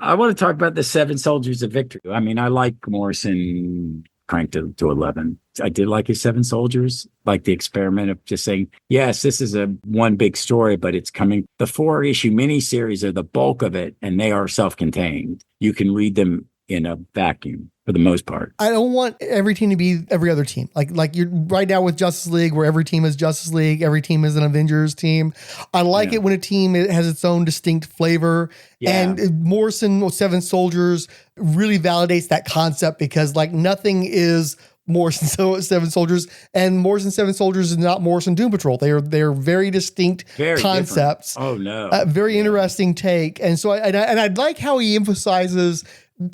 I want to talk about the Seven Soldiers of Victory. I mean, I like Morrison cranked to 11. I did like his Seven Soldiers, like the experiment of just saying, yes, this is a one big story, but it's coming. The 4-issue miniseries are the bulk of it, and they are self-contained. You can read them in a vacuum for the most part. I don't want every team to be every other team. Like you're right now with Justice League, where every team is Justice League, every team is an Avengers team. I like it when a team has its own distinct flavor. And Morrison Seven Soldiers really validates that concept because like nothing is Morrison Seven Soldiers, and Morrison Seven Soldiers is not Morrison Doom Patrol. They are very distinct concepts. Different. Oh no, very interesting take. And so I like how he emphasizes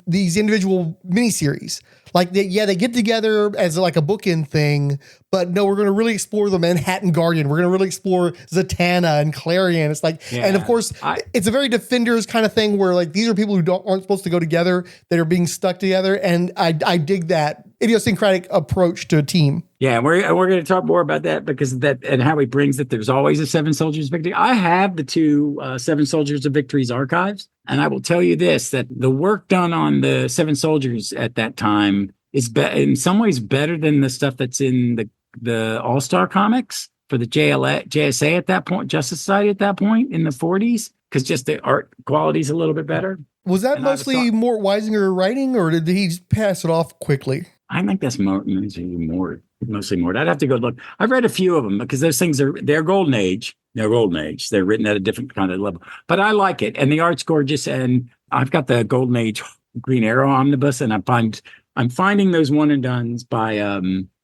these individual miniseries. Like they get together as like a bookend thing, but no, we're going to really explore the Manhattan Guardian. We're going to really explore Zatanna and Clarion. It's like, and of course, it's a very Defenders kind of thing where like these are people who aren't supposed to go together that are being stuck together, and I dig that idiosyncratic approach to a team. Yeah, we're going to talk more about that because of that and how he brings it. There's always a Seven Soldiers of Victory. I have the two Seven Soldiers of Victory's archives, and I will tell you this: that the work done on the Seven Soldiers at that time is in some ways better than the stuff that's in the All-Star comics for the JSA at that point, Justice Society at that point in the 40s, because just the art quality is a little bit better. Was that mostly Mort Weisinger writing, or did he just pass it off quickly? I think that's mostly Mort. I'd have to go look. I've read a few of them because those things they're golden age. They're golden age. They're written at a different kind of level. But I like it, and the art's gorgeous. And I've got the Golden Age Green Arrow omnibus, and I'm finding those one and dones by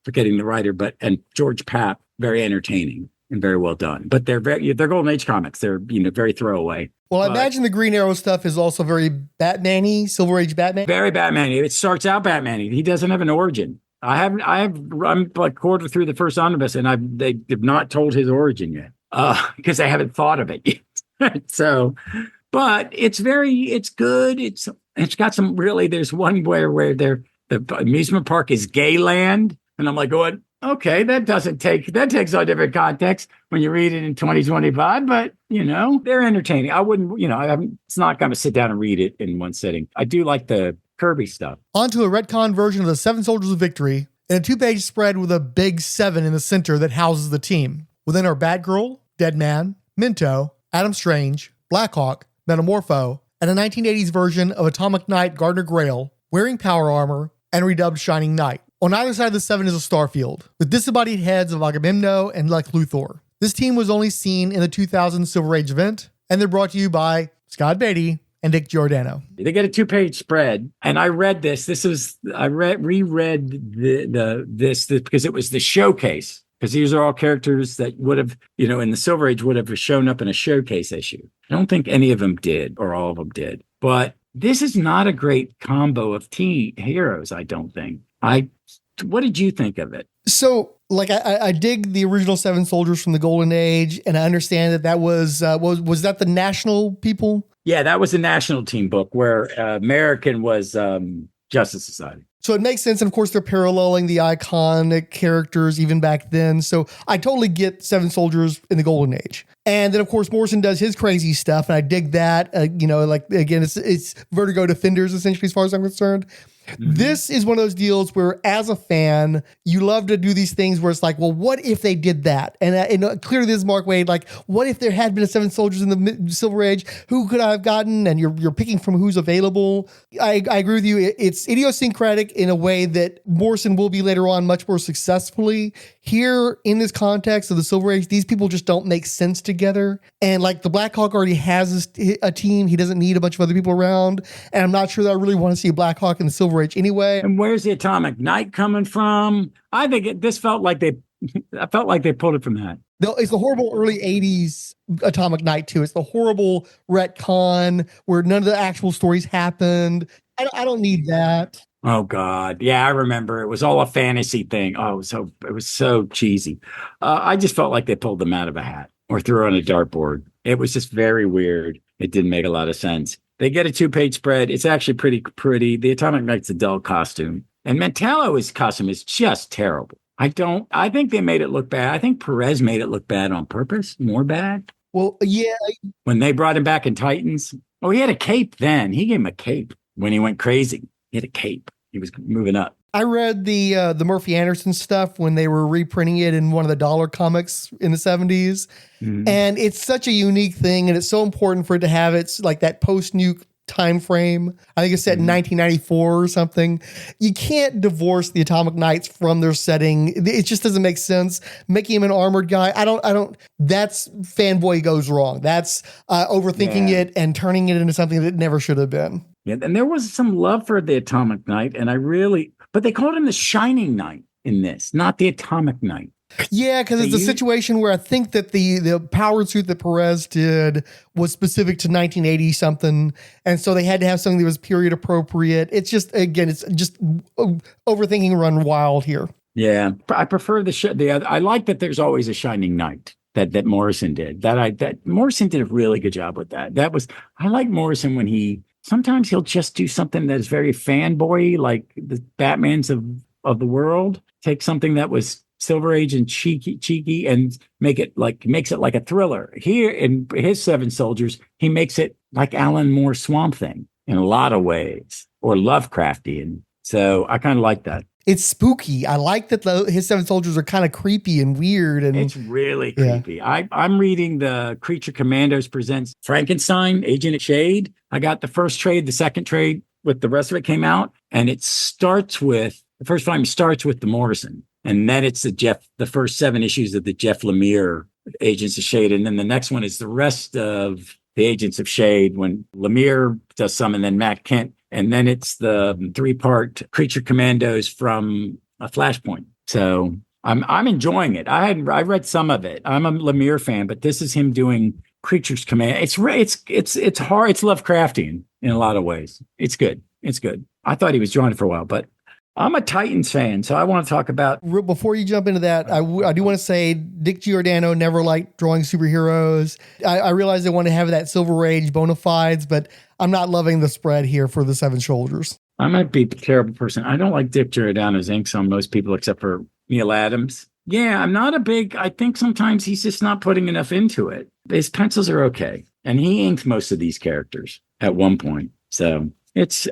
forgetting the writer, and George Papp, very entertaining and very well done. But they're Golden Age comics. They're very throwaway. Well, I imagine the Green Arrow stuff is also very Batman-y, Silver Age Batman. Very Batman-y. It starts out Batman-y. He doesn't have an origin. I'm like quarter through the first omnibus, and they have not told his origin yet because they haven't thought of it yet. So, but it's good. It's got some really. There's one where the amusement park is Gayland, and I'm like going, okay, that takes on different context when you read it in 2025, but they're entertaining. I wouldn't, it's not going to sit down and read it in one sitting. I do like the Kirby stuff. Onto a retcon version of the Seven Soldiers of Victory in a 2-page spread with a big 7 in the center that houses the team. Within are Batgirl, Deadman, Minto, Adam Strange, Blackhawk, Metamorpho, and a 1980s version of Atomic Knight Gardner Grail, wearing power armor and redubbed Shining Knight. On either side of the 7 is a Starfield, with disembodied heads of Agamemnon and Lex Luthor. This team was only seen in the 2000 Silver Age event, and they're brought to you by Scott Beatty and Dick Giordano. They get a 2-page spread, and I read this. I reread this because it was the showcase. Because these are all characters that would have, in the Silver Age would have shown up in a showcase issue. I don't think any of them did, or all of them did. But this is not a great combo of heroes, I don't think. What did you think of it? So, I dig the original Seven Soldiers from the Golden Age, and I understand that was that the National people? Yeah, that was the National Team book, where American was Justice Society. So it makes sense. And of course, they're paralleling the iconic characters even back then. So I totally get Seven Soldiers in the Golden Age. And then, of course, Morrison does his crazy stuff. And I dig that. Again, it's Vertigo Defenders, essentially, as far as I'm concerned. Mm-hmm. This is one of those deals where, as a fan, you love to do these things where it's like, well, what if they did that? And clearly, this is Mark Waid. Like, what if there had been a Seven Soldiers in the Silver Age? Who could I have gotten? And you're picking from who's available. I agree with you. It's idiosyncratic in a way that Morrison will be later on much more successfully. Here, in this context of the Silver Age, these people just don't make sense together. And like the Blackhawk already has a team. He doesn't need a bunch of other people around. And I'm not sure that I really want to see Blackhawk in the Silver Age anyway. And where's the Atomic Knight coming from? I think this felt like they I felt like they pulled it from that. It's the horrible early 80s Atomic Knight, too. It's the horrible retcon where none of the actual stories happened. I don't need that. Oh God. Yeah, I remember. It was all a fantasy thing. Oh, it was so cheesy. I just felt like they pulled them out of a hat or threw on a dartboard. It was just very weird. It didn't make a lot of sense. They get a 2-page spread. It's actually pretty. The Atomic Knight's a dull costume. And Mentallo's costume is just terrible. I think they made it look bad. I think Perez made it look bad on purpose, more bad. Well, yeah. When they brought him back in Titans. Oh, he had a cape then. He gave him a cape when he went crazy. He had a cape. He was moving up. I read the Murphy Anderson stuff when they were reprinting it in one of the dollar comics in the 70s. Mm-hmm. And it's such a unique thing, and it's so important for it to have its like that post-nuke time frame. I think it's set in 1994 or something. You can't divorce the Atomic Knights from their setting. It just doesn't make sense. Making him an armored guy, I don't, that's fanboy goes wrong. That's overthinking it and turning it into something that it never should have been. Yeah, and there was some love for the Atomic Knight, but they called him the Shining Knight in this, not the Atomic Knight. Yeah, because it's a situation where I think that the powered suit that Perez did was specific to 1980 something, and so they had to have something that was period appropriate. It's just overthinking run wild here. Yeah, I prefer the other. I like that there's always a Shining Knight that Morrison did. That Morrison did a really good job with that. I like Morrison when sometimes he'll just do something that is very fanboy, like the Batmans of the world. Take something that was Silver Age and cheeky and makes it like a thriller. Here in his Seven Soldiers, he makes it like Alan Moore's Swamp Thing in a lot of ways, or Lovecraftian. So I kind of like that. It's spooky. I like that his Seven Soldiers are kind of creepy and weird. And it's really creepy. I'm reading the Creature Commandos presents Frankenstein, Agent of Shade. I got the first trade, the second trade with the rest of it came out. And the first volume starts with the Morrison. And then it's the first 7 issues of the Jeff Lemire Agents of Shade. And then the next one is the rest of the Agents of Shade when Lemire does some and then Matt Kent. And then it's the 3-part Creature Commandos from a Flashpoint. So I'm enjoying it. I read some of it. I'm a Lemire fan, but this is him doing Creatures Command. It's hard. It's Lovecraftian in a lot of ways. It's good. It's good. I thought he was drawing it for a while, but I'm a Titans fan, so I want to talk about... Before you jump into that, I do want to say Dick Giordano never liked drawing superheroes. I realize they want to have that Silver Age bona fides, but I'm not loving the spread here for the Seven Soldiers. I might be a terrible person. I don't like Dick Giordano's inks on most people except for Neil Adams. Yeah, I'm not I think sometimes he's just not putting enough into it. His pencils are okay, and he inked most of these characters at one point, so...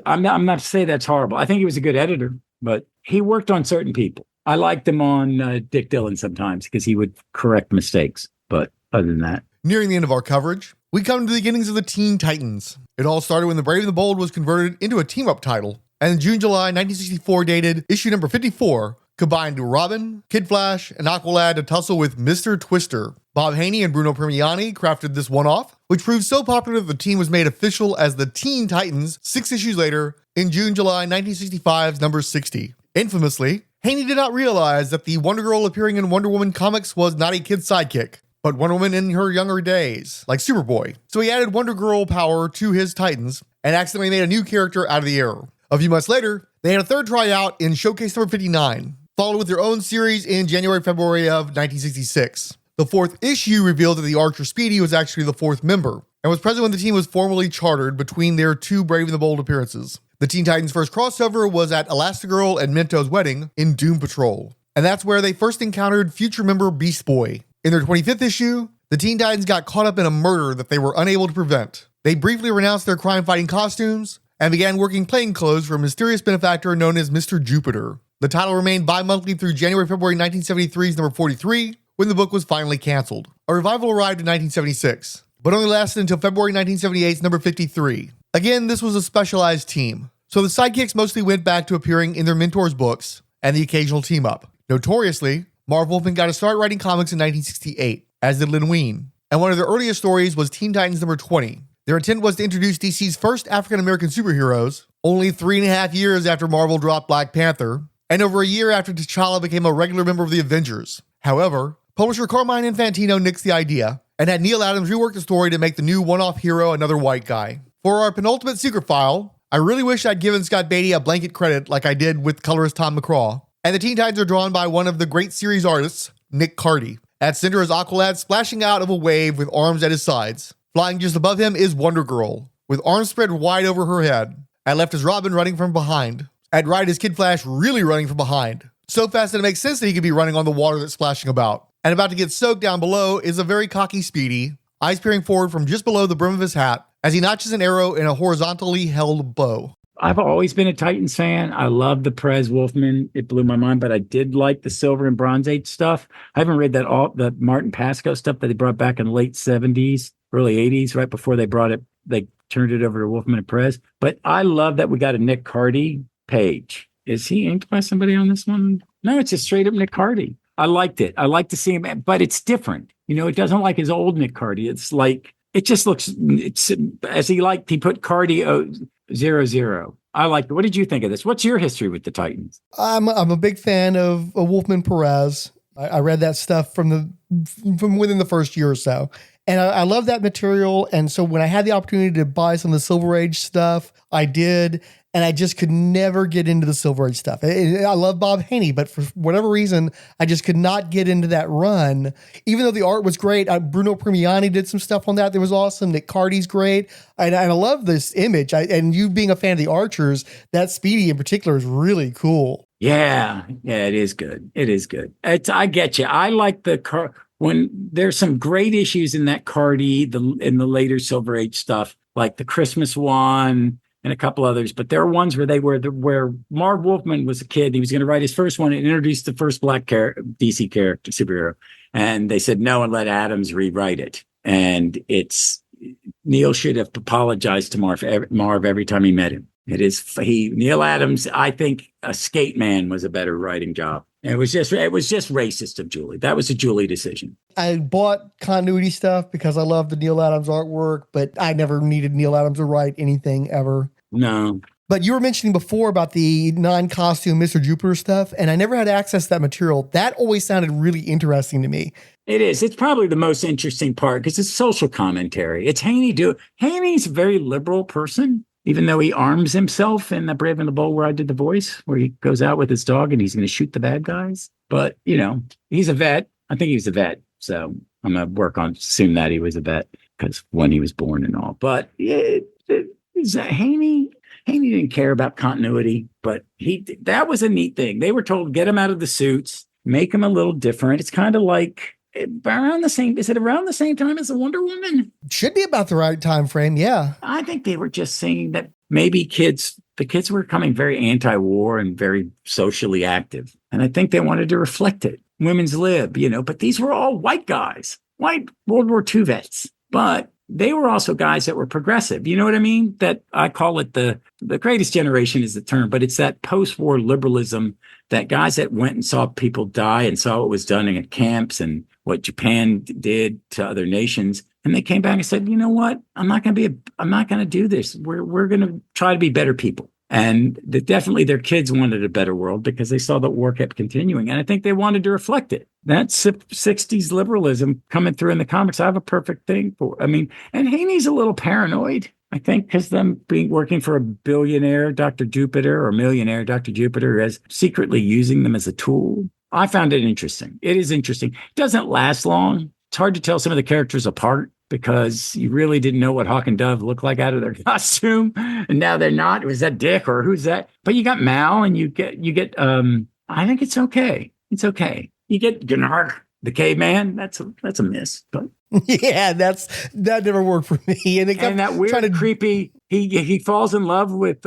I'm not to say that's horrible. I think he was a good editor, but he worked on certain people. I liked him on Dick Dillon sometimes because he would correct mistakes. But other than that, nearing the end of our coverage, we come to the beginnings of the Teen Titans. It all started when the Brave and the Bold was converted into a team-up title, and in June-July 1964 dated issue number 54 combined Robin, Kid Flash, and Aqualad to tussle with Mr. Twister. Bob Haney and Bruno Premiani crafted this one-off, which proved so popular that the team was made official as the Teen Titans 6 issues later in June-July 1965's number 60. Infamously, Haney did not realize that the Wonder Girl appearing in Wonder Woman comics was not a kid's sidekick, but Wonder Woman in her younger days, like Superboy. So he added Wonder Girl power to his Titans and accidentally made a new character out of the error. A few months later, they had a third tryout in Showcase number 59, followed with their own series in January-February of 1966. The 4th issue revealed that the Archer Speedy was actually the 4th member, and was present when the team was formally chartered between their 2 Brave and the Bold appearances. The Teen Titans' first crossover was at Elastigirl and Mento's wedding in Doom Patrol, and that's where they first encountered future member Beast Boy. In their 25th issue, the Teen Titans got caught up in a murder that they were unable to prevent. They briefly renounced their crime-fighting costumes and began working plainclothes for a mysterious benefactor known as Mr. Jupiter. The title remained bi-monthly through January-February 1973's number 43, when the book was finally canceled. A revival arrived in 1976, but only lasted until February 1978's number 53. Again, this was a specialized team, so the sidekicks mostly went back to appearing in their mentors' books and the occasional team-up. Notoriously, Marv Wolfman got to start writing comics in 1968, as did Lin Wein, and one of their earliest stories was Teen Titans number 20. Their intent was to introduce DC's first African-American superheroes, only 3.5 years after Marvel dropped Black Panther, and over a year after T'Challa became a regular member of the Avengers. However, publisher Carmine Infantino nixed the idea and had Neal Adams rework the story to make the new one-off hero another white guy. For our penultimate secret file, I really wish I'd given Scott Beatty a blanket credit like I did with colorist Tom McCraw. And the Teen Titans are drawn by one of the great series artists, Nick Cardy. At center is Aqualad splashing out of a wave with arms at his sides. Flying just above him is Wonder Girl, with arms spread wide over her head. At left is Robin running from behind. At right is Kid Flash really running from behind. So fast that it makes sense that he could be running on the water that's splashing about. And about to get soaked down below is a very cocky Speedy, eyes peering forward from just below the brim of his hat as he notches an arrow in a horizontally held bow. I've always been a Titans fan. I love the Perez Wolfman. It blew my mind, but I did like the Silver and Bronze Age stuff. I haven't read the Martin Pasco stuff that they brought back in the late 70s, early 80s, right before they turned it over to Wolfman and Perez. But I love that we got a Nick Cardy page. Is he inked by somebody on this one? No, it's just straight up Nick Cardy. I liked it. I like to see him, but it's different. It doesn't like his old Nick Cardy. It's like, it just looks, he put Cardy 00. I like it. What did you think of this? What's your history with the Titans? I'm a big fan of Wolfman Perez. I read that stuff from within the first year or so. And I love that material. And so when I had the opportunity to buy some of the Silver Age stuff, I did. And I just could never get into the Silver Age stuff. I love Bob Haney, but for whatever reason, I just could not get into that run. Even though the art was great, Bruno Premiani did some stuff on that was awesome. Nick Cardy's great. And I love this image. And you being a fan of the Archers, that Speedy in particular is really cool. Yeah, it is good. It is good. I get you. I like when there's some great issues in that Cardy, in the later Silver Age stuff, like the Christmas one, and a couple others, but there are ones where Marv Wolfman was a kid. He was going to write his first one and introduce the first black DC character, superhero. And they said no and let Adams rewrite it. And Neal should have apologized to Marv every time he met him. Neal Adams, I think a Skate Man was a better writing job. It was just racist of Julie. That was a Julie decision. I bought continuity stuff because I love the Neal Adams artwork, but I never needed Neal Adams to write anything ever. No. But you were mentioning before about the non-costume Mr. Jupiter stuff, and I never had access to that material. That always sounded really interesting to me. It is. It's probably the most interesting part because it's social commentary. It's Haney's a very liberal person, even though he arms himself in The Brave and the Bold where I did the voice, where he goes out with his dog and he's going to shoot the bad guys. But, he's a vet. I think he was a vet. So I'm going to assume that he was a vet because when he was born and all. But Haney didn't care about continuity, but that was a neat thing. They were told, get him out of the suits, make him a little different. It's kind of like is it around the same time as the Wonder Woman? Should be about the right time frame, yeah. I think they were just saying that maybe the kids were becoming very anti-war and very socially active. And I think they wanted to reflect it. Women's lib, but these were all white guys, white World War II vets. But they were also guys that were progressive. You know what I mean? That I call it the greatest generation is the term, but it's that post-war liberalism, that guys that went and saw people die and saw what was done in camps and what Japan did to other nations. And they came back and said, you know what? I'm not going to do this. We're going to try to be better people. And definitely their kids wanted a better world because they saw that war kept continuing. And I think they wanted to reflect it. That 60s liberalism coming through in the comics, I have a perfect thing for. And Haney's a little paranoid, I think, because working for a billionaire, Dr. Jupiter, or millionaire, Dr. Jupiter, as secretly using them as a tool. I found it interesting. It is interesting. It doesn't last long. It's hard to tell some of the characters apart because you really didn't know what Hawk and Dove looked like out of their costume. And now they're not. Was that Dick or who's that? But you got Mal and you get I think it's okay. It's okay. You get Gnark, the caveman. That's a miss. But yeah, that never worked for me. And that weird creepy, he falls in love with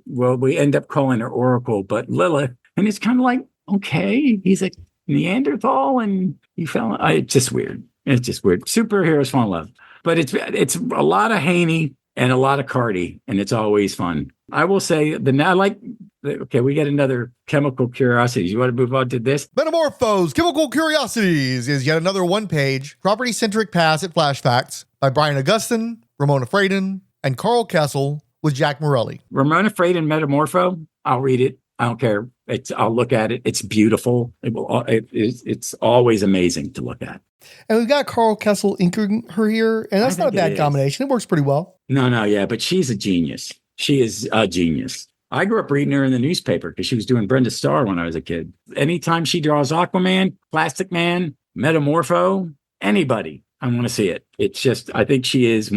we end up calling her Oracle, but Lilith. And it's kind of like, okay, he's a Neanderthal and he fell. It's just weird. It's just weird. Superheroes fall in love. But it's a lot of Haney and a lot of Cardy, and it's always fun. I will say we get another Chemical Curiosities. You want to move on to this? Metamorpho's Chemical Curiosities is yet another one-page, property-centric pass at Flash Facts by Brian Augustyn, Ramona Fradon, and Carl Kesel with Jack Morelli. Ramona Fradon Metamorpho. I'll read it. I don't care. I'll look at it. It's beautiful. It's always amazing to look at. And we've got Carl Kesel inking her here, and that's not a bad combination. It works pretty well. No, yeah, but she's a genius. She is a genius. I grew up reading her in the newspaper because she was doing Brenda Starr when I was a kid. Anytime she draws Aquaman, Plastic Man, Metamorpho, anybody, I want to see it. It's just, I think she is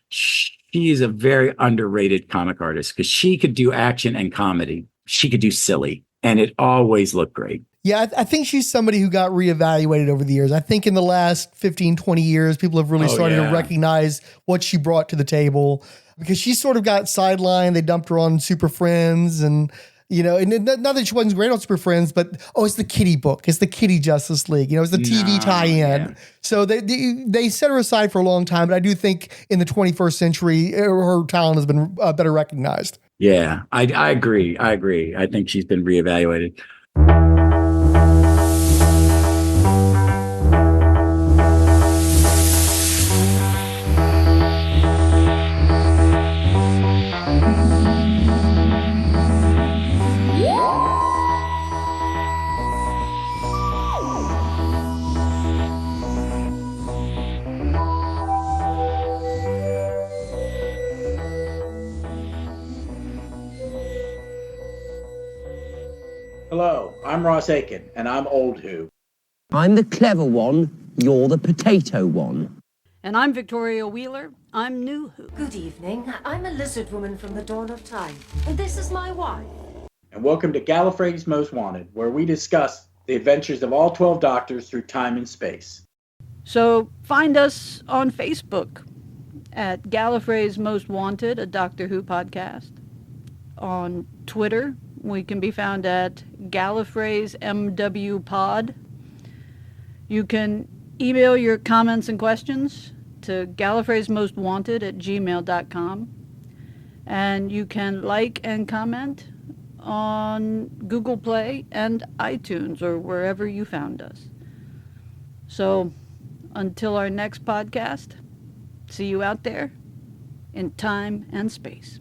she is a very underrated comic artist because she could do action and comedy. She could do silly, and it always looked great. Yeah, I think she's somebody who got reevaluated over the years. I think in the last 15, 20 years, people have really started to recognize what she brought to the table because she sort of got sidelined. They dumped her on Super Friends and, and not that she wasn't great on Super Friends, but, it's the Kitty book. It's the Kitty Justice League. It's the TV tie-in. Yeah. So they set her aside for a long time, but I do think in the 21st century, her talent has been better recognized. Yeah, I agree. I think she's been reevaluated. Hello, I'm Ross Aiken, and I'm Old Who. I'm the clever one, you're the potato one. And I'm Victoria Wheeler, I'm New Who. Good evening, I'm a lizard woman from the dawn of time, and this is my wife. And welcome to Gallifrey's Most Wanted, where we discuss the adventures of all 12 Doctors through time and space. So find us on Facebook at Gallifrey's Most Wanted, a Doctor Who podcast. On Twitter, we can be found at Gallifrey's MW Pod. You can email your comments and questions to gallifreysmostwanted@gmail.com. And you can like and comment on Google Play and iTunes or wherever you found us. So until our next podcast, see you out there in time and space.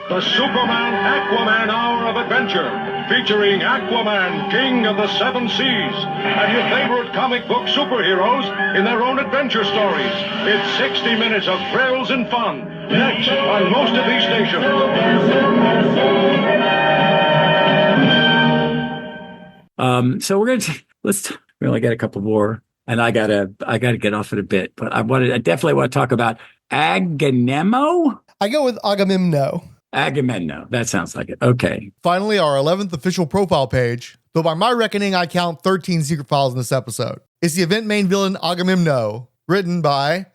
The Superman Aquaman Hour of Adventure, featuring Aquaman, King of the Seven Seas, and your favorite comic book superheroes in their own adventure stories. It's 60 minutes of thrills and fun, next on most of these stations. So we're we only got a couple more, and I gotta get off it a bit, but I definitely want to talk about Agamemno. I go with Agamemno. Agamemno. That sounds like it. Okay. Finally, our 11th official profile page, though by my reckoning, I count 13 secret files in this episode. It's the event main villain Agamemno, written by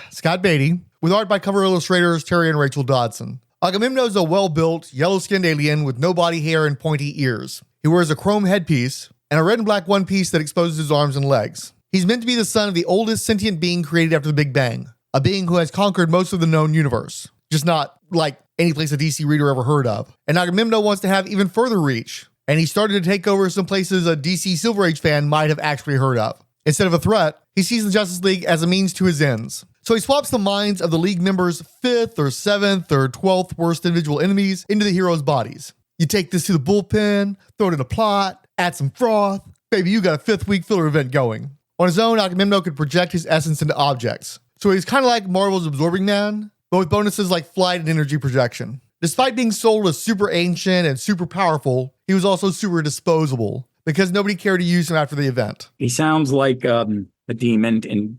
Scott Beatty, with art by cover illustrators Terry and Rachel Dodson. Agamemno is a well-built, yellow-skinned alien with no body hair and pointy ears. He wears a chrome headpiece and a red and black one piece that exposes his arms and legs. He's meant to be the son of the oldest sentient being created after the Big Bang, a being who has conquered most of the known universe, just not like any place a DC reader ever heard of. And Agamemno wants to have even further reach, and he started to take over some places a DC Silver Age fan might have actually heard of. Instead of a threat, he sees the Justice League as a means to his ends. So he swaps the minds of the League members' 5th or 7th or 12th worst individual enemies into the heroes' bodies. You take this to the bullpen, throw it in a plot, add some froth, baby, you got a 5th week filler event going. On his own, Agamemno could project his essence into objects. So he's kind of like Marvel's Absorbing Man, but with bonuses like flight and energy projection. Despite being sold as super ancient and super powerful, he was also super disposable because nobody cared to use him after the event. He sounds like a demon in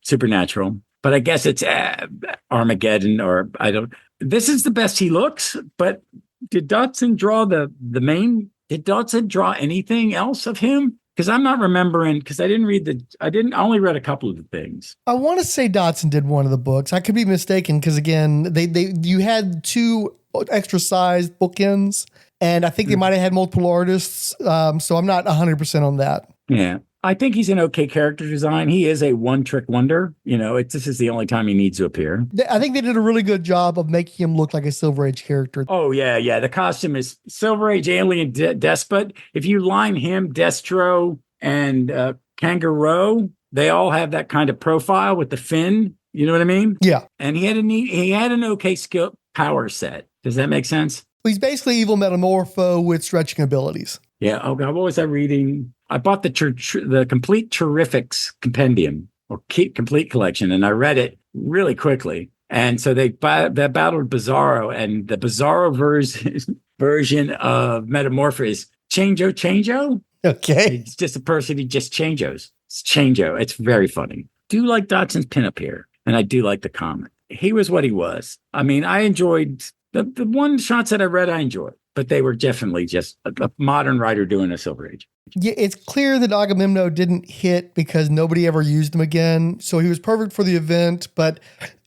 Supernatural, but I guess it's Armageddon, or I don't. This is the best he looks, but did Dodson draw the main? Did Dodson draw anything else of him? Because I'm not remembering, because I only read a couple of the things. I want to say Dodson did one of the books. I could be mistaken, because again, you had 2 extra sized bookends, and I think they might have had multiple artists, so I'm not 100% on that. Yeah. I think he's an okay character design. He is a one-trick wonder. This is the only time he needs to appear. I think they did a really good job of making him look like a Silver Age character. Oh, yeah. The costume is Silver Age alien despot. If you line him, Destro, and Kangaroo, they all have that kind of profile with the fin. You know what I mean? Yeah. And he had an okay skill power set. Does that make sense? He's basically evil Metamorpho with stretching abilities. Yeah. Oh God, what was I reading? I bought the Complete Terrifics Compendium or Complete Collection, and I read it really quickly. And so they battled Bizarro, and the Bizarro version of Metamorpho is Chango. Okay. It's just a person who just Changos. It's Chango. It's very funny. Do like Dodson's pinup here, and I do like the comic. He was what he was. I mean, I enjoyed the one shots that I read, I enjoyed, but they were definitely just a modern writer doing a Silver Age. Yeah, it's clear that Agamemnon didn't hit because nobody ever used him again. So he was perfect for the event, but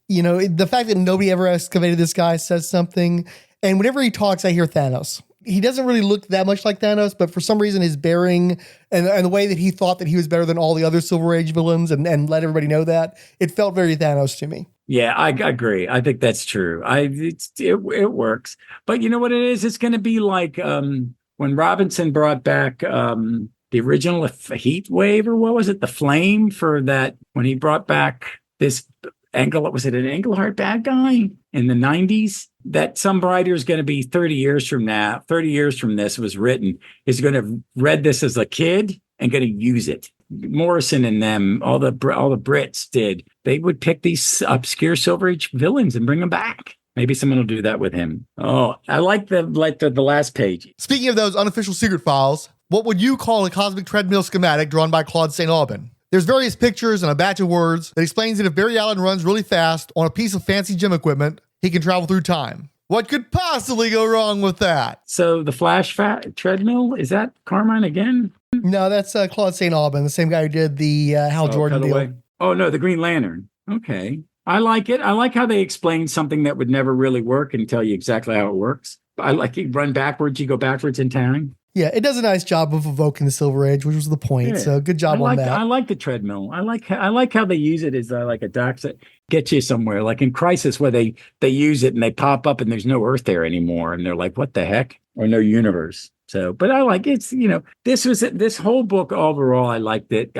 you know, the fact that nobody ever excavated this guy says something. And whenever he talks, I hear Thanos. He doesn't really look that much like Thanos, but for some reason his bearing and the way that he thought that he was better than all the other Silver Age villains and let everybody know that, it felt very Thanos to me. Yeah, I agree. I think that's true. It works. But you know what it is? It's going to be like when Robinson brought back the original Heat Wave, or what was it? The Flame, for that, when he brought back this was it an Englehart bad guy in the 90s? That some writer is going to be 30 years from this was written, is going to have read this as a kid and going to use it. Morrison and them, all the Brits did. They would pick these obscure Silver Age villains and bring them back. Maybe someone will do that with him. Oh, I like the last page. Speaking of those unofficial secret files, what would you call a cosmic treadmill schematic drawn by Claude St. Aubin? There's various pictures and a batch of words that explains that if Barry Allen runs really fast on a piece of fancy gym equipment, he can travel through time. What could possibly go wrong with that? So the Flash treadmill, is that Carmine again? No, that's Claude St. Aubin, the same guy who did the Hal Jordan deal. Oh, no, the Green Lantern. Okay. I like it. I like how they explain something that would never really work and tell you exactly how it works. I like you run backwards, you go backwards in time. Yeah, it does a nice job of evoking the Silver Age, which was the point. Yeah. So good job on that. I like the treadmill. I like how they use it as like a dock that gets you somewhere. Like in Crisis, where they use it and they pop up and there's no Earth there anymore, and they're like, "What the heck?" Or no universe. So, but I like it's this whole book overall. I liked it.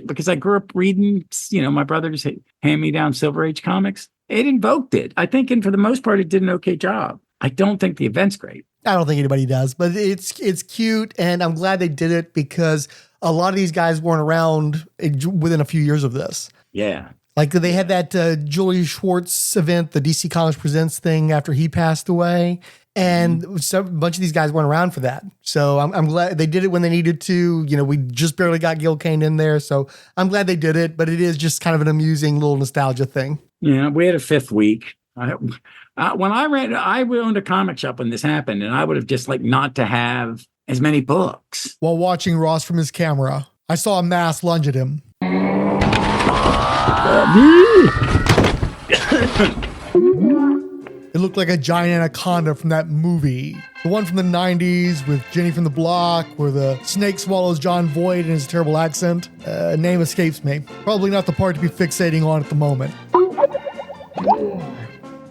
Because I grew up reading. My brothers hand me down Silver Age comics. It invoked it. I think, and for the most part, it did an okay job. I don't think the event's great. I don't think anybody does, but it's cute, and I'm glad they did it because a lot of these guys weren't around within a few years of this. Yeah. Like they had that Julius Schwartz event, the DC Comics Presents thing after he passed away, and a bunch of these guys weren't around for that. So I'm glad they did it when they needed to. We just barely got Gil Kane in there, so I'm glad they did it, but it is just kind of an amusing little nostalgia thing. Yeah, we had a fifth week. When I owned a comic shop when this happened, and I would have just not to have as many books. While watching Ross from his camera, I saw a mass lunge at him. It looked like a giant anaconda from that movie. The one from the 90s with Jenny from the Block, where the snake swallows John Voight in his terrible accent. Name escapes me. Probably not the part to be fixating on at the moment.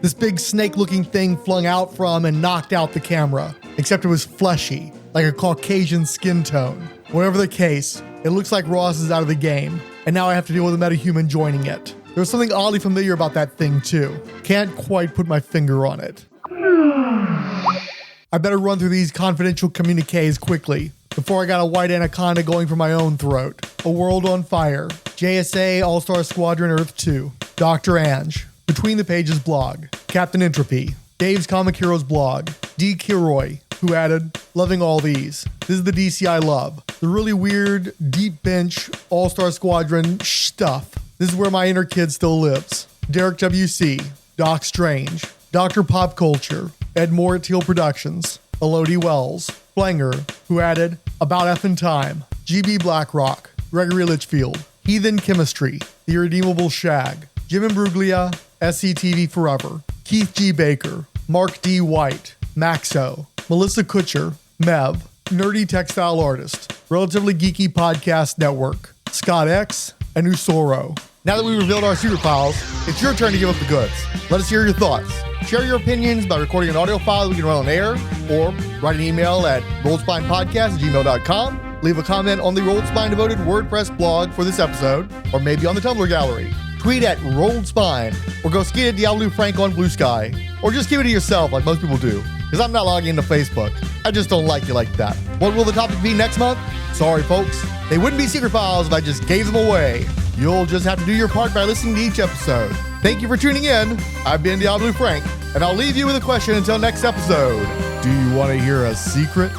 This big snake-looking thing flung out from and knocked out the camera, except it was fleshy, like a Caucasian skin tone. Whatever the case, it looks like Ross is out of the game, and now I have to deal with a metahuman joining it. There was something oddly familiar about that thing, too. Can't quite put my finger on it. I better run through these confidential communiques quickly, before I got a white anaconda going for my own throat. A World on Fire, JSA All-Star Squadron Earth 2, Dr. Ange, Between the Pages blog, Captain Entropy, Dave's Comic Heroes blog, D. Kilroy, who added, loving all these. This is the DC I love. The really weird, deep bench, all-star squadron stuff. This is where my inner kid still lives. Derek W.C., Doc Strange, Dr. Pop Culture, Ed Moore at Teal Productions, Elodie Wells, Flanger, who added, About Effin' Time, G.B. Blackrock, Gregory Litchfield, Heathen Chemistry, The Irredeemable Shag, Jim Imbruglia, SCTV Forever, Keith G. Baker, Mark D. White, Maxo, Melissa Kutcher, Mev, Nerdy Textile Artist, Relatively Geeky Podcast Network, Scott X, and Usoro. Now that we've revealed our secret files, it's your turn to give us the goods. Let us hear your thoughts. Share your opinions by recording an audio file that we can run on air, or write an email at rollspinepodcast@gmail.com. Leave a comment on the Rolled Spine devoted WordPress blog for this episode, or maybe on the Tumblr gallery. Tweet at Rolled Spine, or go skate at Diablo Frank on Blue Sky, or just keep it to yourself like most people do. because I'm not logging into Facebook. I just don't like you like that. What will the topic be next month? Sorry, folks. They wouldn't be secret files if I just gave them away. You'll just have to do your part by listening to each episode. Thank you for tuning in. I've been Diablo Frank, and I'll leave you with a question until next episode. Do you want to hear a secret?